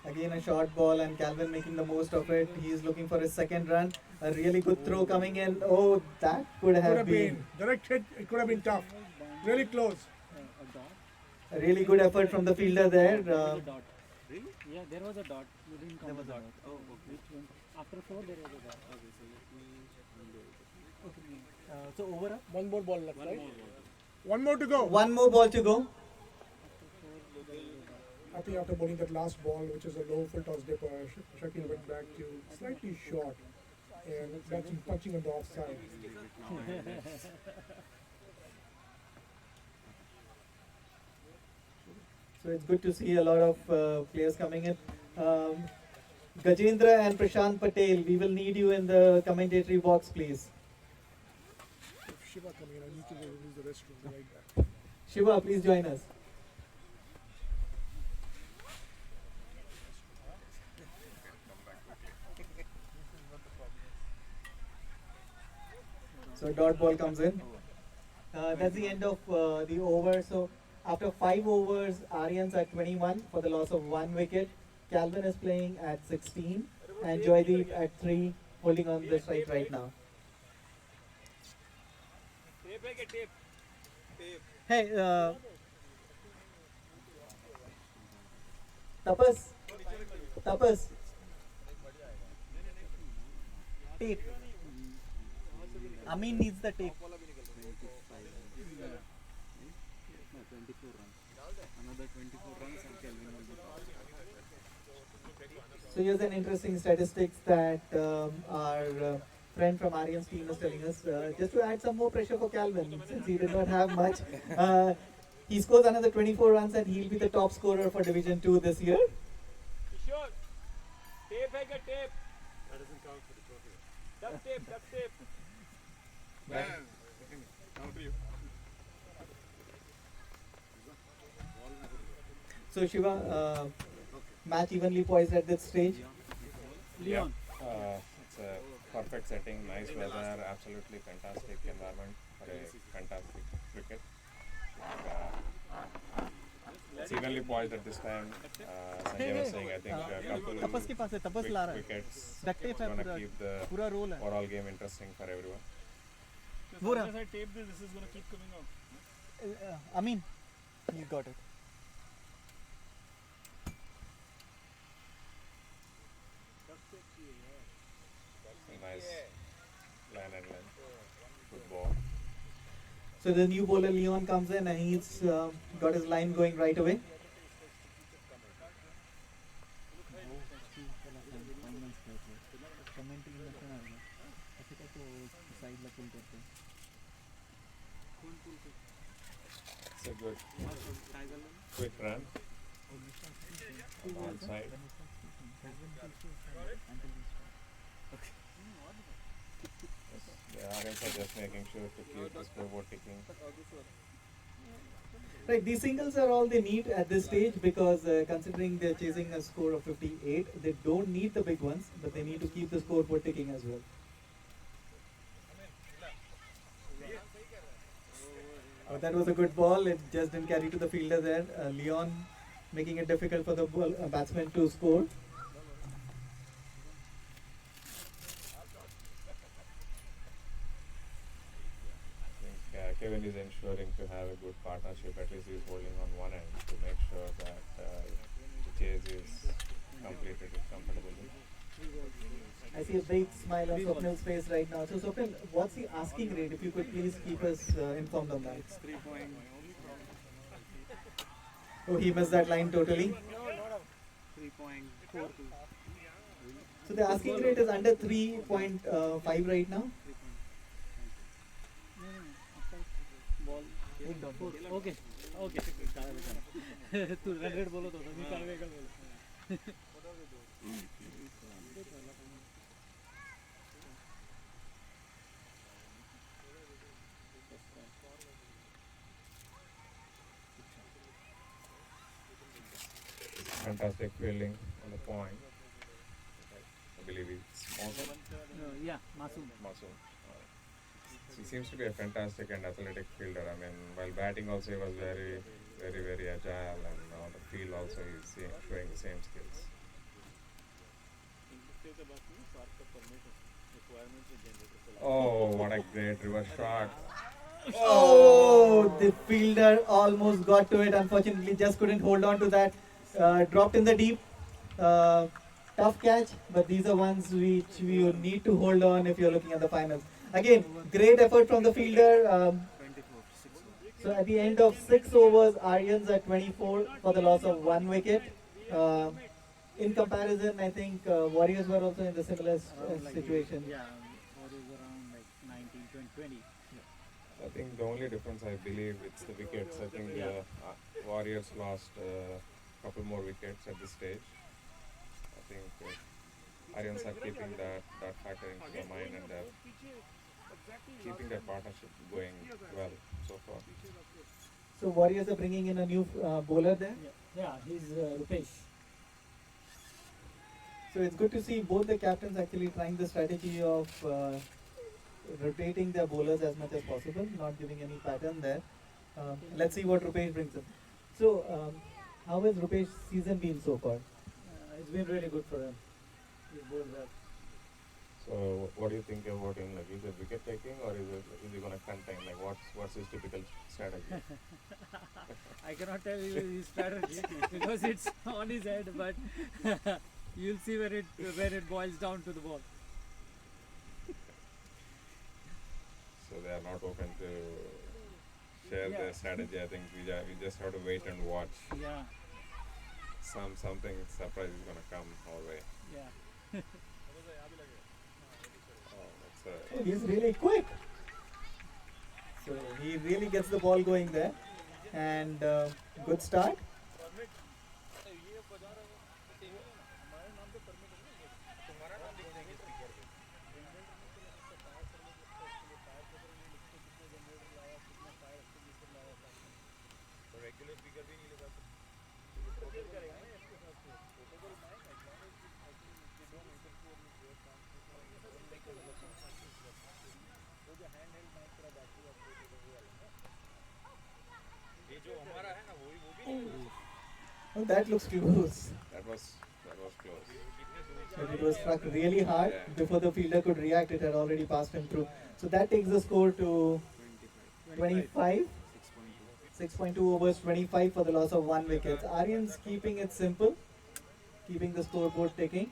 Again a short ball and Calvin making the most of it. He is looking for his second run. A really good throw coming in. Oh, that could have been direct hit. It could have been tough. Really close. a really good effort from the fielder there. Really? Yeah, there was a dot. You didn't count the dot. Oh, okay. Which one? After 4 there was a dot. Okay, so let me. So over. One more ball left, right? One more to go. One more ball to go. I think after bowling that last ball, which is a low full toss dipper, Shakil went back to slightly short, and that's punching on the offside. So it's good to see a lot of players coming in. Gajendra and Prashant Patel, we will need you in the commentary box, please. If Shiva coming in, I need to go use the restroom. Be right back. Shiva, please join us. So dot ball comes in. That's the end of the over. So after 5 overs, Aryans at 21 for the loss of 1 wicket. Calvin is playing at 16 and Joydeep at 3, holding on the strike right now. Hey, Tapas, tape. Amin needs the tape. 24 runs. Another 24 runs and Kelvin will be top. So here's an interesting statistics that our friend from Aryans team is telling us. Just to add some more pressure for Calvin, since he did not have much. He scores another 24 runs and he'll be the top scorer for Division 2 this year. Sure. Tape hai kya tape? That doesn't count for the trophy. Duct tape, duct tape. Man, count you. So Shiva, match evenly poised at this stage. Leon. It's a perfect setting, nice weather, absolutely fantastic environment for a fantastic cricket. It's evenly poised at this time. Sanjay was saying, I think a couple quick wickets going to keep the overall game interesting for everyone. As I tape this is going to keep coming out. Amin, you got it. Nice line and length. Good ball. So the new bowler Leon comes in and he's got his line going right away. It's a good quick run on the outside. The Aryans are just making sure to keep the scoreboard ticking. Right, these singles are all they need at this stage because considering they're chasing a score of 58, they don't need the big ones, but they need to keep the scoreboard ticking as well. Oh, that was a good ball. It just didn't carry to the fielder there. Leon making it difficult for the batsman to score. Kevin is ensuring to have a good partnership, at least he's holding on one end to make sure that the chase is completed comfortably. I see a big smile on Swapnil's face right now. So Swapnil, what's the asking rate? If you could please keep us informed on that. It's 3 point. Oh, he missed that line totally. 3.42. So the asking rate is under 3.5 right now. Ball. Okay. Okay. तू 100 बोलो तो मैं कावेगा बोलो. fantastic fielding on the point. I believe it's Masoom. Yeah, Masoom. Masoom. He seems to be a fantastic and athletic fielder. I mean, while batting also he was very, very, very agile, and on the field also he's showing the same skills. Oh, what a great reverse shot. Oh, the fielder almost got to it. Unfortunately, just couldn't hold on to that. Dropped in the deep. Tough catch, but these are ones which you need to hold on if you're looking at the finals. Again, great effort from the fielder. So at the end of 6 overs, Aryans are 24 for the loss of 1 wicket. In comparison, I think Warriors were also in the similar situation. Yeah, Warriors around like 19, 20. I think the only difference, I believe, it's the wickets. I think the Warriors lost a couple more wickets at this stage. I think Aryans are keeping that factor into their mind, and they're keeping their partnership going well so far. So Warriors are bringing in a new bowler there. Yeah, he's Rupesh. So it's good to see both the captains actually trying the strategy of rotating their bowlers as much as possible, not giving any pattern there. Let's see what Rupesh brings in. So how has Rupesh's season been so far? It's been really good for him. He's bowled well. So what do you think about him? Like, is it wicket taking, or is he going to contain? Like, what's his typical strategy? I cannot tell you his strategy because it's on his head, but you'll see when it boils down to the ball. So they are not open to share their strategy. I think we just have to wait and watch. Yeah. Something surprise is going to come our way. Yeah. Oh, he's really quick. So he really gets the ball going there, and good start. Oh, that looks close. That was close. But it was struck really hard. Before the fielder could react, it had already passed him through. So that takes the score to 25. 6.2 overs, 25 for the loss of 1 wicket. Aryans keeping it simple, keeping the scoreboard ticking.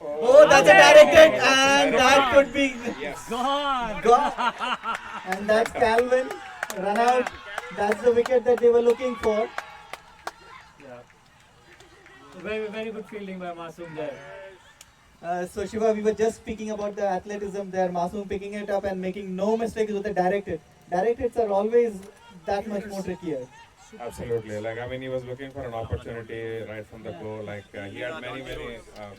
Oh, that's a directed, and that could be gone. And that's Calvin, run out. That's the wicket that they were looking for. Yeah. Very, very good fielding by Masoom there. So Shiva, we were just speaking about the athleticism there. Masoom picking it up and making no mistakes with the directed. Directeds are always that much more trickier. Absolutely. Like, I mean, he was looking for an opportunity right from the go. Like, he had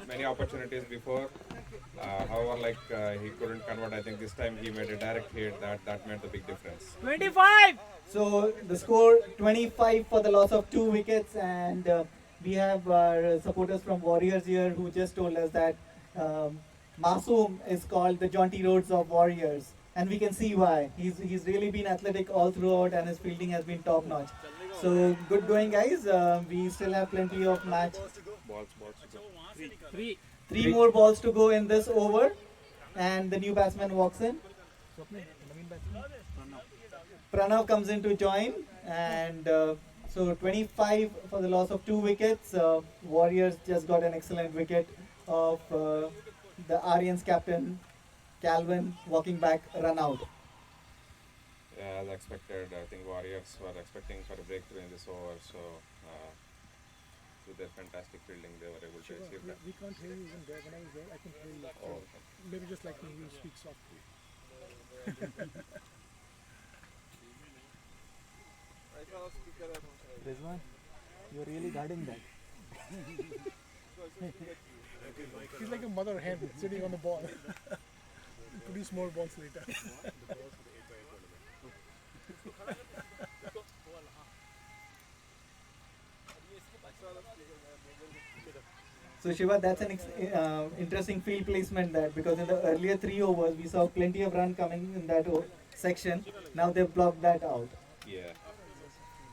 many opportunities before. However, like, he couldn't convert. I think this time he made a direct hit. That made the big difference. 25. So the score 25 for the loss of 2 wickets, and we have our supporters from Warriors here who just told us that Masoom is called the Jaunty Rhodes of Warriors, and we can see why. He's really been athletic all throughout, and his fielding has been top notch. So good going, guys. We still have plenty of match. Balls to go. Three more balls to go in this over, and the new batsman walks in. Pranav comes in to join, and so 25 for the loss of 2 wickets. Warriors just got an excellent wicket of the Aryans captain Calvin walking back, run out. Yeah, as expected. I think Warriors were expecting for a breakthrough in this over, so with their fantastic fielding, they were able to achieve that. We can't hear you even there. When I was there, I can hear you. Oh, maybe just like me, you speak softly. Rizwan, you're really guarding that. He's like a mother hen sitting on the ball. Produce more balls later. So Shiva, that's an interesting field placement there, because in the earlier 3 overs we saw plenty of run coming in that section. Now they've blocked that out. Yeah,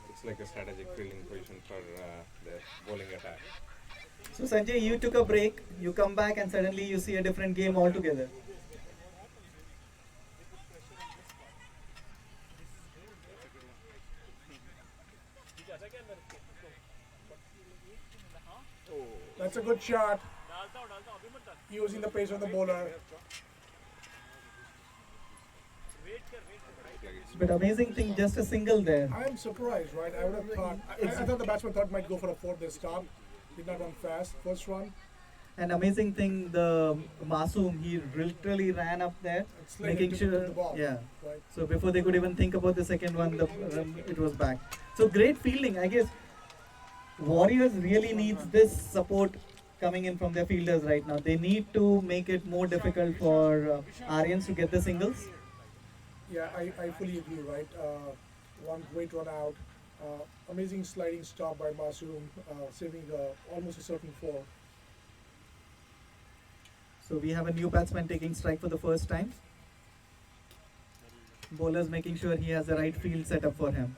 it's like a strategic fielding position for the bowling attack. So Sanjay, you took a break, you come back and suddenly you see a different game altogether. That's a good shot. Using the pace of the bowler. But amazing thing, just a single there. I am surprised, right? I would have thought. I thought the batsman thought might go for a 4th this time. Did not run fast. First run. And amazing thing, the Masoom, he literally ran up there, making sure. The ball, yeah. right. So before they could even think about the second one, it was back. So great fielding, I guess. Warriors really needs this support coming in from their fielders right now. They need to make it more difficult for Aryans to get the singles. Yeah, I fully agree, right? One great run out. Amazing sliding stop by Masoom, saving almost a certain 4. So we have a new batsman taking strike for the first time. Bowlers making sure he has the right field set up for him.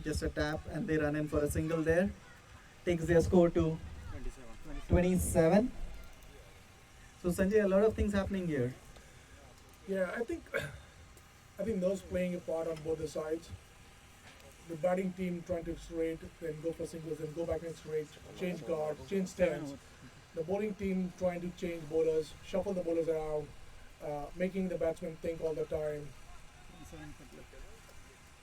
Just a tap and they run in for a single there. Takes their score to 27. So Sanjay, a lot of things happening here. Yeah, I think those playing a part on both the sides. The batting team trying to straight, then go for singles, then go back and straight, change guard, change stance. The bowling team trying to change bowlers, shuffle the bowlers around, making the batsmen think all the time.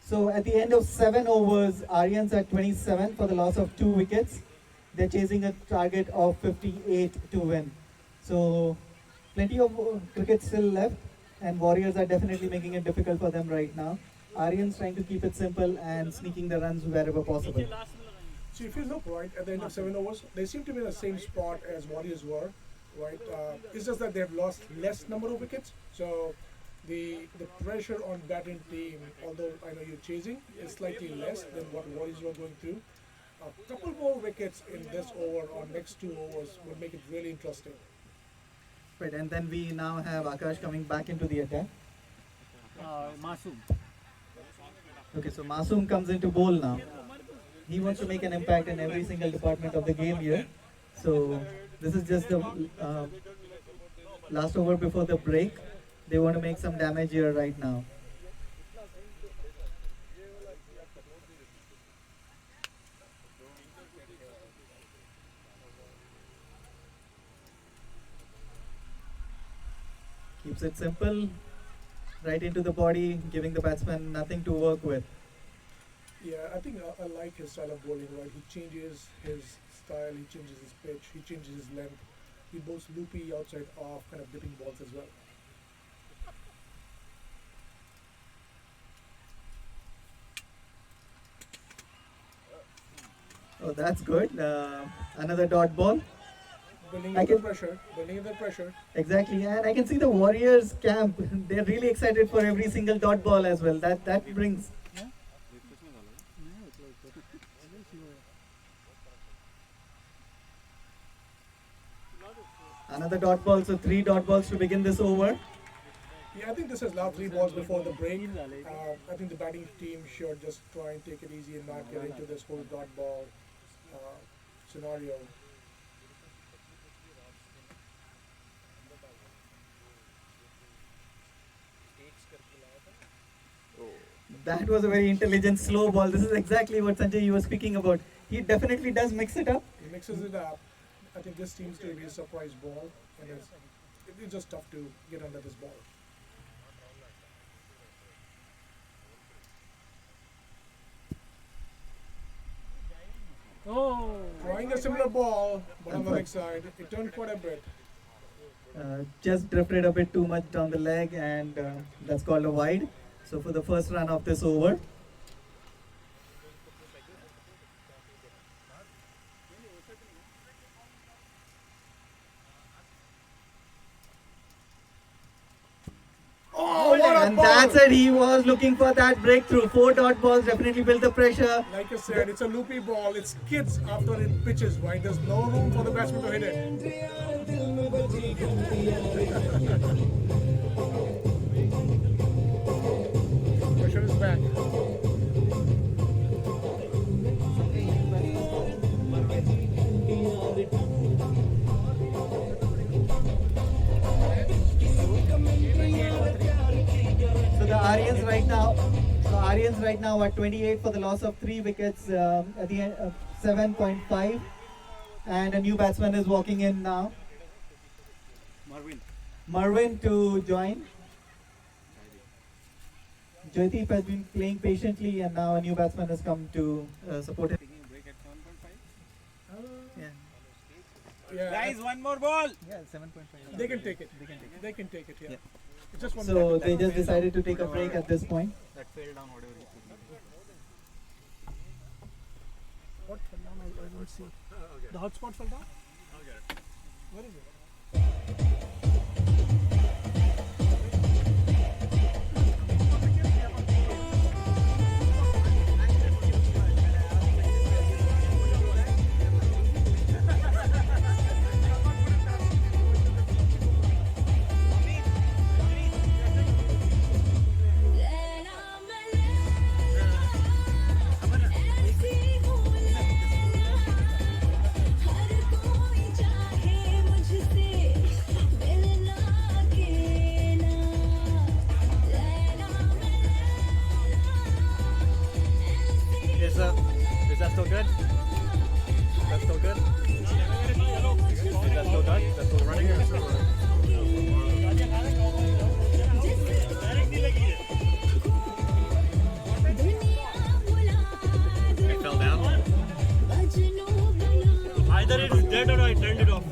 So at the end of 7 overs, Aryans at 27 for the loss of 2 wickets. They're chasing a target of 58 to win. So plenty of cricket still left, and Warriors are definitely making it difficult for them right now. Aryans trying to keep it simple and sneaking the runs wherever possible. So if you look, right, at the end of 7 overs, they seem to be in the same spot as Warriors were, right? It's just that they've lost less number of wickets. So the pressure on batting team, although I know you're chasing, is slightly less than what Warriors were going through. A couple more wickets in this over or next 2 overs would make it really interesting. Right, and then we now have Akash coming back into the attack. Masoom. Okay, so Masoom comes into bowl now. He wants to make an impact in every single department of the game here. So this is just the last over before the break. They want to make some damage here right now. Keeps it simple, right into the body, giving the batsman nothing to work with. Yeah, I think I like his style of bowling, right? He changes his style, he changes his pitch, he changes his length. He bowls loopy, outside off, kind of dipping balls as well. Oh, that's good. Another dot ball. Building under pressure. Exactly, and I can see the Warriors camp. They're really excited for every single dot ball as well. That brings. Another dot ball, so 3 dot balls to begin this over. Yeah, I think this is now 3 balls before the break. I think the batting team should just try and take it easy and not get into this whole dot ball scenario. That was a very intelligent slow ball. This is exactly what Sanjay you were speaking about. He definitely does mix it up. He mixes it up. I think this seems to be a surprise ball. And it's just tough to get under this ball. Oh! Trying a similar ball, but on the leg side, it turned quite a bit. Just drifted a bit too much down the leg, and that's called a wide. So for the first run of this over. Oh, what a And ball! that's it. He was looking for that breakthrough. 4 dot balls definitely build the pressure. Like I said, it's a loopy ball. It skids after it pitches, right? There's no room for the batsman to hit it. Pressure is back. So the Aryans right now at 28 for the loss of 3 wickets at the end of 7.5, and a new batsman is walking in now. Marvin to join. Joydeep has been playing patiently, and now a new batsman has come to support him. Yeah. Guys, one more ball. Yeah, 7.5. They can take it. They can take it. Yeah. It's just one. So more. they just decided to take a break at this point. That fell down, whatever it could be. What fell down? I don't see. The hotspot fell down? I'll get it. Where is it? Is that still good? That's still good? Is that still good? That's still running? It fell down? Either it's dead or I turned it off.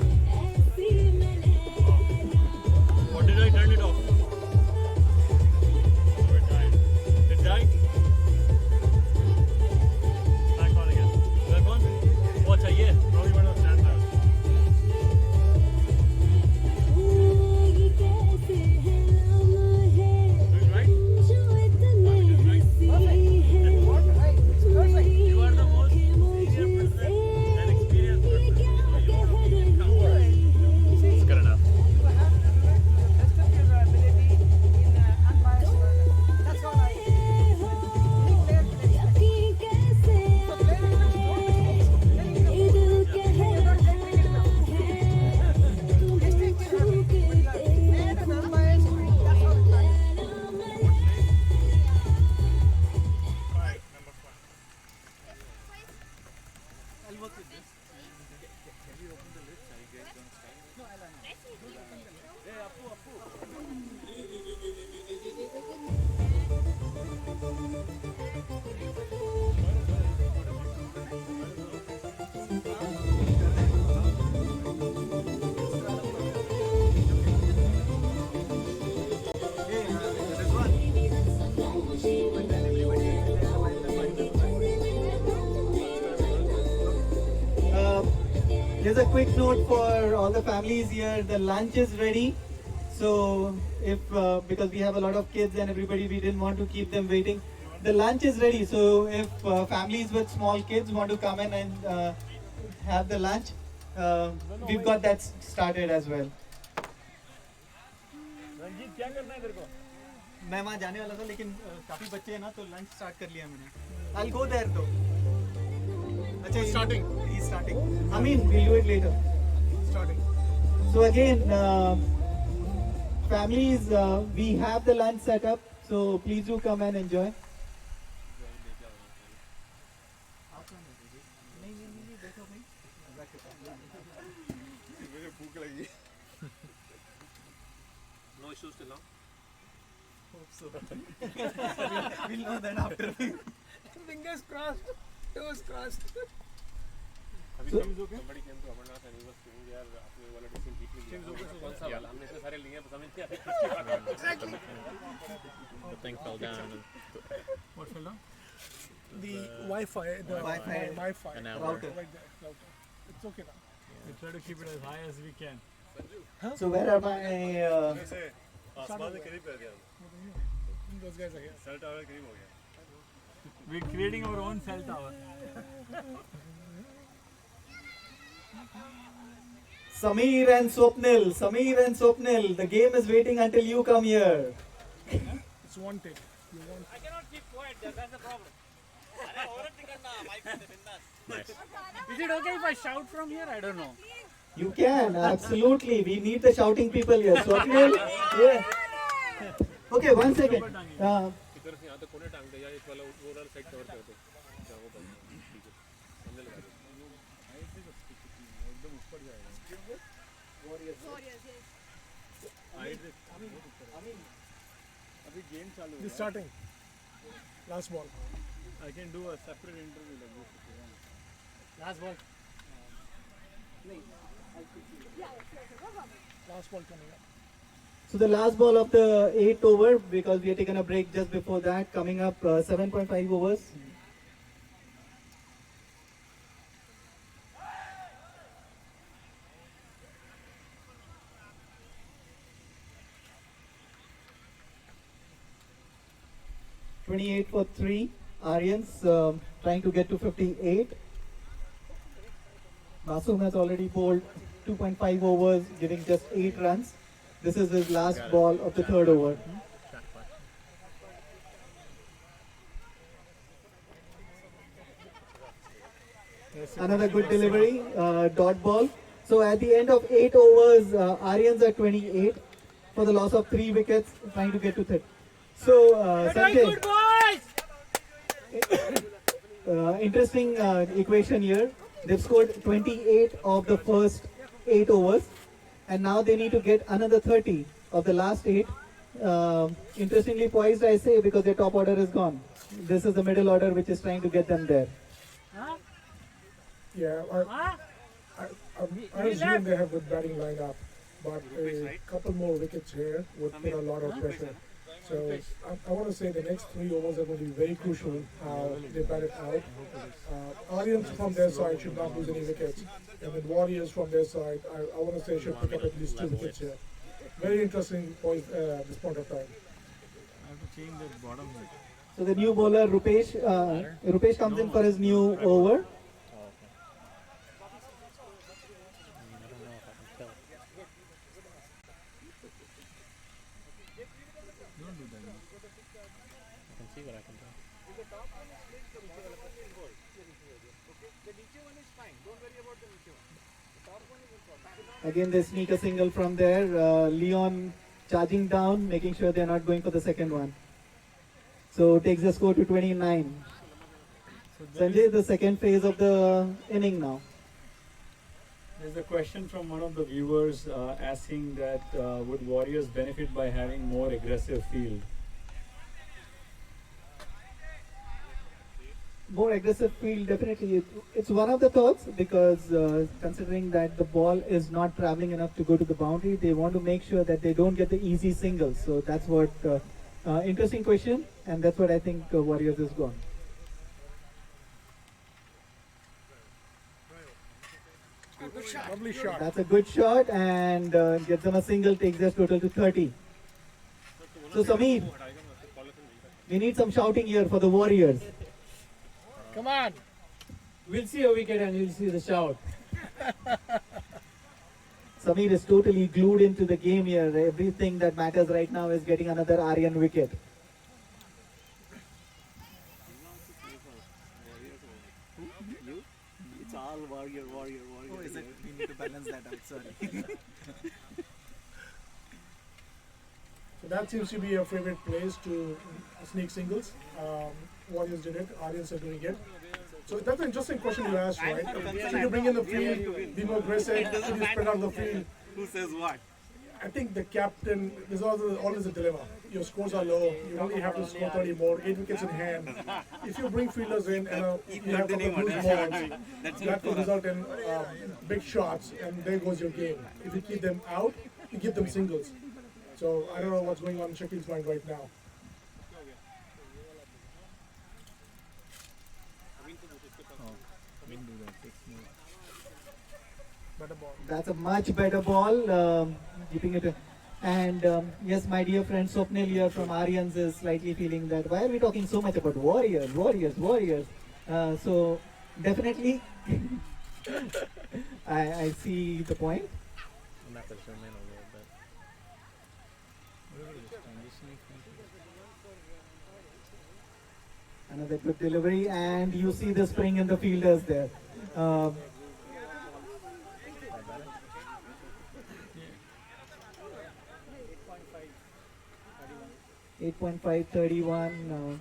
Or did I turn it off? Or it died? It died? Back on again. Back on? What चाहिए? Probably one of stand down. Doing right? Perfect. You are the most senior person and experienced person. It's good enough. Here's a quick note for all the families here. The lunch is ready. So if because we have a lot of kids and everybody, we didn't want to keep them waiting. The lunch is ready. So if families with small kids want to come in and have the lunch, we've got that started as well. Ranjit क्या करना है तेरे को? मैं वहाँ जाने वाला था लेकिन काफी बच्चे हैं ना तो लंच स्टार्ट कर लिया मैंने. I'll go there though. अच्छा he's starting. I mean we'll do it later. Starting. So again, families, we have the lunch set up. So please do come and enjoy. मुझे भूख लगी No issues till now? Hope so. We'll know that after. Fingers crossed, toes crossed. अभी So- somebody came to Amarnath and he was saying यार आपने वाला decision ठीक नहीं लिया कौन सा वाला हमने इतने सारे लिए समझ नहीं आ रहा the thing fell down and What fell down? The Wi-Fi, the Wi-Fi An hour. router, like that router. It's okay now. We try to keep it as high as we can. So where are my? आसमान के करीब कर दिया Those guys are here. Cell tower करीब हो गया We're creating our own cell tower. Sameer and Swapnil, the game is waiting until you come here. It's one take. You want? I cannot keep quiet. That's the problem. Is it okay if I shout from here? I don't know. You can, absolutely. We need the shouting people here. Swapnil, yeah. Okay, 1 second. इधर से यहाँ तक कोने टांग दे या इस वाला वो वाला साइड कवर कर दो जहाँ वो बंद ठीक है सामने लगा दो एकदम ऊपर जाएगा Warriors, yes. अभी गेम चालू This starting. Last ball. I can do a separate interview like this if you want. Last ball. Yeah, sure, no problem. Last ball coming up. So the last ball of the 8th over, because we had taken a break just before that, coming up 7.5 overs. (28 for 3). Aryans trying to get to 58. Masoom has already bowled 2.5 overs, giving just 8 runs. This is his last ball of the 3rd over. Another good delivery, dot ball. So at the end of 8 overs, Aryans are 28 for the loss of 3 wickets, trying to get to 30. So, Sanjay, interesting equation here. They've scored 28 of the first 8 overs, and now they need to get another 30 of the last 8. Interestingly poised, I say, because their top order is gone. This is the middle order which is trying to get them there. Yeah, I assume they have good batting lineup, but a couple more wickets here would put a lot of pressure. So I want to say the next 3 overs are going to be very crucial how they bat it out. Aryans from their side should not lose any wickets, and then Warriors from their side, I want to say should pick up at least 2 wickets here. Very interesting point this point of time. I have to change the bottom here. So the new bowler Rupesh comes in for his new over. Don't do that. I can see what I can do. Again, they sneak a single from there. Leon charging down, making sure they're not going for the second one. So takes the score to 29. Sanjay, the second phase of the inning now. There's a question from one of the viewers asking that would Warriors benefit by having more aggressive field? More aggressive field, definitely. It's one of the thoughts, because considering that the ball is not traveling enough to go to the boundary, they want to make sure that they don't get the easy singles. So that's what, interesting question, and that's what I think Warriors is gone. Lovely shot. That's a good shot, and gets them a single, takes their total to 30. So Sameer, we need some shouting here for the Warriors. Come on. We'll see a wicket and you'll see the shout. Sameer is totally glued into the game here. Everything that matters right now is getting another Aryan wicket. You? It's all warrior. Oh, is it? We need to balance that out, sorry. So that seems to be your favorite place to sneak singles. Warriors did it, Aryans are doing it. So that's an interesting question you asked, right? Should you bring in the field, be more aggressive, should you spread out the field? Who says what? I think the captain, there's always a dilemma. Your scores are low, you only have to score 30 more, 8 wickets in hand. If you bring fielders in and you have to loose balls, that could result in big shots, and there goes your game. If you keep them out, you give them singles. So I don't know what's going on in Shakil's mind right now. Better ball. That's a much better ball, keeping it. And yes, my dear friend Swapnil here from Aryans is slightly feeling that why are we talking so much about warriors, warriors, warriors? So definitely, I see the point. I'm have to zoom in a little bit. Another good delivery, and you see the spring in the fielders there. 8.531.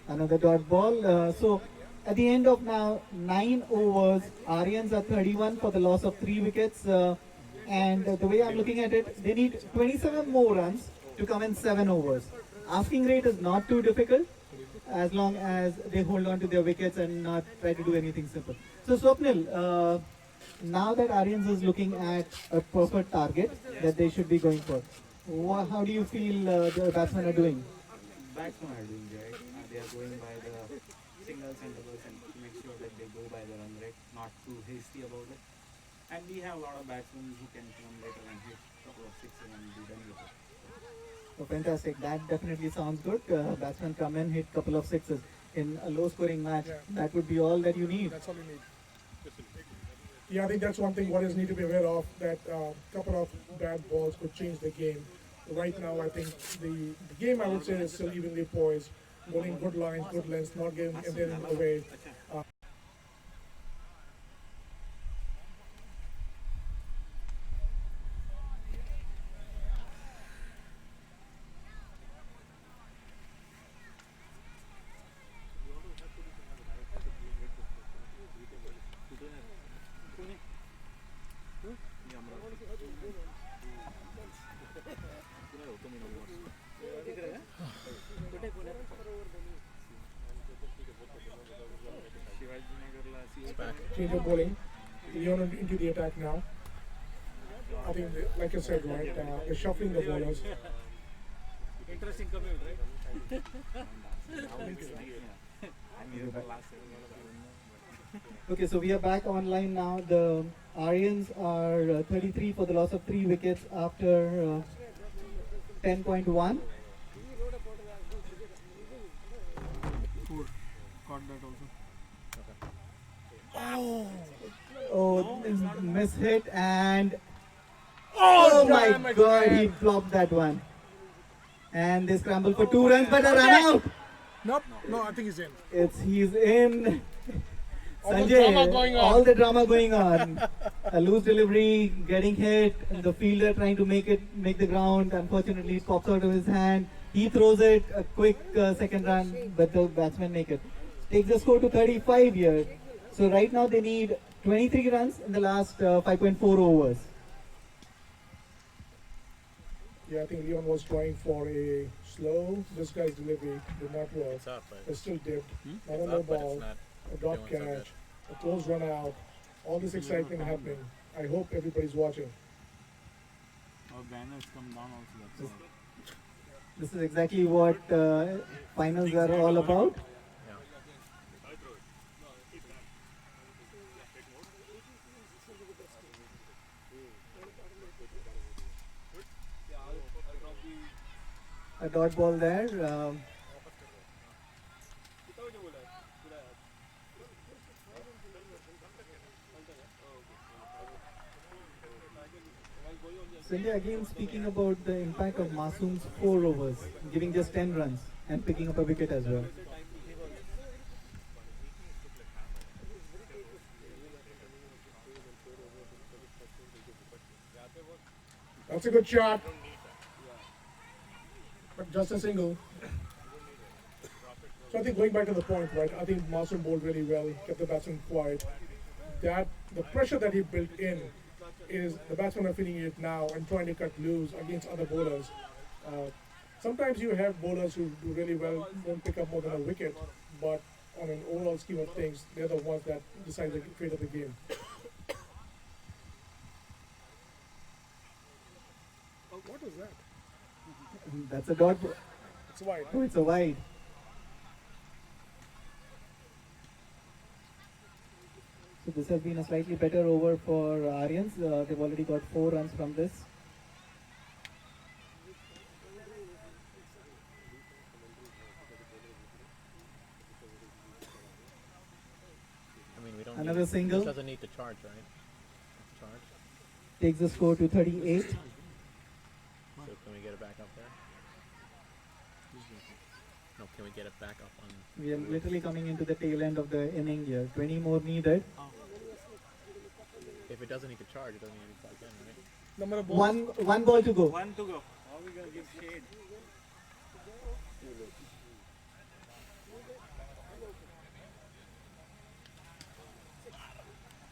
Another dot ball. So at the end of now 9 overs, Aryans are 31 for the loss of 3 wickets. And the way I'm looking at it, they need 27 more runs to come in 7 overs. Asking rate is not too difficult as long as they hold on to their wickets and not try to do anything simple. So Swapnil, now that Aryans is looking at a perfect target that they should be going for, how do you feel the batsmen are doing? Batsmen are doing great. They are going by the singles and doubles and to make sure that they go by the run rate, not too hasty about it. And we have a lot of batsmen who can come later and hit a couple of sixes and be done with it. Oh, fantastic. That definitely sounds good. Batsmen come in, hit couple of sixes. In a low-scoring match, that would be all that you need. That's all you need. Yeah, I think that's one thing Warriors need to be aware of, that couple of bad balls could change the game. Right now, I think the game, I would say, is still evenly poised, bowling good lines, good lengths, not getting in the way. Change of bowling, Leon into the attack now. I think, like I said, right, they're shuffling the bowlers. Interesting commute, right? Okay, so we are back online now. The Aryans are 33 for the loss of 3 wickets after 10.1. Caught that also. Oh, miss hit and oh my God, he flopped that one. And they scramble for 2 runs, but a run out. Nope, no, I think he's in. He's in. All the drama going on. All the drama going on. A loose delivery, getting hit, and the fielder trying to make the ground. Unfortunately, it pops out of his hand. He throws it, a quick second run, but the batsmen make it. Takes the score to 35 here. So right now they need 23 runs in the last 5.4 overs. Yeah, I think Leon was trying for a slow. This guy's delivery did not work. It's still dipped. Not a low ball, a drop catch, a close run out. All this excitement happening. I hope everybody's watching. Our banners come down also. That's all. This is exactly what finals are all about. A dot ball there. Sanjay, again speaking about the impact of Masoom's 4 overs, giving just 10 runs and picking up a wicket as well. That's a good shot. But just a single. So I think going back to the point, right, I think Masoom bowled really well, kept the batsman quiet. That the pressure that he built in is the batsmen are feeling it now and trying to cut loose against other bowlers. Sometimes you have bowlers who do really well, don't pick up more than a wicket, but on an overall scheme of things, they're the ones that decide the fate of the game. What was that? That's a dot. It's wide. Oh, it's a wide. So this has been a slightly better over for Aryans. They've already got 4 runs from this. I mean, we don't Another need, single. This doesn't need to charge, right? It's charge. Takes the score to 38. So can we get it back up there? No, can we get it back up on? We are literally coming into the tail end of the inning here. 20 more needed. If it doesn't need to charge, it doesn't need to plug in, right? Number of balls. One ball to go. One to go. How are we going to give shade?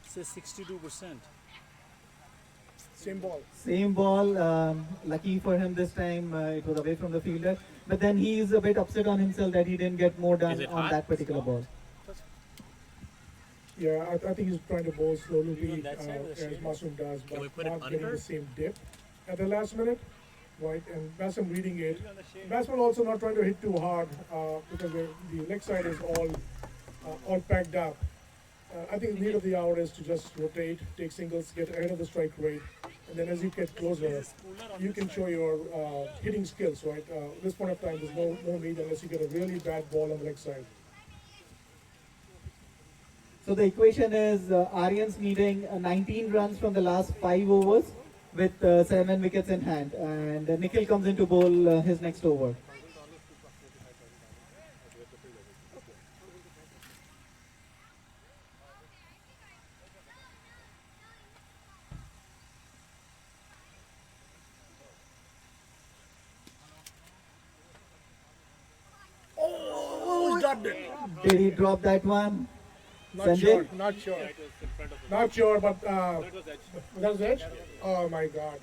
It says 62%. Same ball. Same ball. Lucky for him this time, it was away from the fielder. But then he is a bit upset on himself that he didn't get more done on that particular ball. Yeah, I think he's trying to bowl slowly on that side of the as shade? Masoom does, Can we but put it not getting under? the same dip at the last minute. Right, and Batsman reading it. Batsman also not trying to hit too hard because the leg side is all packed up. I think the need of the hour is to just rotate, take singles, get ahead of the strike rate, and then as you get closer, you can show your hitting skills. Right, at this point of time, there's no need unless you get a really bad ball on the leg side. So the equation is Aryans needing 19 runs from the last 5 overs with 7 wickets in hand, and Nikhil comes in to bowl his next over. Oh, he dropped it. Did he drop that one? Not Sanjay? sure, not sure. Not sure, but that was edge. Oh my God.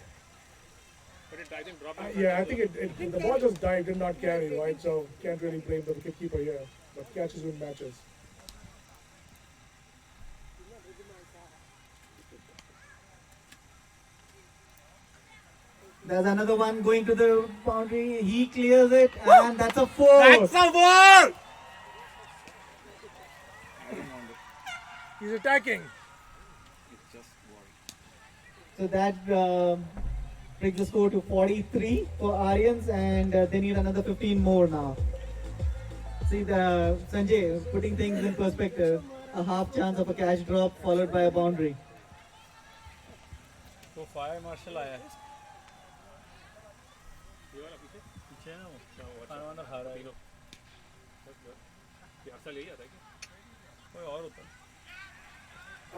But it, I think, dropped Yeah, I think the ball just dived, did not carry, right? So can't really blame the wicketkeeper here. But catches win matches. There's another one going to the boundary. He clears it, and that's a 4. That's a 4! He's attacking. So that brings the score to 43 for Aryans, and they need another 15 more now. See, Sanjay, putting things in perspective, a half chance of a catch drop followed by a boundary. तो fire marshal आया है पीछे है ना वो खाना वाना खा रहा है असल यही आता है क्या? कोई और होता है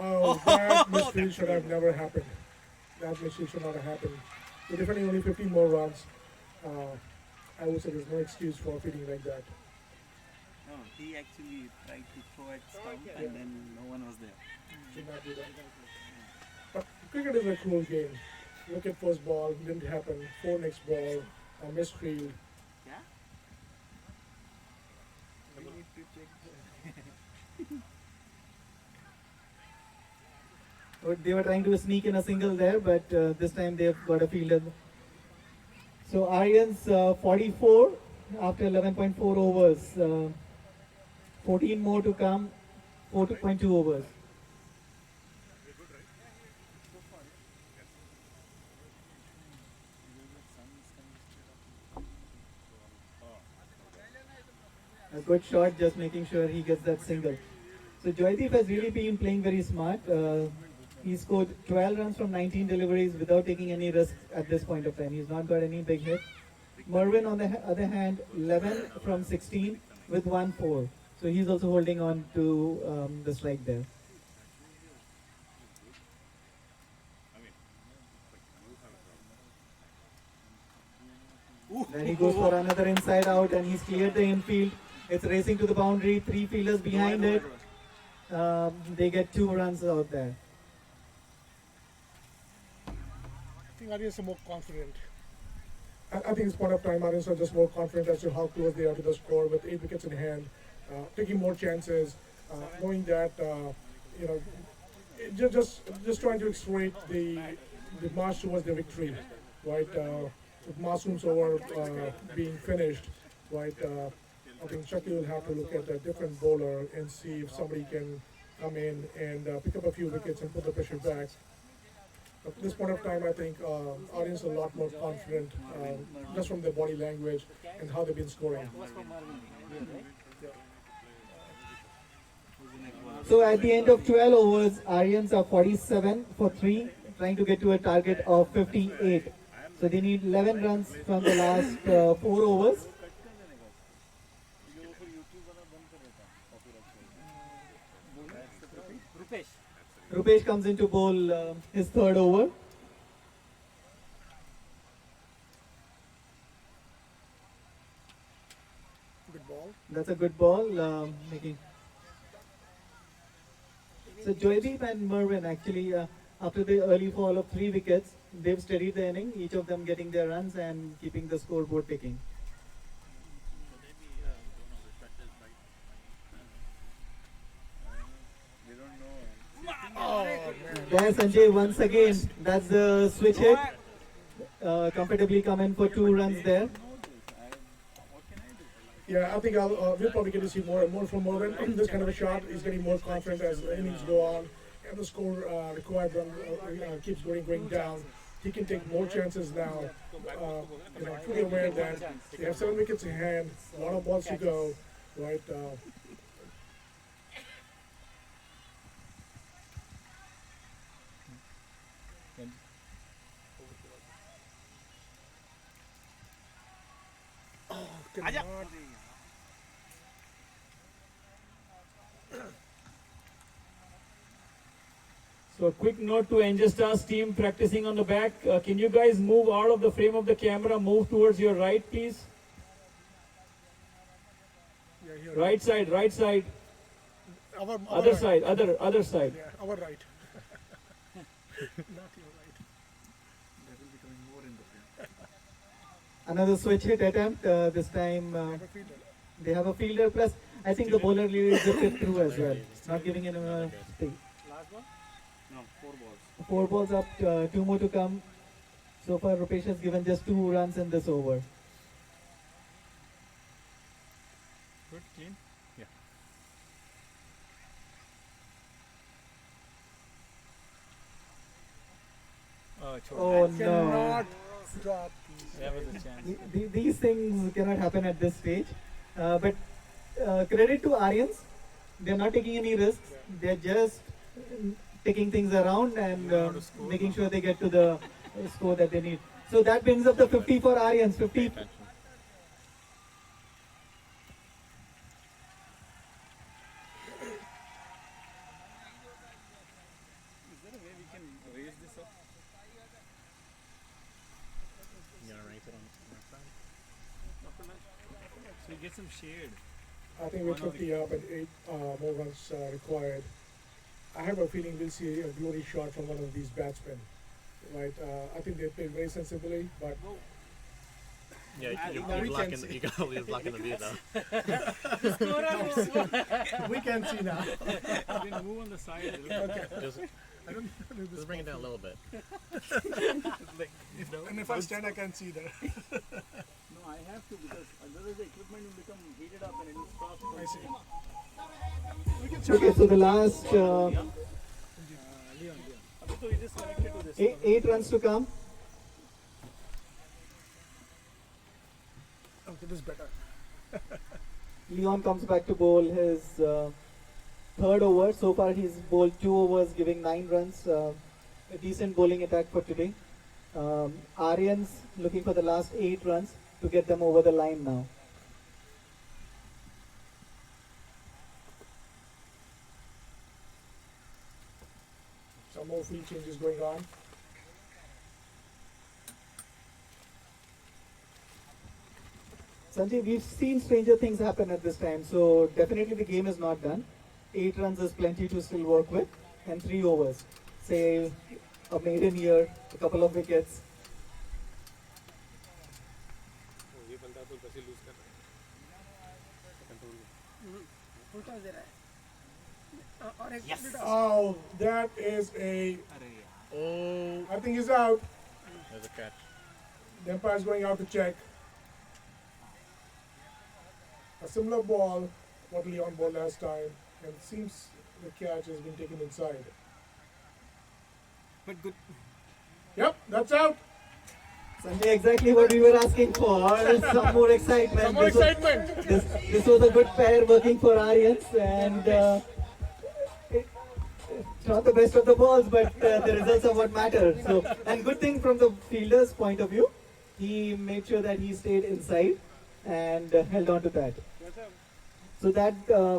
Oh, that misfield should have never happened. That misfield should not have happened. We're defending only 15 more runs. I would say there's no excuse for feeding like that. No, he actually tried to throw at stump and then no one was there. Should not do that. But cricket is a cruel game. Look at first ball, didn't happen. 4 next ball, a misfield. Yeah? We need to check. They were trying to sneak in a single there, but this time they've got a fielder. So Aryans 44 after 11.4 overs. 14 more to come, 4.2 overs. A good shot, just making sure he gets that single. So Joydeep has really been playing very smart. He scored 12 runs from 19 deliveries without taking any risk at this point of time. He's not got any big hit. Mervyn, on the other hand, 11 from 16 with 1-4. So he's also holding on to the strike there. And he goes for another inside out, and he's cleared the infield. It's racing to the boundary, 3 fielders behind it. They get 2 runs out there. I think Aryans are more confident. I think it's point of time Aryans are just more confident as to how close they are to the score with 8 wickets in hand, taking more chances, knowing that just trying to accelerate the march towards the victory, right? With Masoom's over being finished, right? I think Chucky will have to look at a different bowler and see if somebody can come in and pick up a few wickets and put the pressure back. At this point of time, I think Aryans are a lot more confident just from their body language and how they've been scoring. So at the end of 12 overs, Aryans are 47 for 3, trying to get to a target of 58. So they need 11 runs from the last 4 overs. Rupesh comes in to bowl his 3rd over. Good ball. That's a good ball. So Joydeep and Mervyn actually, after the early fall of 3 wickets, they've steadied the inning, each of them getting their runs and keeping the scoreboard ticking. There Sanjay once again, that's the switch hit. Comfortably come in for 2 runs there. Yeah, I think we'll probably get to see more and more from Mervyn. This kind of a shot is getting more confident as the innings go on, and the score required run keeps going down. He can take more chances now. Fully aware that they have 7 wickets in hand, a lot of balls to go, right? So a quick note to Angestar's team practicing on the back. Can you guys move out of the frame of the camera, move towards your right, please? Right side, right side. Other side, other side. Yeah, our right. Not your right. That will be coming more in the frame. Another switch hit attempt. This time they have a fielder, plus I think the bowler leads the 5th through as well, not giving him a stay. Last one? No, 4 balls. 4 balls up, 2 more to come. So far Rupesh has given just 2 runs in this over. Good, clean. Yeah. Oh no. Cannot drop. There was a chance. These things cannot happen at this stage. But credit to Aryans, they're not taking any risks. They're just taking things around and making sure they get to the score that they need. So that brings up the 50 for Aryans. 50. Is there a way we can raise this up? You gonna raise it on the side? So you get some shade. I think with 50 up and 8 more runs required, I have a feeling we'll see a glory shot from one of these batsmen. Right? I think they played very sensibly, but Yeah, you're blocking. You got all these blocking the view though. we can see now. You can move on the side a little bit. Okay. Just, I don't know this just bring it down a little bit. And if I stand, I can see there. No, I have to, because otherwise the equipment will become heated up and it will stop. I see. Okay, so the last Leon. So it is connected to this. 8 runs to come. Okay, this is better. Leon comes back to bowl his 3rd over. So far he's bowled 2 overs, giving 9 runs. A decent bowling attack for today. Aryans looking for the last 8 runs to get them over the line now. Some more field changes going on. Sanjay, we've seen stranger things happen at this time, so definitely the game is not done. 8 runs is plenty to still work with, and 3 overs. Say a maiden year, a couple of wickets. ये बंदा तो कैसे loose कर रहा है उल्टा दे रहा है और एक Oh, that is a. Oh, I think he's out. There's a catch. The umpire is going out to check. A similar ball, what Leon bowled last time, and it seems the catch has been taken inside. but good. Yep, that's out. Sanjay, exactly what we were asking for. Some more excitement. Some more excitement. This was a good pair working for Aryans, and it's not the best of the balls, but the results are what matter. So, and good thing from the fielder's point of view, he made sure that he stayed inside and held on to that. So that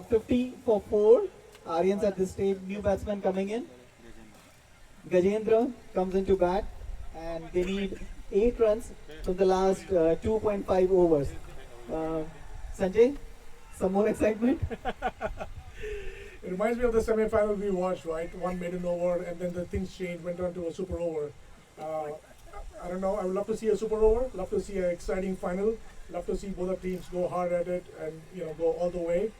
50 for 4. Aryans at this stage, new batsman coming in. Gajendra comes into bat, and they need 8 runs from the last 2.5 overs. Sanjay, some more excitement? It reminds me of the semi-final we watched, right? One maiden over, and then the things changed, went on to a super over. I don't know. I would love to see a super over. Love to see an exciting final. Love to see both the teams go hard at it and go all the way.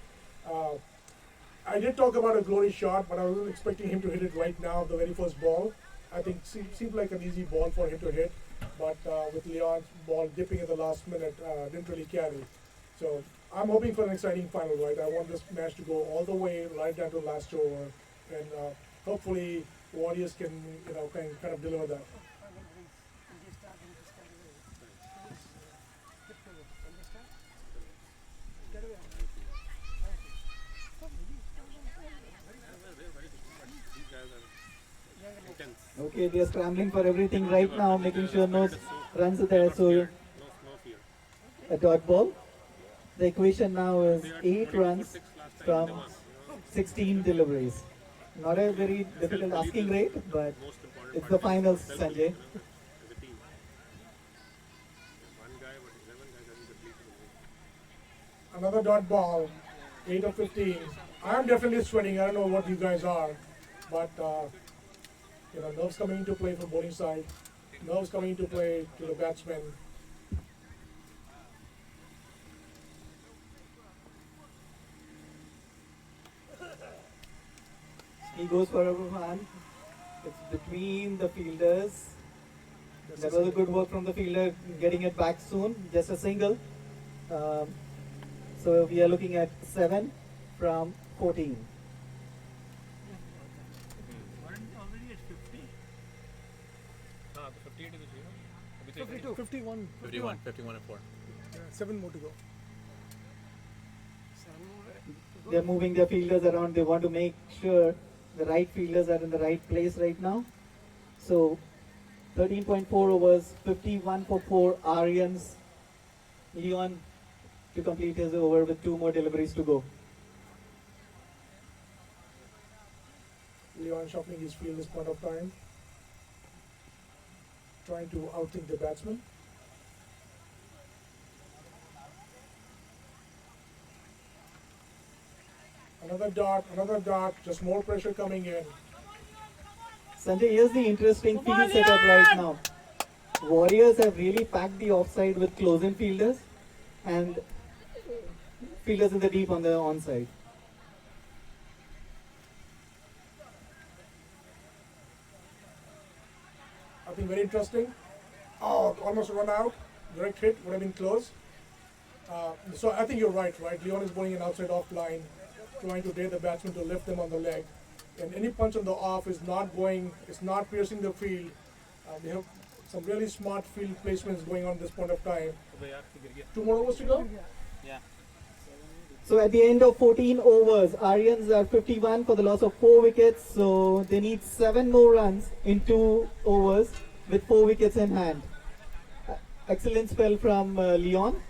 I did talk about a glory shot, but I wasn't expecting him to hit it right now, the very first ball. I think seemed like an easy ball for him to hit, but with Leon's ball dipping at the last minute, didn't really carry. So I'm hoping for an exciting final, right? I want this match to go all the way right down to last over, and hopefully Warriors can kind of deliver that. Okay, they are scrambling for everything right now, making sure no runs are there. So a dot ball. The equation now is 8 runs from 16 deliveries. Not a very difficult asking rate, but it's the finals, Sanjay. Another dot ball, 8 of 15. I'm definitely sweating. I don't know what you guys are, but nerves coming into play from bowling side, nerves coming into play to the batsmen. He goes for a run. It's between the fielders. That was a good work from the fielder, getting it back soon. Just a single. So we are looking at 7 from 14. already at 50. हाँ तो 58 ही तो चाहिए ना अभी तो 52 51 51 and 4 7 more to go. They're moving their fielders around. They want to make sure the right fielders are in the right place right now. So 13.4 overs, 51 for 4. Aryans, Leon to complete his over with 2 more deliveries to go. Leon shuffling his field this point of time, trying to outthink the batsman. Another dot, just more pressure coming in. Sanjay, here's the interesting field setup right now. Warriors have really packed the offside with close-in fielders and fielders in the deep on the onside. I think very interesting. Oh, almost run out. Direct hit would have been close. So I think you're right? Leon is bowling an outside off line, trying to dare the batsman to lift them on the leg. And any punch on the off is not going, it's not piercing the field. They have some really smart field placements going on at this point of time. 2 more overs to go? Yeah. So at the end of 14 overs, Aryans are 51 for the loss of 4 wickets. So they need 7 more runs in 2 overs with 4 wickets in hand. Excellent spell from Leon.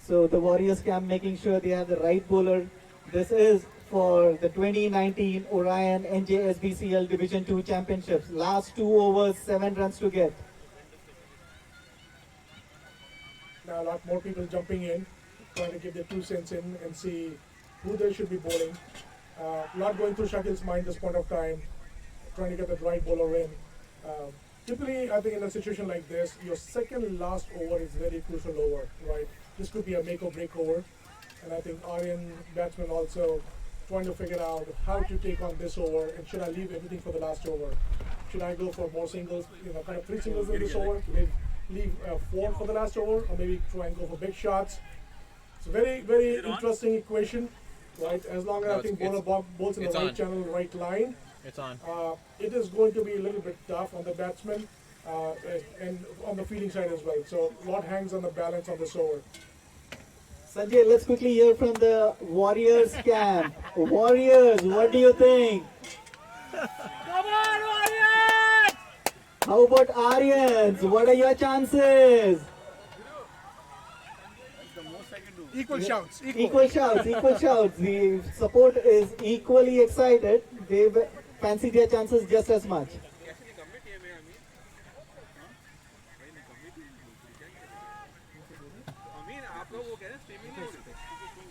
So the Warriors camp making sure they have the right bowler. This is for the 2019 Orion NJSBCL Division 2 Championships. Last 2 overs, 7 runs to get. Now a lot more people jumping in, trying to get their 2 cents in and see who they should be bowling. A lot going through Shakil's mind this point of time, trying to get the right bowler in. Typically, I think in a situation like this, your second last over is very crucial over, right? This could be a make or break over. And I think Aryan batsmen also trying to figure out how to take on this over, and should I leave everything for the last over? Should I go for more singles, kind of 3 singles in this over, leave 4 for the last over, or maybe try and go for big shots? It's a very, very interesting equation, right? As long as I think bowler bowls in the right channel, right line, it's on. It is going to be a little bit tough on the batsman and on the fielding side as well. So a lot hangs on the balance on this over. Sanjay, let's quickly hear from the Warriors camp. Warriors, what do you think? Come on, Aryans! How about Aryans? What are your chances? Equal shouts. Equal shouts, equal shouts. The support is equally excited. They fancy their chances just as much.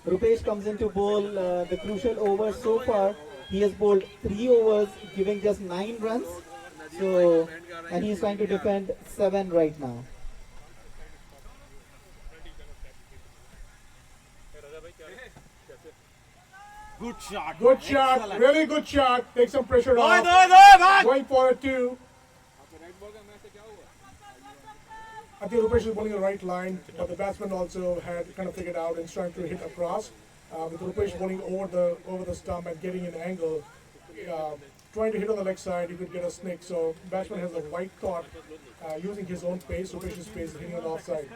Rupesh comes in to bowl the crucial over so far. He has bowled 3 overs, giving just 9 runs. So, and he's trying to defend 7 right now. Good shot. Good shot. Excellent. Really good shot. Take some pressure off. Going for a 2. I think Rupesh is bowling the right line, but the batsman also had kind of figured out and trying to hit across. With Rupesh bowling over the stump and getting an angle, trying to hit on the leg side, you could get a snick. So batsman has a right thought, using his own pace, Rupesh's pace, hitting on the offside.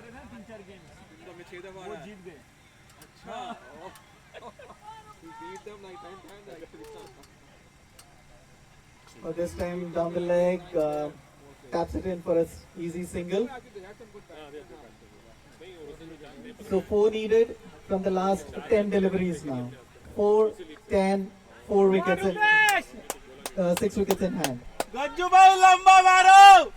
This time down the leg, taps it in for a easy single. So 4 needed from the last 10 deliveries now. 4, 10, 4 wickets in, 6 wickets in hand. Gajju bhai lamba maro!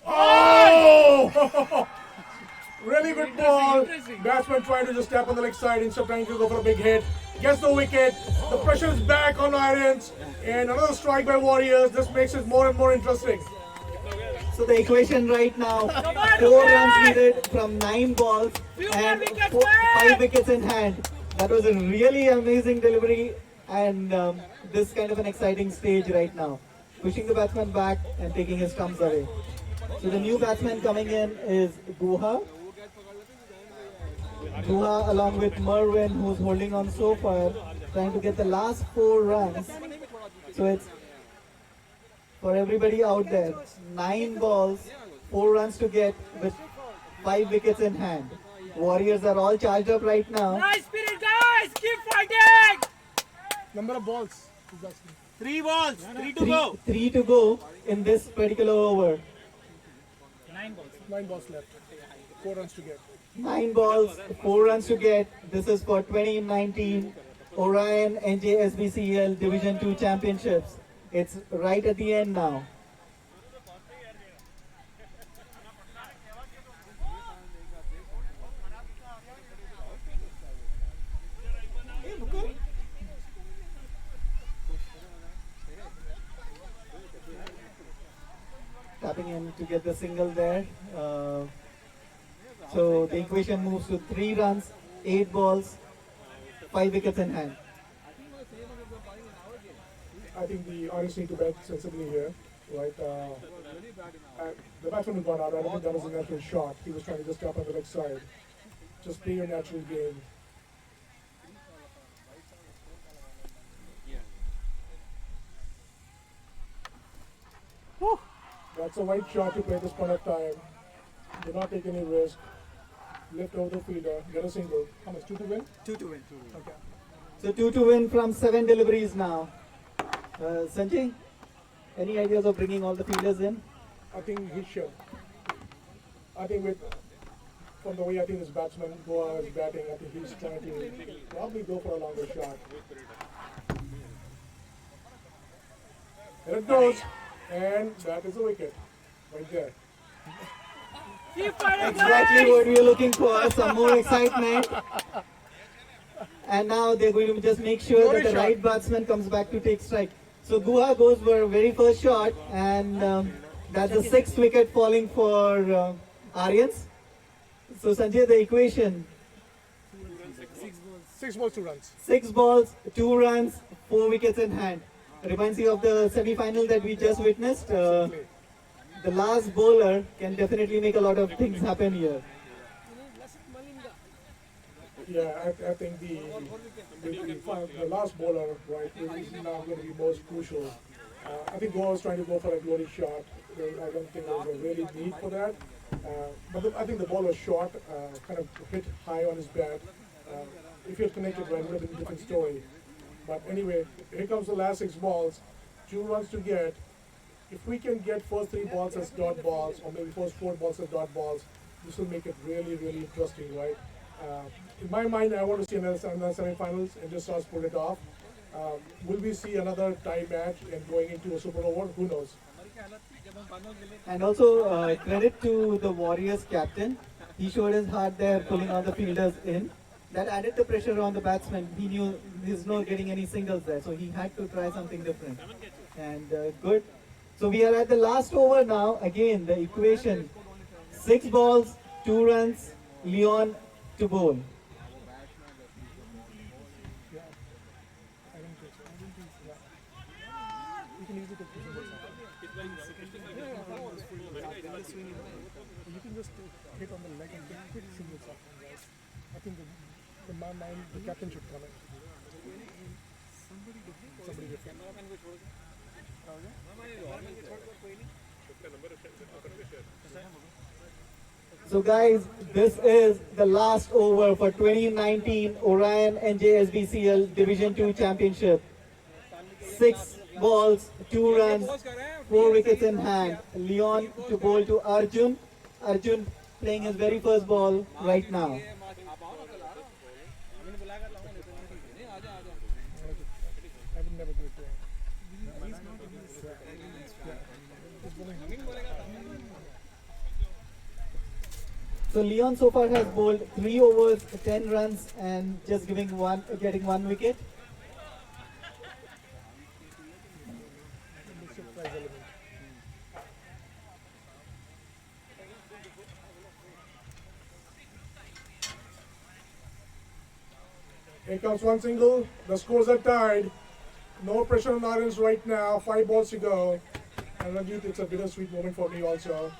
Oh! Really good ball. Batsman trying to just tap on the leg side instead of trying to go for a big hit. Gets the wicket. The pressure is back on Aryans. And another strike by Warriors. This makes it more and more interesting. So the equation right now, 4 runs needed from 9 balls and 5 wickets in hand. That was a really amazing delivery, and this kind of an exciting stage right now. Pushing the batsman back and taking his stumps away. So the new batsman coming in is Guha. Guha along with Merwin, who's holding on so far, trying to get the last 4 runs. So it's for everybody out there, 9 balls, 4 runs to get with 5 wickets in hand. Warriors are all charged up right now. Nice spirit, guys! Keep fighting! Number of balls? 3 balls, 3 to go. 3 to go in this particular over. 9 balls left. 4 runs to get. 9 balls, 4 runs to get. This is for 2019 Orion NJSBCL Division 2 Championships. It's right at the end now. Tapping in to get the single there. So the equation moves to 3 runs, 8 balls, 5 wickets in hand. I think the Aryans need to bet sensibly here, right? The batsman who got out, I don't think that was a natural shot. He was trying to just tap on the leg side. Just play your natural game. That's a white shot to play this point of time. Do not take any risk. Lift over the fielder, get a single. How much? 2 to win? 2 to win. Okay. So 2 to win from 7 deliveries now. Sanjay, any ideas of bringing all the fielders in? I think he should. I think from the way I think this batsman is batting, I think he's trying to probably go for a longer shot. And it goes, and that is a wicket right there. Exactly what we were looking for, some more excitement. And now they're going to just make sure that the right batsman comes back to take strike. So Guha goes for very first shot, and that's the sixth wicket falling for Aryans. So Sanjay, the equation: 6 balls, 2 runs. 6 balls, 2 runs, 4 wickets in hand. Reminds you of the semi-final that we just witnessed. The last bowler can definitely make a lot of things happen here. Yeah, I think the last bowler, right, is now going to be most crucial. I think Goa was trying to go for a glory shot. I don't think there was a really need for that. But I think the ball was short, kind of hit high on his bat. If he had connected right, it would have been a different story. But anyway, here comes the last 6 balls. 2 runs to get. If we can get first 3 balls as dot balls, or maybe first 4 balls as dot balls, this will make it really, really interesting, right? In my mind, I want to see another semi-finals and just us pull it off. Will we see another tie match and going into a super over? Who knows? And also credit to the Warriors captain. He showed his heart there, pulling all the fielders in. That added the pressure on the batsman. He knew he's not getting any singles there, so he had to try something different. And good. So we are at the last over now. Again, the equation: 6 balls, 2 runs, Leon to bowl. You can easily take 2 singles. You can just hit on the leg and take quick singles off, right? I think in my mind, the captain should come in. Somebody different. So guys, this is the last over for 2019 Orion NJSBCL Division 2 Championship. 6 balls, 2 runs, 4 wickets in hand. Leon to bowl to Arjun. Arjun playing his very first ball right now. I would never do it to him. So Leon so far has bowled 3 overs, 10 runs, and just getting one wicket. Here comes one single. The scores are tied. No pressure on Aryans right now. 5 balls to go. And Ranjit, it's a bittersweet moment for me also.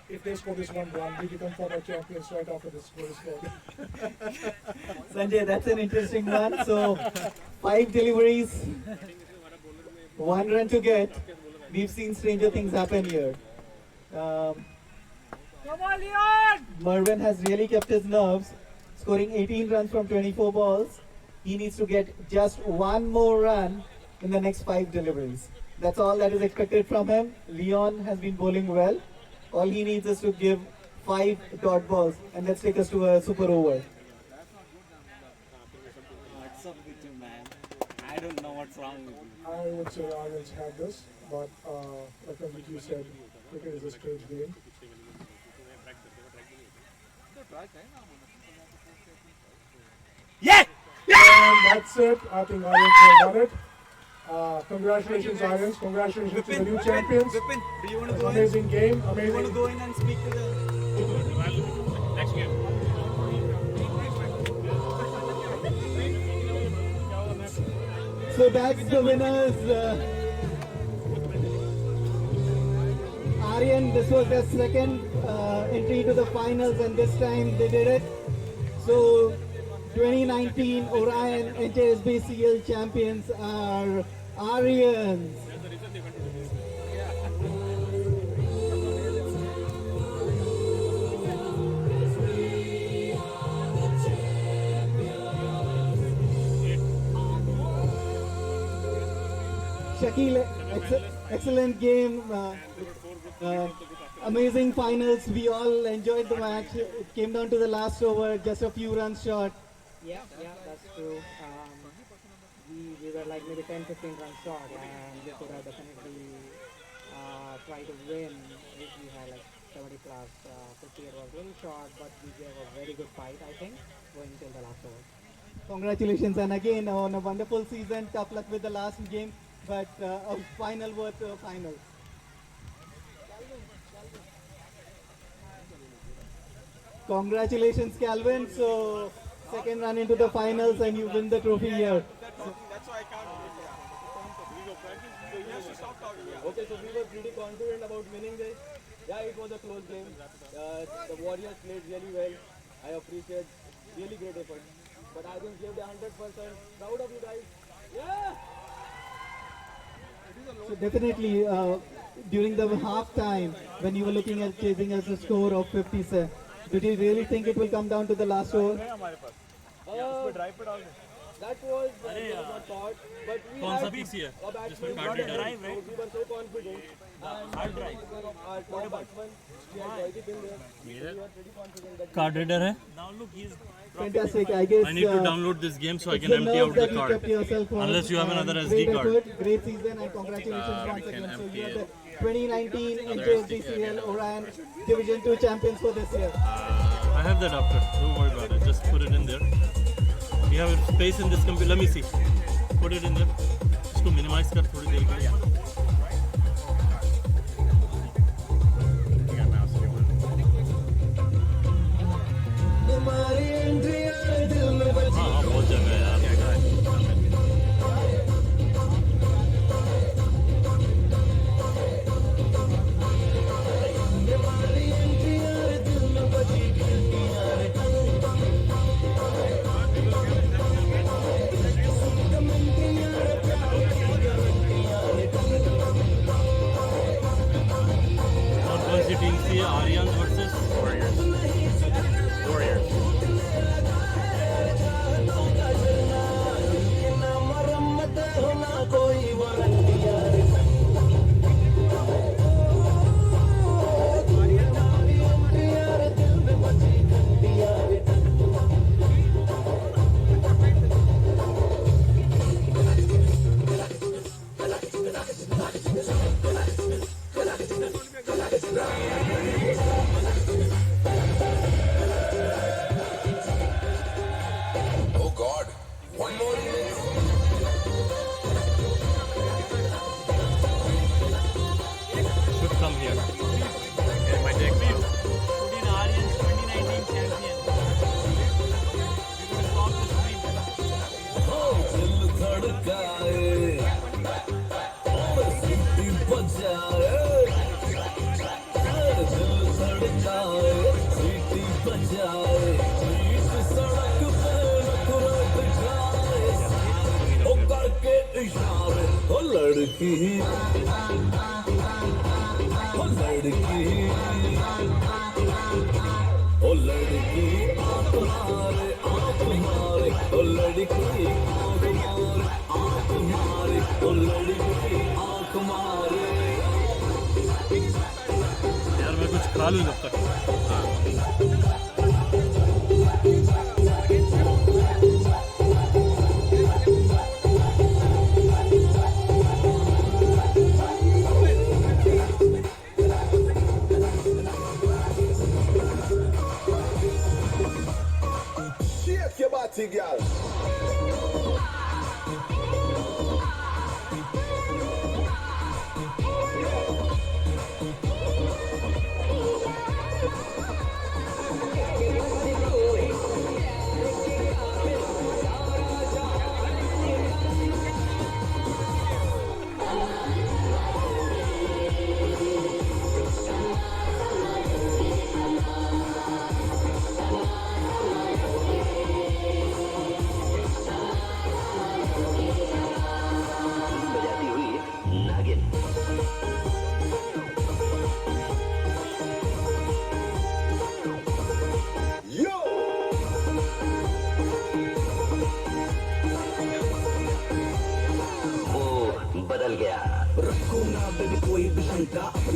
If they score this 1 run, we become former champions right after this score is scored. Sanjay, that's an interesting one. So 5 deliveries, 1 run to get. We've seen stranger things happen here. Come on, Leon! Mervyn has really kept his nerves, scoring 18 runs from 24 balls. He needs to get just 1 more run in the next 5 deliveries. That's all that is expected from him. Leon has been bowling well. All he needs is to give 5 dot balls, and let's take us to a super over. What's up with you, man? I don't know what's wrong with you. I would say Aryans have this, but like you said, cricket is a strange game. Yeah! And that's it. I think Aryans have won it. Congratulations, Aryans. Congratulations to the new champions. It's an amazing game. Amazing. You want to go in and speak to the... Next game. So that's the winners. Aryan, this was their second entry to the finals, and this time they did it. So 2019 Orion NJSBCL champions are Aryans. Shakil, excellent game. Amazing finals. We all enjoyed the match. It came down to the last over, just a few runs short. Yeah, that's true. We were like maybe 10-15 runs short, and we could have definitely tried to win if we had like 70 plus. 58 was a little short, but we gave a very good fight, I think, going till the last over. Congratulations, and again on a wonderful season. Tough luck with the last game, but a final worth a final. Congratulations, Calvin. So second run into the finals, and you win the trophy here. That's why I can't. Okay, so we were pretty confident about winning this. Yeah, it was a close game. The Warriors played really well. I appreciate really great effort. But I just gave the 100%. Proud of you guys. Yeah! So definitely, during the half time, when you were looking at chasing us a score of 57, did you really think it will come down to the last over? That was not thought, but we had a batsman. We were so confident. And hard drive. Our top batsman, we had already been there. We were pretty confident that Card reader hai? Now look, he's fantastic. I guess I need to download this game so I can empty out the card. Unless you have another SD great card. effort, great season, and congratulations once again. So you are the 2019 NJSBCL Orion Division 2 champions for this year. I have that after. Don't worry about it. Just put it in there. We have space in this computer. Let me see. Put it in there. इसको minimize कर थोड़ी देर के लिए. हाँ बहुत जगह है यार. Team C, Aryans versus Warriors. Warriors. यार मैं कुछ खा लूँ जब तक. Shake your body, girl.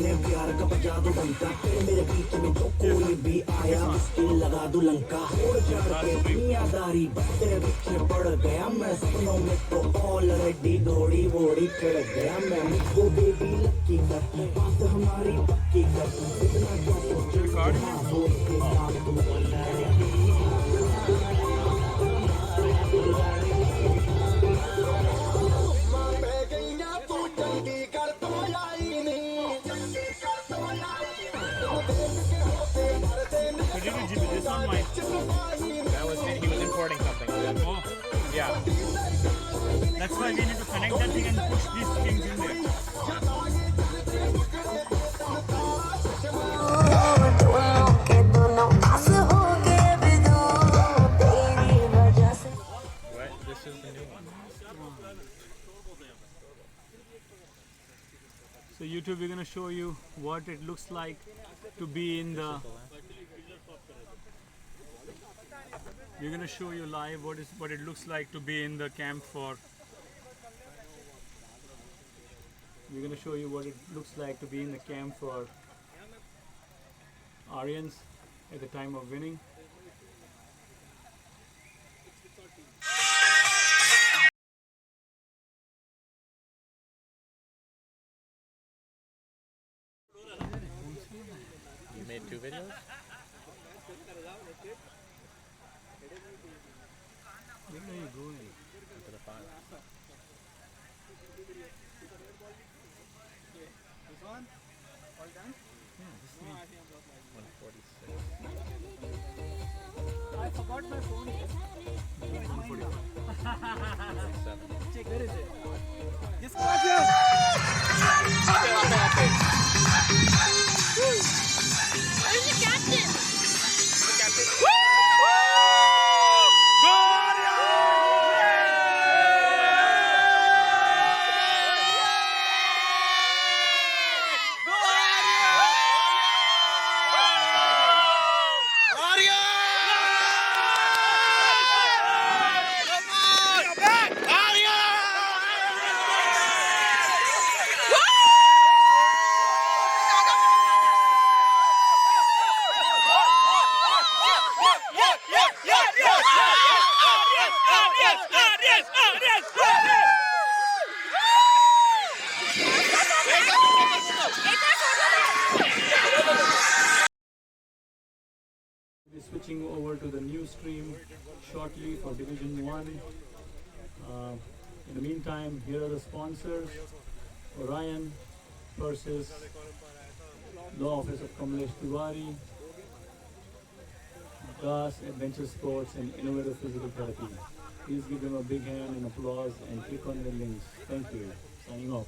अपने प्यार का बजा दो डंका मेरे बीच में जो कोई भी आया मुश्किल लगा दो लंका छोड़ छाड़ के दुनियादारी तेरे पीछे पड़ गया मैं सपनों में तो ऑलरेडी दौड़ी वोड़ी चढ़ गया मैं मुझको बेबी लक्की कर बात हमारी पक्की कर इतना क्या सोचे दोस्त के साथ तुम This on mine. That was he was importing something. Oh. Yeah. That's why we need to connect that thing and push these things in there. What? This is the new one. So YouTube, we're going to show you what it looks like to be in the... We're going to show you live what it looks like to be in the camp for... We're going to show you what it looks like to be in the camp for Aryans at the time of winning. You made 2 videos? Where are you going? Into the fire. This one? All done? Yeah, this one. 146. I forgot my phone. 145. Check, where is it? Yes, Where's the captain? We'll be switching over to the new stream shortly for Division 1. In the meantime, here are the sponsors: Orion, Persis, Law Office of Kamlesh Tiwari, DAS, Adventure Sports, and Innovative Physical Therapy. Please give them a big hand and applause and click on the links. Thank you. Signing off.